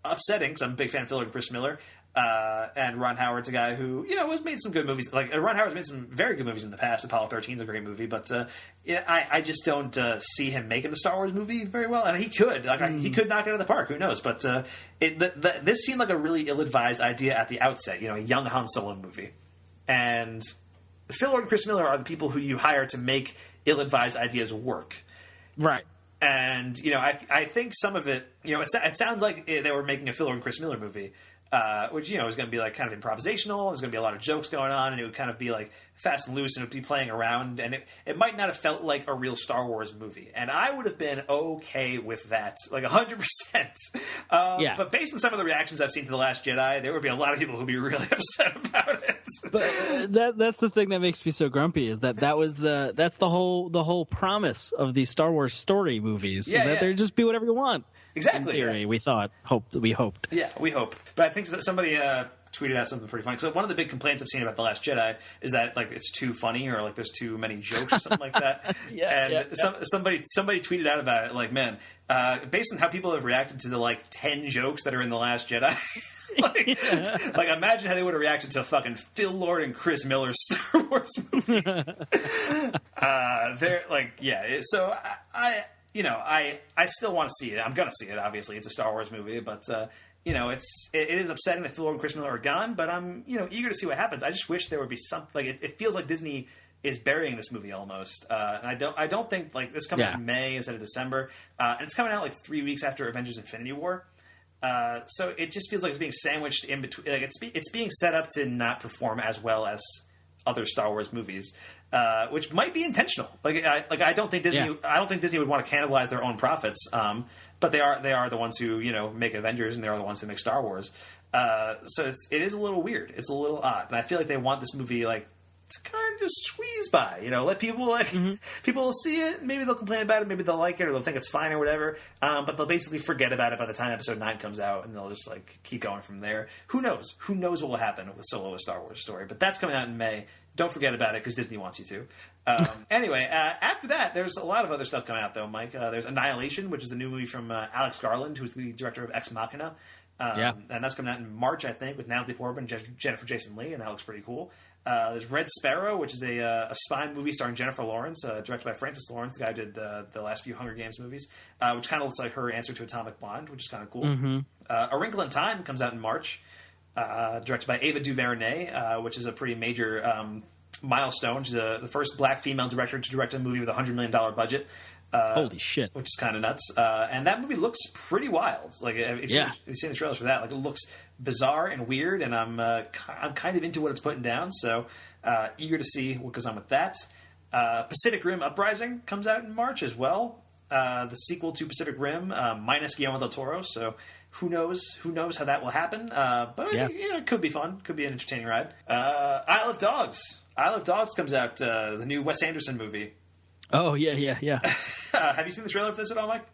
upsetting, because I'm a big fan of Phil and Chris Miller. And Ron Howard's a guy who, has made some good movies. Like, Ron Howard's made some very good movies in the past. Apollo 13 is a great movie, but I just don't see him making a Star Wars movie very well. And he could. He could knock it out of the park. Who knows? But this seemed like a really ill-advised idea at the outset, a young Han Solo movie. And Phil Lord and Chris Miller are the people who you hire to make ill-advised ideas work. Right. And, I think some of it, it sounds like they were making a Phil Lord and Chris Miller movie. Which, was going to be like kind of improvisational. There's going to be a lot of jokes going on, and it would kind of be like fast and loose, and it would be playing around, and it might not have felt like a real Star Wars movie. And I would have been okay with that, like 100%. But based on some of the reactions I've seen to The Last Jedi, there would be a lot of people who'd be really upset about it. But that's the thing that makes me so grumpy, is that's the whole promise of these Star Wars story movies. That they just be whatever you want. Exactly. In theory, we hoped. Yeah, we hope. But I think somebody tweeted out something pretty funny. So one of the big complaints I've seen about The Last Jedi is that, like, it's too funny, or like there's too many jokes or something like that. Somebody tweeted out about it, like, man, based on how people have reacted to the like 10 jokes that are in The Last Jedi. Like, imagine how they would have reacted to a fucking Phil Lord and Chris Miller Star Wars movie. They're like, so I still want to see it. I'm going to see it, obviously. It's a Star Wars movie, but, it is upsetting that Phil Lord and Chris Miller are gone, but I'm, eager to see what happens. I just wish there would be something, like, it feels like Disney is burying this movie almost. And I don't think, like, this coming out in May instead of December. And it's coming out, like, 3 weeks after Avengers Infinity War. So it just feels like it's being sandwiched in between. Like, it's being set up to not perform as well as other Star Wars movies. which might be intentional. I don't think Disney. Yeah. I don't think Disney would want to cannibalize their own profits. But they are the ones who make Avengers, and they are the ones who make Star Wars. So it is a little weird. It's a little odd, and I feel like they want this movie to kind of just squeeze by. Let people people will see it. Maybe they'll complain about it. Maybe they'll like it, or they'll think it's fine or whatever. But they'll basically forget about it by the time Episode 9 comes out, and they'll just keep going from there. Who knows? Who knows what will happen with Solo: A Star Wars Story? But that's coming out in May. Don't forget about it because Disney wants you to. Anyway, after that, there's a lot of other stuff coming out, though, Mike. There's Annihilation, which is the new movie from Alex Garland, who's the director of Ex Machina. And that's coming out in March, I think, with Natalie Portman and Jennifer Jason Leigh, and that looks pretty cool. There's Red Sparrow, which is a spy movie starring Jennifer Lawrence, directed by Francis Lawrence, the guy who did the last few Hunger Games movies, which kind of looks like her answer to Atomic Blonde, which is kind of cool. Mm-hmm. A Wrinkle in Time comes out in March, directed by Ava DuVernay, which is a pretty major milestone. She's the first black female director to direct a movie with a $100 million budget. Holy shit. Which is kind of nuts. And that movie looks pretty wild. If you've seen the trailers for that, it looks bizarre and weird, and I'm kind of into what it's putting down, so eager to see what goes on with that. Pacific Rim Uprising comes out in March as well. The sequel to Pacific Rim, minus Guillermo del Toro, so who knows how that will happen. But it could be fun. Could be an entertaining ride. Isle of Dogs. Isle of Dogs comes out, the new Wes Anderson movie. Oh, yeah. Have you seen the trailer for this at all, Mike?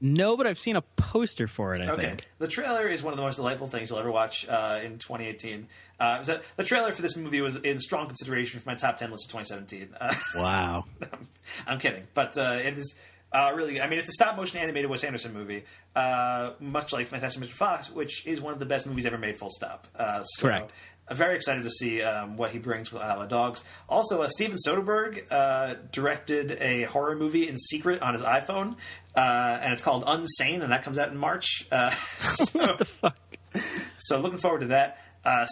No, but I've seen a poster for it, I think. The trailer is one of the most delightful things you'll ever watch in 2018. The trailer for this movie was in strong consideration for my top 10 list of 2017. Wow. I'm kidding. But it is really, it's a stop-motion animated Wes Anderson movie, much like Fantastic Mr. Fox, which is one of the best movies ever made, full stop. Correct. I'm very excited to see what he brings with Isle of Dogs. Also, Steven Soderbergh directed a horror movie in secret on his iPhone, and it's called Unsane, and that comes out in March. What the fuck? So looking forward to that.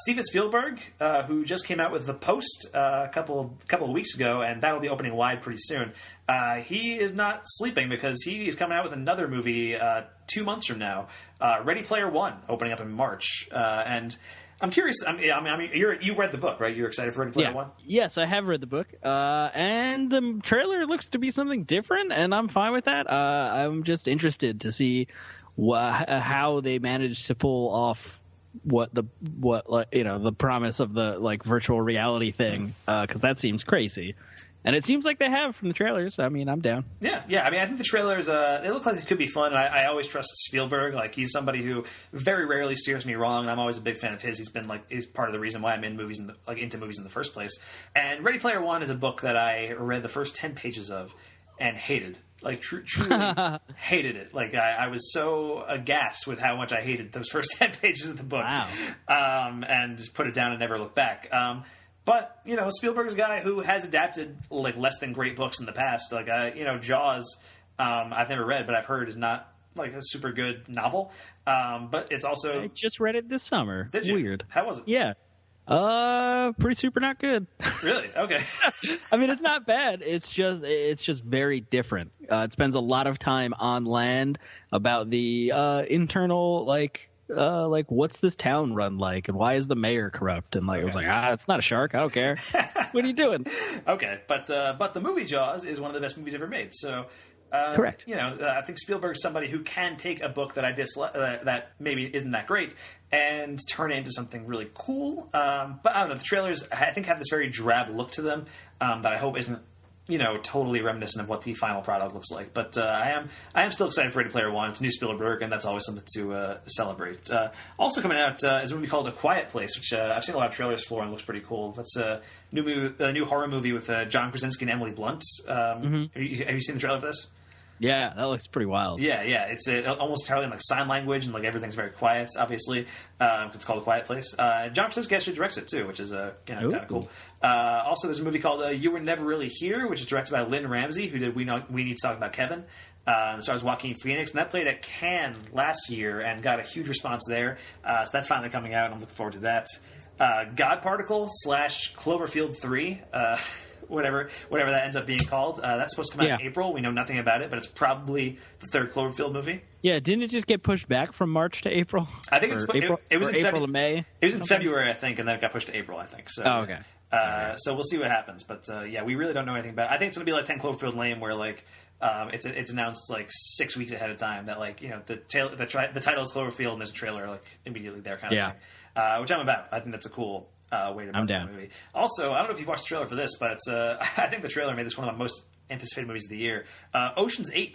Steven Spielberg, who just came out with The Post a couple of weeks ago, and that'll be opening wide pretty soon. He is not sleeping because he is coming out with another movie 2 months from now, Ready Player One, opening up in March, and I'm curious. You've read the book, right? You're excited for Ready Player One? Yes, I have read the book, and the trailer looks to be something different, and I'm fine with that. I'm just interested to see how they managed to pull off the promise of the virtual reality thing, because that seems crazy. And it seems like they have from the trailers. I'm down. Yeah. I think the trailers, they look like it could be fun. And I always trust Spielberg. He's somebody who very rarely steers me wrong, and I'm always a big fan of his. He's part of the reason why I'm in movies into movies in the first place. And Ready Player One is a book that I read the first 10 pages of and hated. Truly hated it. I was so aghast with how much I hated those first 10 pages of the book. Wow. And just put it down and never looked back. But, Spielberg's a guy who has adapted, less than great books in the past. Jaws, I've never read, but I've heard is not, a super good novel. But it's also... I just read it this summer. Did you? Weird. How was it? Yeah. Pretty super not good. Really? Okay. It's not bad. It's just very different. It spends a lot of time on land about the internal, what's this town run like, and why is the mayor corrupt? And it was it's not a shark. I don't care. What are you doing? Okay, but the movie Jaws is one of the best movies ever made. So, correct. I think Spielberg's somebody who can take a book that I dislike, that maybe isn't that great, and turn it into something really cool. But I don't know. The trailers, I think, have this very drab look to them that I hope isn't, totally reminiscent of what the final product looks like. But I am still excited for Ready Player One. It's new Spielberg, and that's always something to celebrate. Also coming out is a movie called A Quiet Place, which I've seen a lot of trailers for and looks pretty cool. That's a new horror movie with John Krasinski and Emily Blunt. Have you seen the trailer for this? Yeah, that looks pretty wild. Yeah. It's almost entirely in sign language, and everything's very quiet, obviously. It's called A Quiet Place. John Krasinski actually directs it, too, which is kind of cool. Also, there's a movie called You Were Never Really Here, which is directed by Lynn Ramsey, who did We Need to Talk About Kevin. And stars Joaquin Phoenix, and that played at Cannes last year and got a huge response there. So that's finally coming out, and I'm looking forward to that. God Particle / Cloverfield 3. Whatever that ends up being called. That's supposed to come out in April. We know nothing about it, but it's probably the third Cloverfield movie. Yeah, didn't it just get pushed back from March to April? I think it was April in to May. It was in February, I think, and then it got pushed to April, I think. So, okay. So we'll see what happens. But yeah, we really don't know anything about it. I think it's going to be like 10 Cloverfield Lane, where like it's announced like 6 weeks ahead of time that like the title is Cloverfield and there's a trailer like immediately there kind of thing. Which I'm about. I think that's a cool way to market the movie. Also, I don't know if you've watched the trailer for this, but I think the trailer made this one of my most anticipated movies of the year. Ocean's 8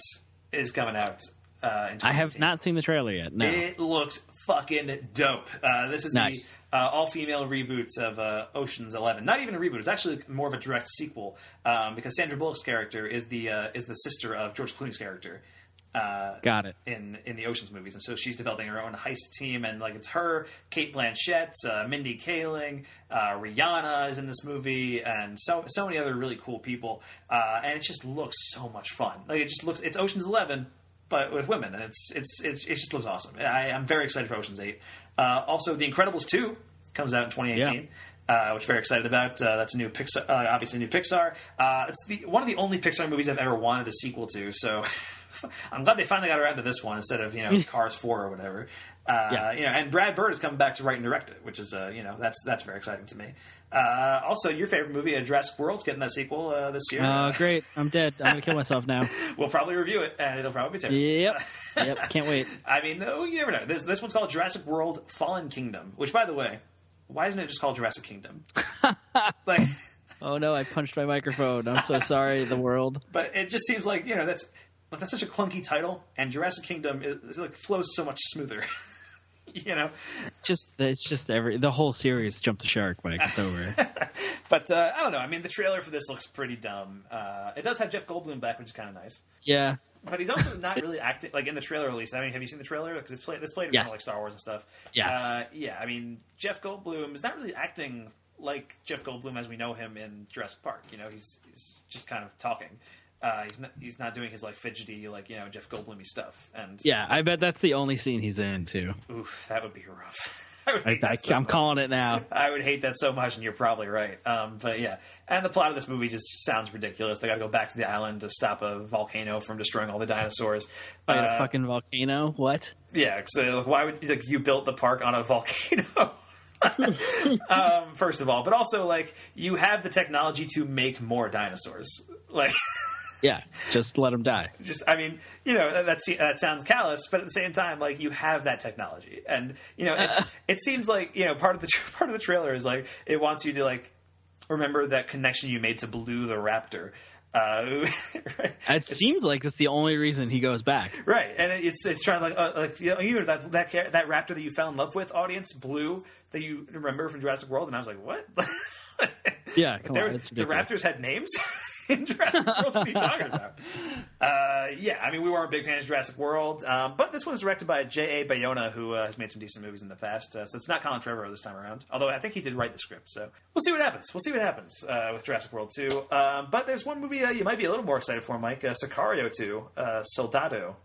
is coming out. I have not seen the trailer yet. No, it looks fucking dope. This is the all-female reboot of Ocean's 11. Not even a reboot; it's actually more of a direct sequel because Sandra Bullock's character is the sister of George Clooney's character. Got it. In the Ocean's movies, and so she's developing her own heist team, and like it's her, Cate Blanchett, Mindy Kaling, Rihanna is in this movie, and so many other really cool people, and it just looks so much fun. Like it's Ocean's 11. But with women, and it just looks awesome. I'm very excited for Ocean's 8. Also, The Incredibles 2 comes out in 2018, which I'm very excited about. That's a new Pixar, obviously a new Pixar. It's one of the only Pixar movies I've ever wanted a sequel to. So I'm glad they finally got around to this one instead of Cars 4 or whatever. And Brad Bird is coming back to write and direct it, which is that's very exciting to me. Also, your favorite movie, Jurassic World's getting that sequel this year. Oh, great. I'm dead. I'm going to kill myself now. We'll probably review it, and it'll probably be terrible. Yep. Can't wait. I mean, no, you never know. This one's called Jurassic World Fallen Kingdom, which, by the way, why isn't it just called Jurassic Kingdom? Like, oh, no, I punched my microphone. I'm so sorry, the world. But it just seems like, that's such a clunky title, and Jurassic Kingdom is like flows so much smoother. It's just the whole series jumped the shark, Mike. It's over. But I don't know. I mean, the trailer for this looks pretty dumb. It does have Jeff Goldblum back, which is kind of nice. Yeah, but he's also not really acting like in the trailer. At least, I mean, have you seen the trailer? Because this played in front of like Star Wars and stuff. Yeah, I mean, Jeff Goldblum is not really acting like Jeff Goldblum as we know him in Jurassic Park. He's just kind of talking. He's not doing his like fidgety Jeff Goldblum-y stuff. And I bet that's the only scene he's in too. Oof, that would be rough. I'm calling it now. I would hate that so much, and you're probably right. But yeah, and the plot of this movie just sounds ridiculous. They got to go back to the island to stop a volcano from destroying all the dinosaurs. A fucking volcano? What? Yeah. So why would you built the park on a volcano? First of all, but also you have the technology to make more dinosaurs. Yeah, just let them die. I mean, that sounds callous, but at the same time, you have that technology, and it seems like part of the trailer is it wants you to remember that connection you made to Blue the raptor. Right? It seems like it's the only reason he goes back, right? And it's trying that raptor that you fell in love with, audience, Blue, that you remember from Jurassic World, and I was like, what? Yeah, come on, it's the raptors had names. In Jurassic World, what are you talking about? I mean, we weren't big fans of Jurassic World, but this one's directed by J.A. Bayona, who has made some decent movies in the past, so it's not Colin Trevorrow this time around, although I think he did write the script, so we'll see what happens. With Jurassic World 2. But there's one movie you might be a little more excited for, Mike, Sicario 2, Soldado,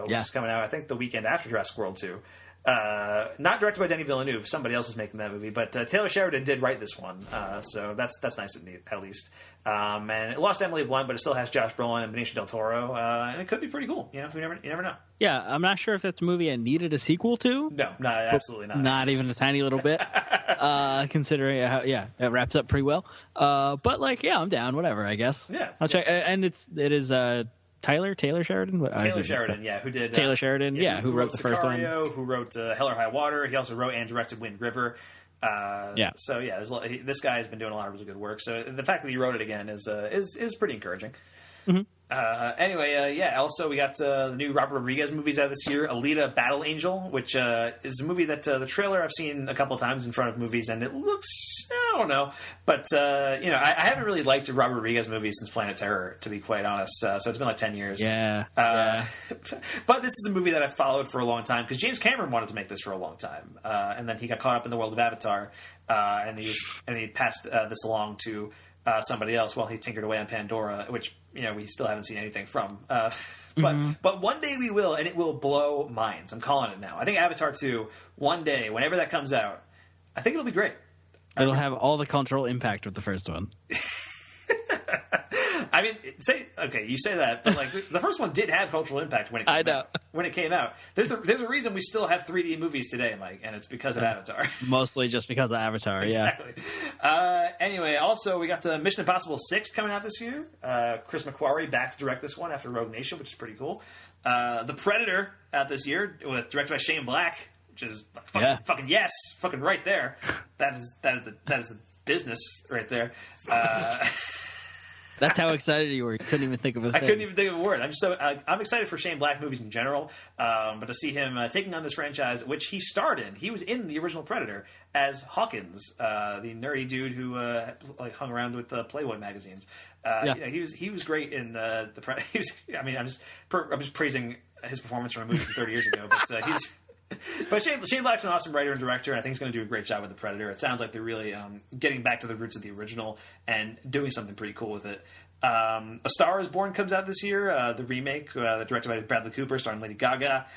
which is coming out, I think, the weekend after Jurassic World 2. Not directed by Denis Villeneuve. Somebody else is making that movie, but Taylor Sheridan did write this one, so that's nice at least. And it lost Emily Blunt, but it still has Josh Brolin and Benicio del Toro, and it could be pretty cool. You never know. Yeah, I'm not sure if that's a movie I needed a sequel to. No, absolutely not. Not even a tiny little bit. Considering how it wraps up pretty well. But I'm down. Whatever, I guess. Yeah, I'll check. And it is. Taylor Sheridan? Taylor Sheridan, who did... Taylor Sheridan, who wrote the first one. Who wrote Hell or High Water. He also wrote and directed Wind River. So, this guy has been doing a lot of really good work. So the fact that he wrote it again is pretty encouraging. Mm-hmm. Also we got the new Robert Rodriguez movies out this year. Alita Battle Angel, which is a movie that the trailer I've seen a couple of times in front of movies, and it looks, I don't know, but I haven't really liked a Robert Rodriguez movie since Planet Terror, to be quite honest. So it's been 10 years. But this is a movie that I've followed for a long time because James Cameron wanted to make this for a long time, and then he got caught up in the world of Avatar, and he passed this along to somebody else while he tinkered away on Pandora, which we still haven't seen anything from. But one day we will, and it will blow minds. I'm calling it now. I think Avatar 2, one day, whenever that comes out, I think it'll be great. It'll have all the cultural impact with the first one. I mean, you say that, but like the first one did have cultural impact when it came out. When it came out, there's a reason we still have 3D movies today, Mike, and it's because of Avatar. Mostly just because of Avatar, exactly. Anyway, also we got Mission Impossible 6 coming out this year. Chris McQuarrie back to direct this one after Rogue Nation, which is pretty cool. The Predator out this year, directed by Shane Black, which is fucking yes, fucking right there. That is the business right there. That's how excited you were. You couldn't even think of a thing. I couldn't even think of a word. I'm excited for Shane Black movies in general, but to see him taking on this franchise, which he starred in. He was in the original Predator as Hawkins, the nerdy dude who hung around with Playboy magazines. He was great in the Predator. I'm just praising his performance from a movie from 30 years ago, but But Shane Black's an awesome writer and director, and I think he's going to do a great job with The Predator. It sounds like they're really getting back to the roots of the original and doing something pretty cool with it. A Star is Born comes out this year, the remake, directed by Bradley Cooper, starring Lady Gaga.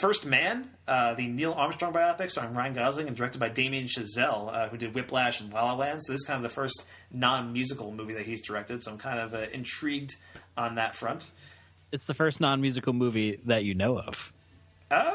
First Man, the Neil Armstrong biopic, starring Ryan Gosling and directed by Damien Chazelle, who did Whiplash and La La Land. So this is kind of the first non-musical movie that he's directed, so I'm kind of intrigued on that front. It's the first non-musical movie that you know of.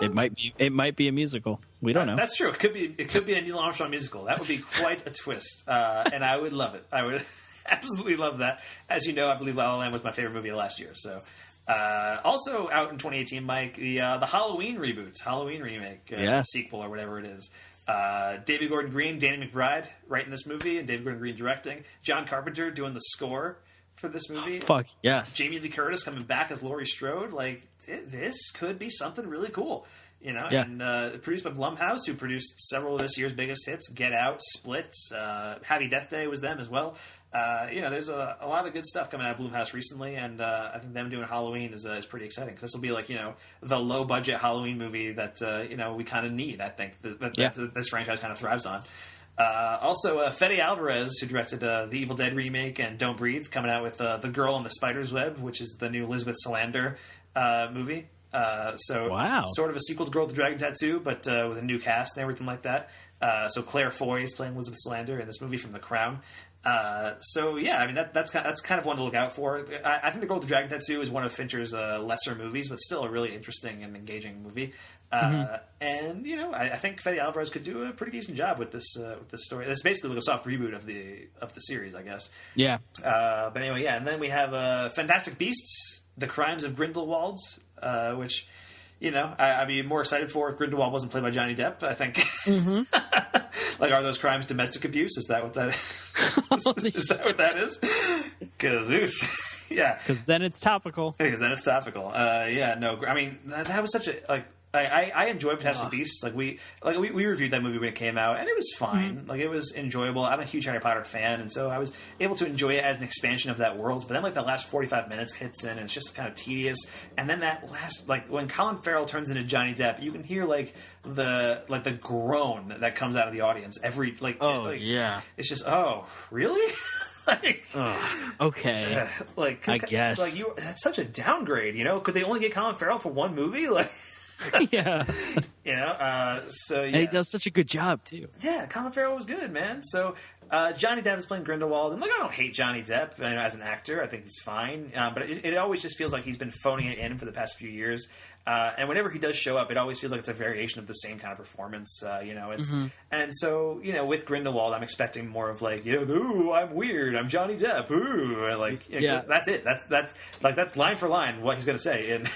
It might be a musical. We don't know. That's true. It could be a Neil Armstrong musical. That would be quite a twist, and I would love it. I would absolutely love that. As you know, I believe La La Land was my favorite movie of last year. So, also out in 2018, Mike, the Halloween reboot, Halloween remake, sequel or whatever it is. David Gordon Green, Danny McBride writing this movie, and David Gordon Green directing. John Carpenter doing the score for this movie. Fuck yes. Jamie Lee Curtis coming back as Laurie Strode. Like, this could be something really cool, you know. Yeah. And produced by Blumhouse, who produced several of this year's biggest hits: Get Out, Split, Happy Death Day was them as well. There's a lot of good stuff coming out of Blumhouse recently, and I think them doing Halloween is pretty exciting, because this will be like, the low budget Halloween movie that we kind of need. I think that this franchise kind of thrives on. Also, Fede Alvarez, who directed the Evil Dead remake and Don't Breathe, coming out with The Girl on the Spider's Web, which is the new Elizabeth Salander movie. Wow. Sort of a sequel to Girl with the Dragon Tattoo, but with a new cast and everything like that. So Claire Foy is playing Elizabeth Salander in this movie from The Crown. That's kind of one to look out for. I think The Girl with the Dragon Tattoo is one of Fincher's lesser movies, but still a really interesting and engaging movie. And I think Fede Alvarez could do a pretty decent job with this story. It's basically like a soft reboot of the series, I guess. Yeah. But anyway, and then we have Fantastic Beasts: The Crimes of Grindelwald, which I'd be more excited for if Grindelwald wasn't played by Johnny Depp. I think. Like, are those crimes domestic abuse? Is that what that is? Is that what that is? Because yeah. Because then it's topical. Because then it's topical. I mean, that was such a I enjoyed Fantastic Beasts. We reviewed that movie when it came out, and it was fine. Like, it was enjoyable. I'm a huge Harry Potter fan, and so I was able to enjoy it as an expansion of that world. But then, the last 45 minutes hits in, and it's just kind of tedious. And then that last, when Colin Farrell turns into Johnny Depp, you can hear the groan that comes out of the audience every yeah. It's just, oh, really? Okay. I guess. That's such a downgrade. Could they only get Colin Farrell for one movie? Yeah. And he does such a good job too. Yeah, Colin Farrell was good, man. So Johnny Depp is playing Grindelwald, and I don't hate Johnny Depp as an actor. I think he's fine, but it always just feels like he's been phoning it in for the past few years. And whenever he does show up, it always feels like it's a variation of the same kind of performance. And so with Grindelwald, I'm expecting more of ooh, I'm weird, I'm Johnny Depp, ooh, that's it. That's line for line what he's going to say. And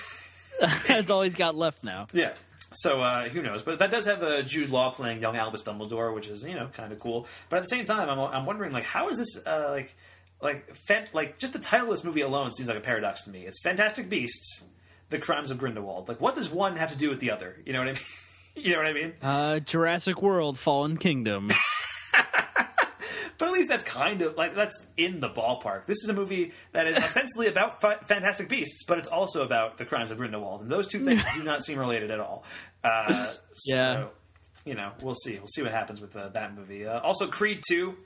that's all he's got left now. Yeah. So who knows? But that does have Jude Law playing young Albus Dumbledore, which is kind of cool. But at the same time, I'm wondering how is this just the title of this movie alone seems like a paradox to me. It's Fantastic Beasts: The Crimes of Grindelwald. What does one have to do with the other? You know what I mean? You know what I mean? Jurassic World: Fallen Kingdom. But at least that's kind of that's in the ballpark. This is a movie that is ostensibly about Fantastic Beasts, but it's also about the crimes of Grindelwald, and those two things do not seem related at all. So, we'll see. We'll see what happens with that movie. Also, Creed 2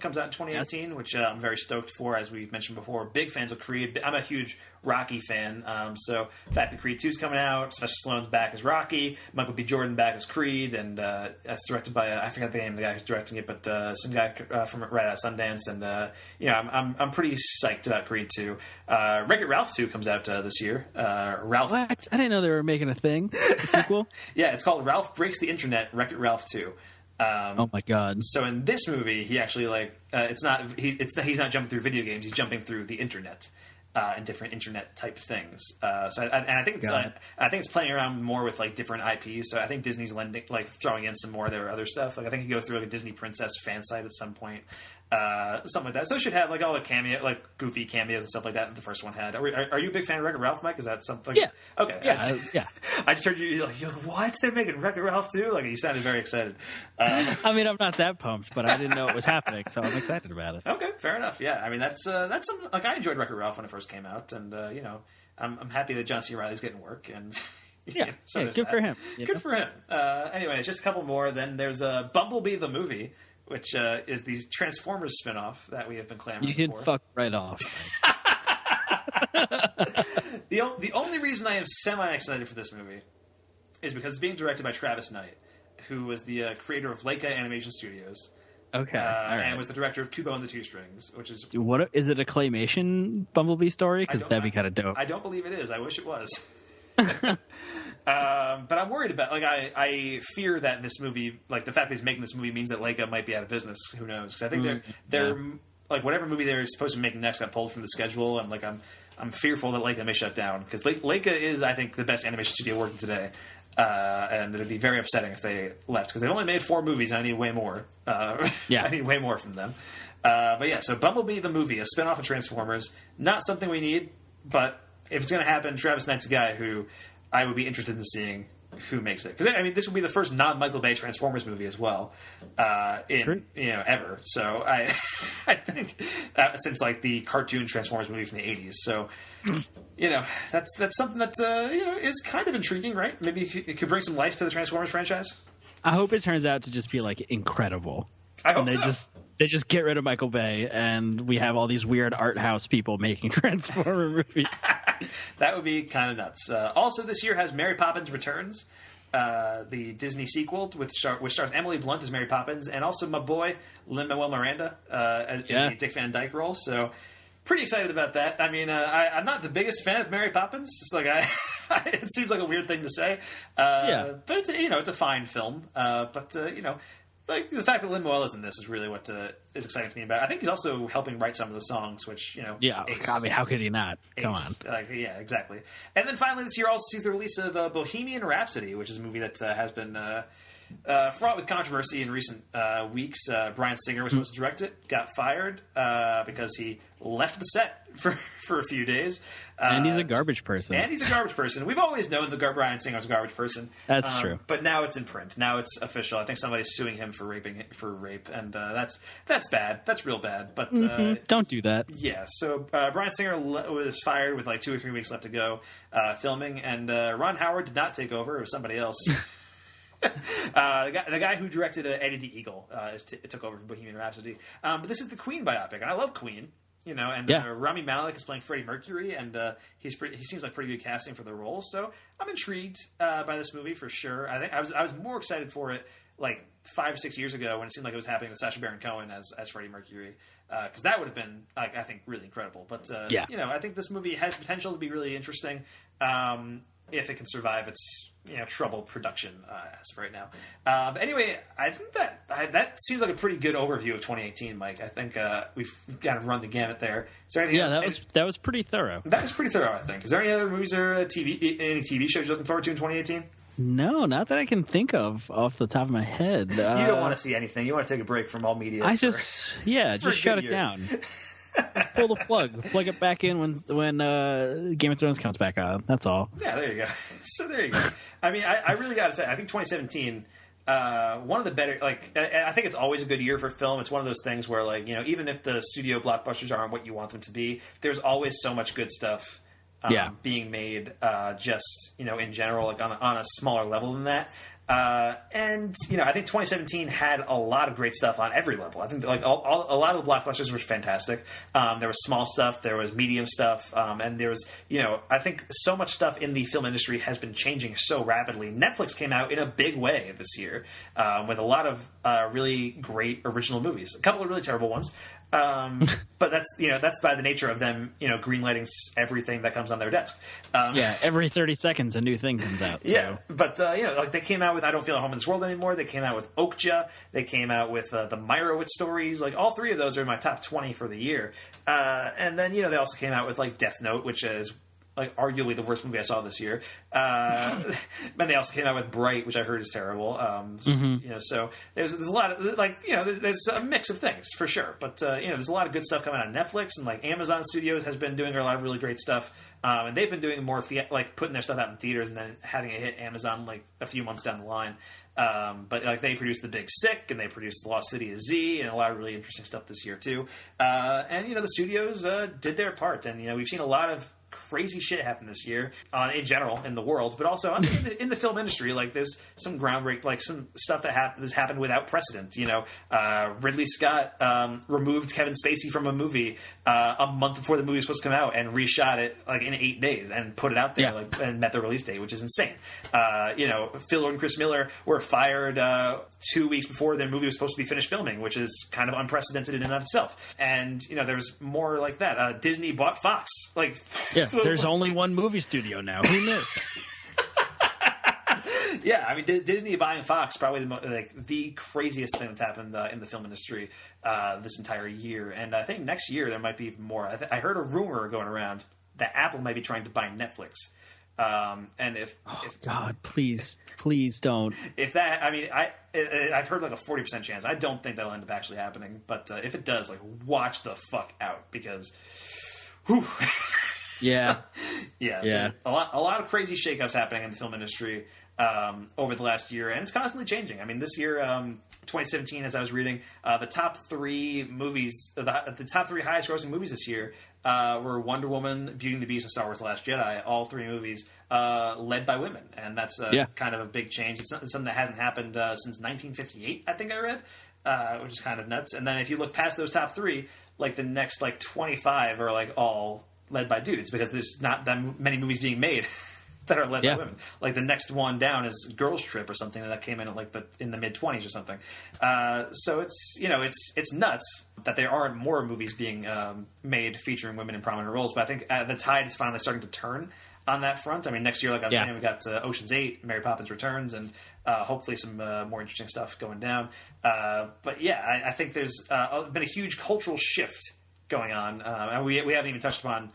comes out in 2018, which I'm very stoked for. As we mentioned before, big fans of Creed. I'm a huge Rocky fan, so the fact that Creed 2 is coming out, Sylvester Stallone's back as Rocky, Michael B. Jordan back as Creed, and that's directed by I forgot the name of the guy who's directing it, but some guy from right out of Sundance, and I'm pretty psyched about Creed 2. Wreck-It Ralph 2 comes out this year. Ralph, what? I didn't know they were making a thing. A sequel? Yeah, it's called Ralph Breaks the Internet. Wreck-It Ralph 2. Oh my god! So in this movie, he actually he's not jumping through video games. He's jumping through the internet and different internet type things. I think it's playing around more with different IPs. So I think Disney's throwing in some more of their other stuff. I think you go through a Disney Princess fan site at some point. Something like that. So it should have all the cameo, goofy cameos and stuff like that the first one had. Are you a big fan of Wreck-It Ralph, Mike? Is that something? Yeah. Okay. Yeah. I just heard you what? They're making Wreck-It Ralph too? You sounded very excited. I mean, I'm not that pumped, but I didn't know it was happening, so I'm excited about it. Okay, fair enough. Yeah, I mean that's something. I enjoyed Wreck-It Ralph when it first came out, and I'm happy that John C. Reilly's getting work, and good for him. Good for him. Anyway, just a couple more. Then there's Bumblebee the movie, which is the Transformers spinoff that we have been clamoring for. You can fuck right off. The only reason I am semi-excited for this movie is because it's being directed by Travis Knight, who was the creator of Leica Animation Studios. Okay. And was the director of Kubo and the Two Strings, which is... What is it, a claymation Bumblebee story? Because that'd be kind of dope. I don't believe it is. I wish it was. But I'm worried about I fear that this movie, the fact that he's making this movie means that Leica might be out of business. Who knows? Because I think they're whatever movie they're supposed to be making next got pulled from the schedule, and I'm fearful that Leica may shut down, because Leica is, I think, the best animation studio working today, and it'd be very upsetting if they left, because they've only made 4 movies. And I need way more. I need way more from them. But yeah, so Bumblebee the movie, a spinoff of Transformers, not something we need, but if it's going to happen, Travis Knight's a guy who I would be interested in seeing who makes it. Because, I mean, this would be the first non-Michael Bay Transformers movie as well, ever. So I think since the cartoon Transformers movie from the 80s. So, that's something that is kind of intriguing, right? Maybe it could bring some life to the Transformers franchise. I hope it turns out to just be incredible. I hope They just get rid of Michael Bay, and we have all these weird art house people making Transformer movies. That would be kind of nuts. Also, this year has Mary Poppins Returns, the Disney sequel, which stars Emily Blunt as Mary Poppins, and also my boy Lin-Manuel Miranda in the Dick Van Dyke role. So, pretty excited about that. I mean, I'm not the biggest fan of Mary Poppins. It's it seems like a weird thing to say. But it's it's a fine film. But the fact that Lin-Manuel is in this is really what is exciting to me about it. I think he's also helping write some of the songs, which, ace. I mean, how could he not? Ace. Come on. Yeah, exactly. And then finally this year also sees the release of Bohemian Rhapsody, which is a movie that has been fraught with controversy in recent weeks. Bryan Singer was supposed to direct it, got fired because he left the set for a few days. And he's a garbage person. We've always known that Bryan Singer was a garbage person. That's true. But now it's in print. Now it's official. I think somebody's suing him for rape, and that's bad. That's real bad. But don't do that. Yeah. So Bryan Singer was fired with 2 or 3 weeks left to go filming, and Ron Howard did not take over. It was somebody else. The guy who directed Eddie the Eagle took over for Bohemian Rhapsody. But this is the Queen biopic, and I love Queen. Rami Malek is playing Freddie Mercury, and he seems like pretty good casting for the role. So I'm intrigued by this movie for sure. I think I was more excited for it 5 or 6 years ago when it seemed like it was happening with Sacha Baron Cohen as Freddie Mercury, because that would have been I think really incredible. But I think this movie has potential to be really interesting if it can survive its troubled production as of right now. But anyway, I think that seems like a pretty good overview of 2018, Mike. I think we've kind of run the gamut there. Is there anything that was pretty thorough. That was pretty thorough, I think. Is there any other movies or any TV shows you're looking forward to in 2018? No, not that I can think of off the top of my head. You don't want to see anything. You want to take a break from all media. Just shut it down. Pull the plug. Plug it back in when Game of Thrones comes back on. That's all. Yeah, there you go. So there you go. I mean, I really got to say, I think 2017, one of the better, I think it's always a good year for film. It's one of those things where, even if the studio blockbusters aren't what you want them to be, there's always so much good stuff being made just, in general, like on a smaller level than that. And I think 2017 had a lot of great stuff on every level. I think like a lot of the blockbusters were fantastic. There was small stuff, there was medium stuff, and there was, I think so much stuff in the film industry has been changing so rapidly. Netflix came out in a big way this year with a lot of really great original movies. A couple of really terrible ones. But that's by the nature of them, greenlighting everything that comes on their desk. Every 30 seconds a new thing comes out. So. Yeah, but like they came out with I Don't Feel at Home in This World Anymore. They came out with Okja. They came out with the Meyerowitz stories. Like all three of those are in my top 20 for the year. And then they also came out with like Death Note, which is like arguably the worst movie I saw this year. And they also came out with Bright, which I heard is terrible. So there's a lot of there's a mix of things for sure. But there's a lot of good stuff coming out on Netflix, and like Amazon Studios has been doing a lot of really great stuff. And they've been doing more like putting their stuff out in theaters and then having it hit Amazon like a few months down the line. But like they produced The Big Sick and they produced The Lost City of Z and a lot of really interesting stuff this year too. And the studios did their part, and we've seen a lot of crazy shit happen this year in general in the world, but also in the film industry. Like there's some groundbreaking, like some stuff that has happened without precedent. Ridley Scott removed Kevin Spacey from a movie a month before the movie was supposed to come out and reshot it like in 8 days and put it out there and met the release date, which is insane. Phil and Chris Miller were fired 2 weeks before their movie was supposed to be finished filming, which is kind of unprecedented in and of itself. And there's more like that. Disney bought Fox. There's only one movie studio now. Who knew? Yeah, I mean, Disney buying Fox probably the craziest thing that's happened in the film industry this entire year. And I think next year there might be more. I heard a rumor going around that Apple might be trying to buy Netflix. And if God, please don't. If that, I mean, I've heard like a 40% chance. I don't think that'll end up actually happening. But if it does, like, watch the fuck out because, whew. Yeah. A lot of crazy shakeups happening in the film industry over the last year, and it's constantly changing. I mean, this year, 2017, as I was reading, the top 3 movies, the top 3 highest grossing movies this year were Wonder Woman, Beauty and the Beast, and Star Wars: The Last Jedi. All 3 movies led by women, and that's kind of a big change. It's something that hasn't happened since 1958, I think I read, which is kind of nuts. And then if you look past those top 3, like the next like 25 are like all led by dudes, because there's not that many movies being made that are led by women. Like the next one down is Girls Trip or something that came in at like in the mid-20s or something. So it's it's nuts that there aren't more movies being made featuring women in prominent roles. But I think the tide is finally starting to turn on that front. I mean, next year, like I was saying, we got Ocean's 8, Mary Poppins Returns, and hopefully some more interesting stuff going down. But yeah, I think there's been a huge cultural shift going on, and we haven't even touched upon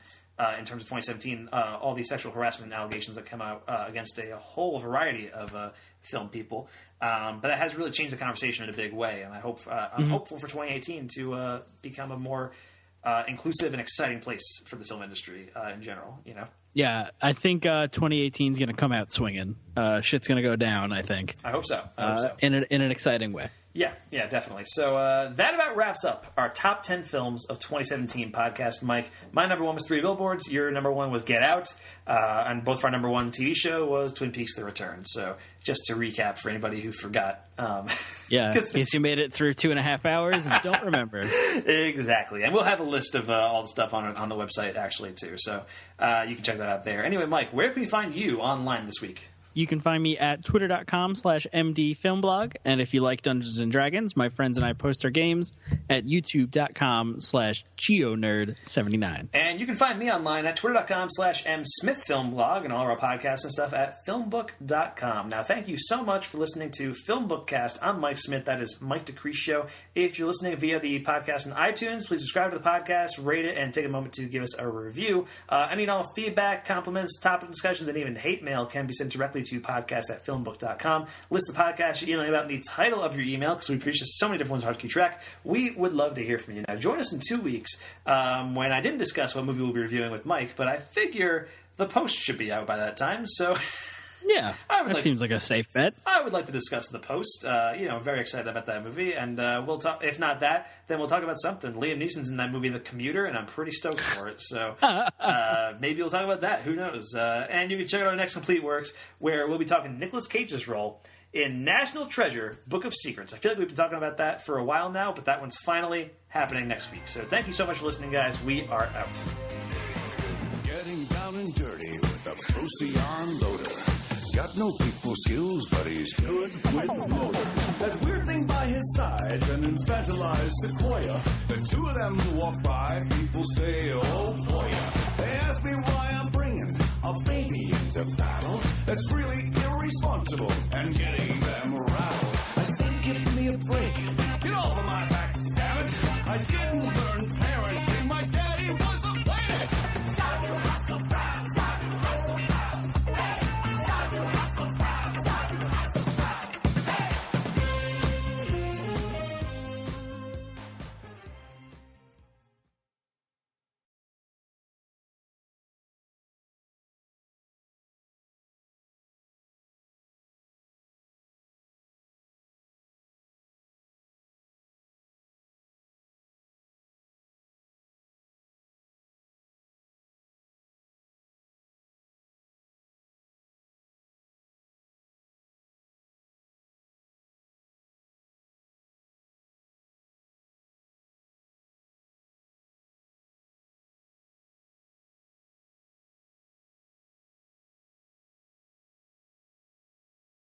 in terms of 2017 all these sexual harassment allegations that come out against a whole variety of film people, but that has really changed the conversation in a big way, and I hope I'm hopeful for 2018 to become a more inclusive and exciting place for the film industry in general. Yeah, I think 2018 is going to come out swinging. Shit's going to go down, I think. I hope so. In an exciting way. Yeah, definitely. So that about wraps up our top 10 films of 2017 podcast. Mike, my number 1 was 3 Billboards. Your number 1 was Get Out. And both of our number 1 TV show was Twin Peaks: The Return. So just to recap for anybody who forgot. In case you made it through 2.5 hours and don't remember. Exactly. And we'll have a list of all the stuff on the website actually too. So you can check that out there. Anyway, Mike, where can we find you online this week? You can find me at twitter.com/mdfilmblog. And if you like Dungeons & Dragons, my friends and I post our games at youtube.com/geonerd79. And you can find me online at twitter.com/msmithfilmblog and all of our podcasts and stuff at FilmBook.com. Now, thank you so much for listening to FilmBookCast. I'm Mike Smith. That is Mike Decrescio. If you're listening via the podcast on iTunes, please subscribe to the podcast, rate it, and take a moment to give us a review. Any and all feedback, compliments, topic discussions, and even hate mail can be sent directly to podcast@filmbook.com. List the podcast you're emailing about in the title of your email, because we produce so many different ones hard to keep track. We would love to hear from you. Now, join us in 2 weeks when I didn't discuss what movie we'll be reviewing with Mike, but I figure the post should be out by that time, so Yeah, that seems like a safe bet. I would like to discuss The Post. I'm very excited about that movie, and we'll talk. If not that, then we'll talk about something. Liam Neeson's in that movie, The Commuter, and I'm pretty stoked for it. So maybe we'll talk about that. Who knows? And you can check out our next Complete Works, where we'll be talking Nicolas Cage's role in National Treasure: Book of Secrets. I feel like we've been talking about that for a while now, but that one's finally happening next week. So thank you so much for listening, guys. We are out. Getting down and dirty with a Procyon loader. Got no people skills, but he's good with motor. That weird thing by his side, an infantilized sequoia. The two of them walk by, people say, oh boy. They ask me why I'm bringing a baby into battle. That's really irresponsible and getting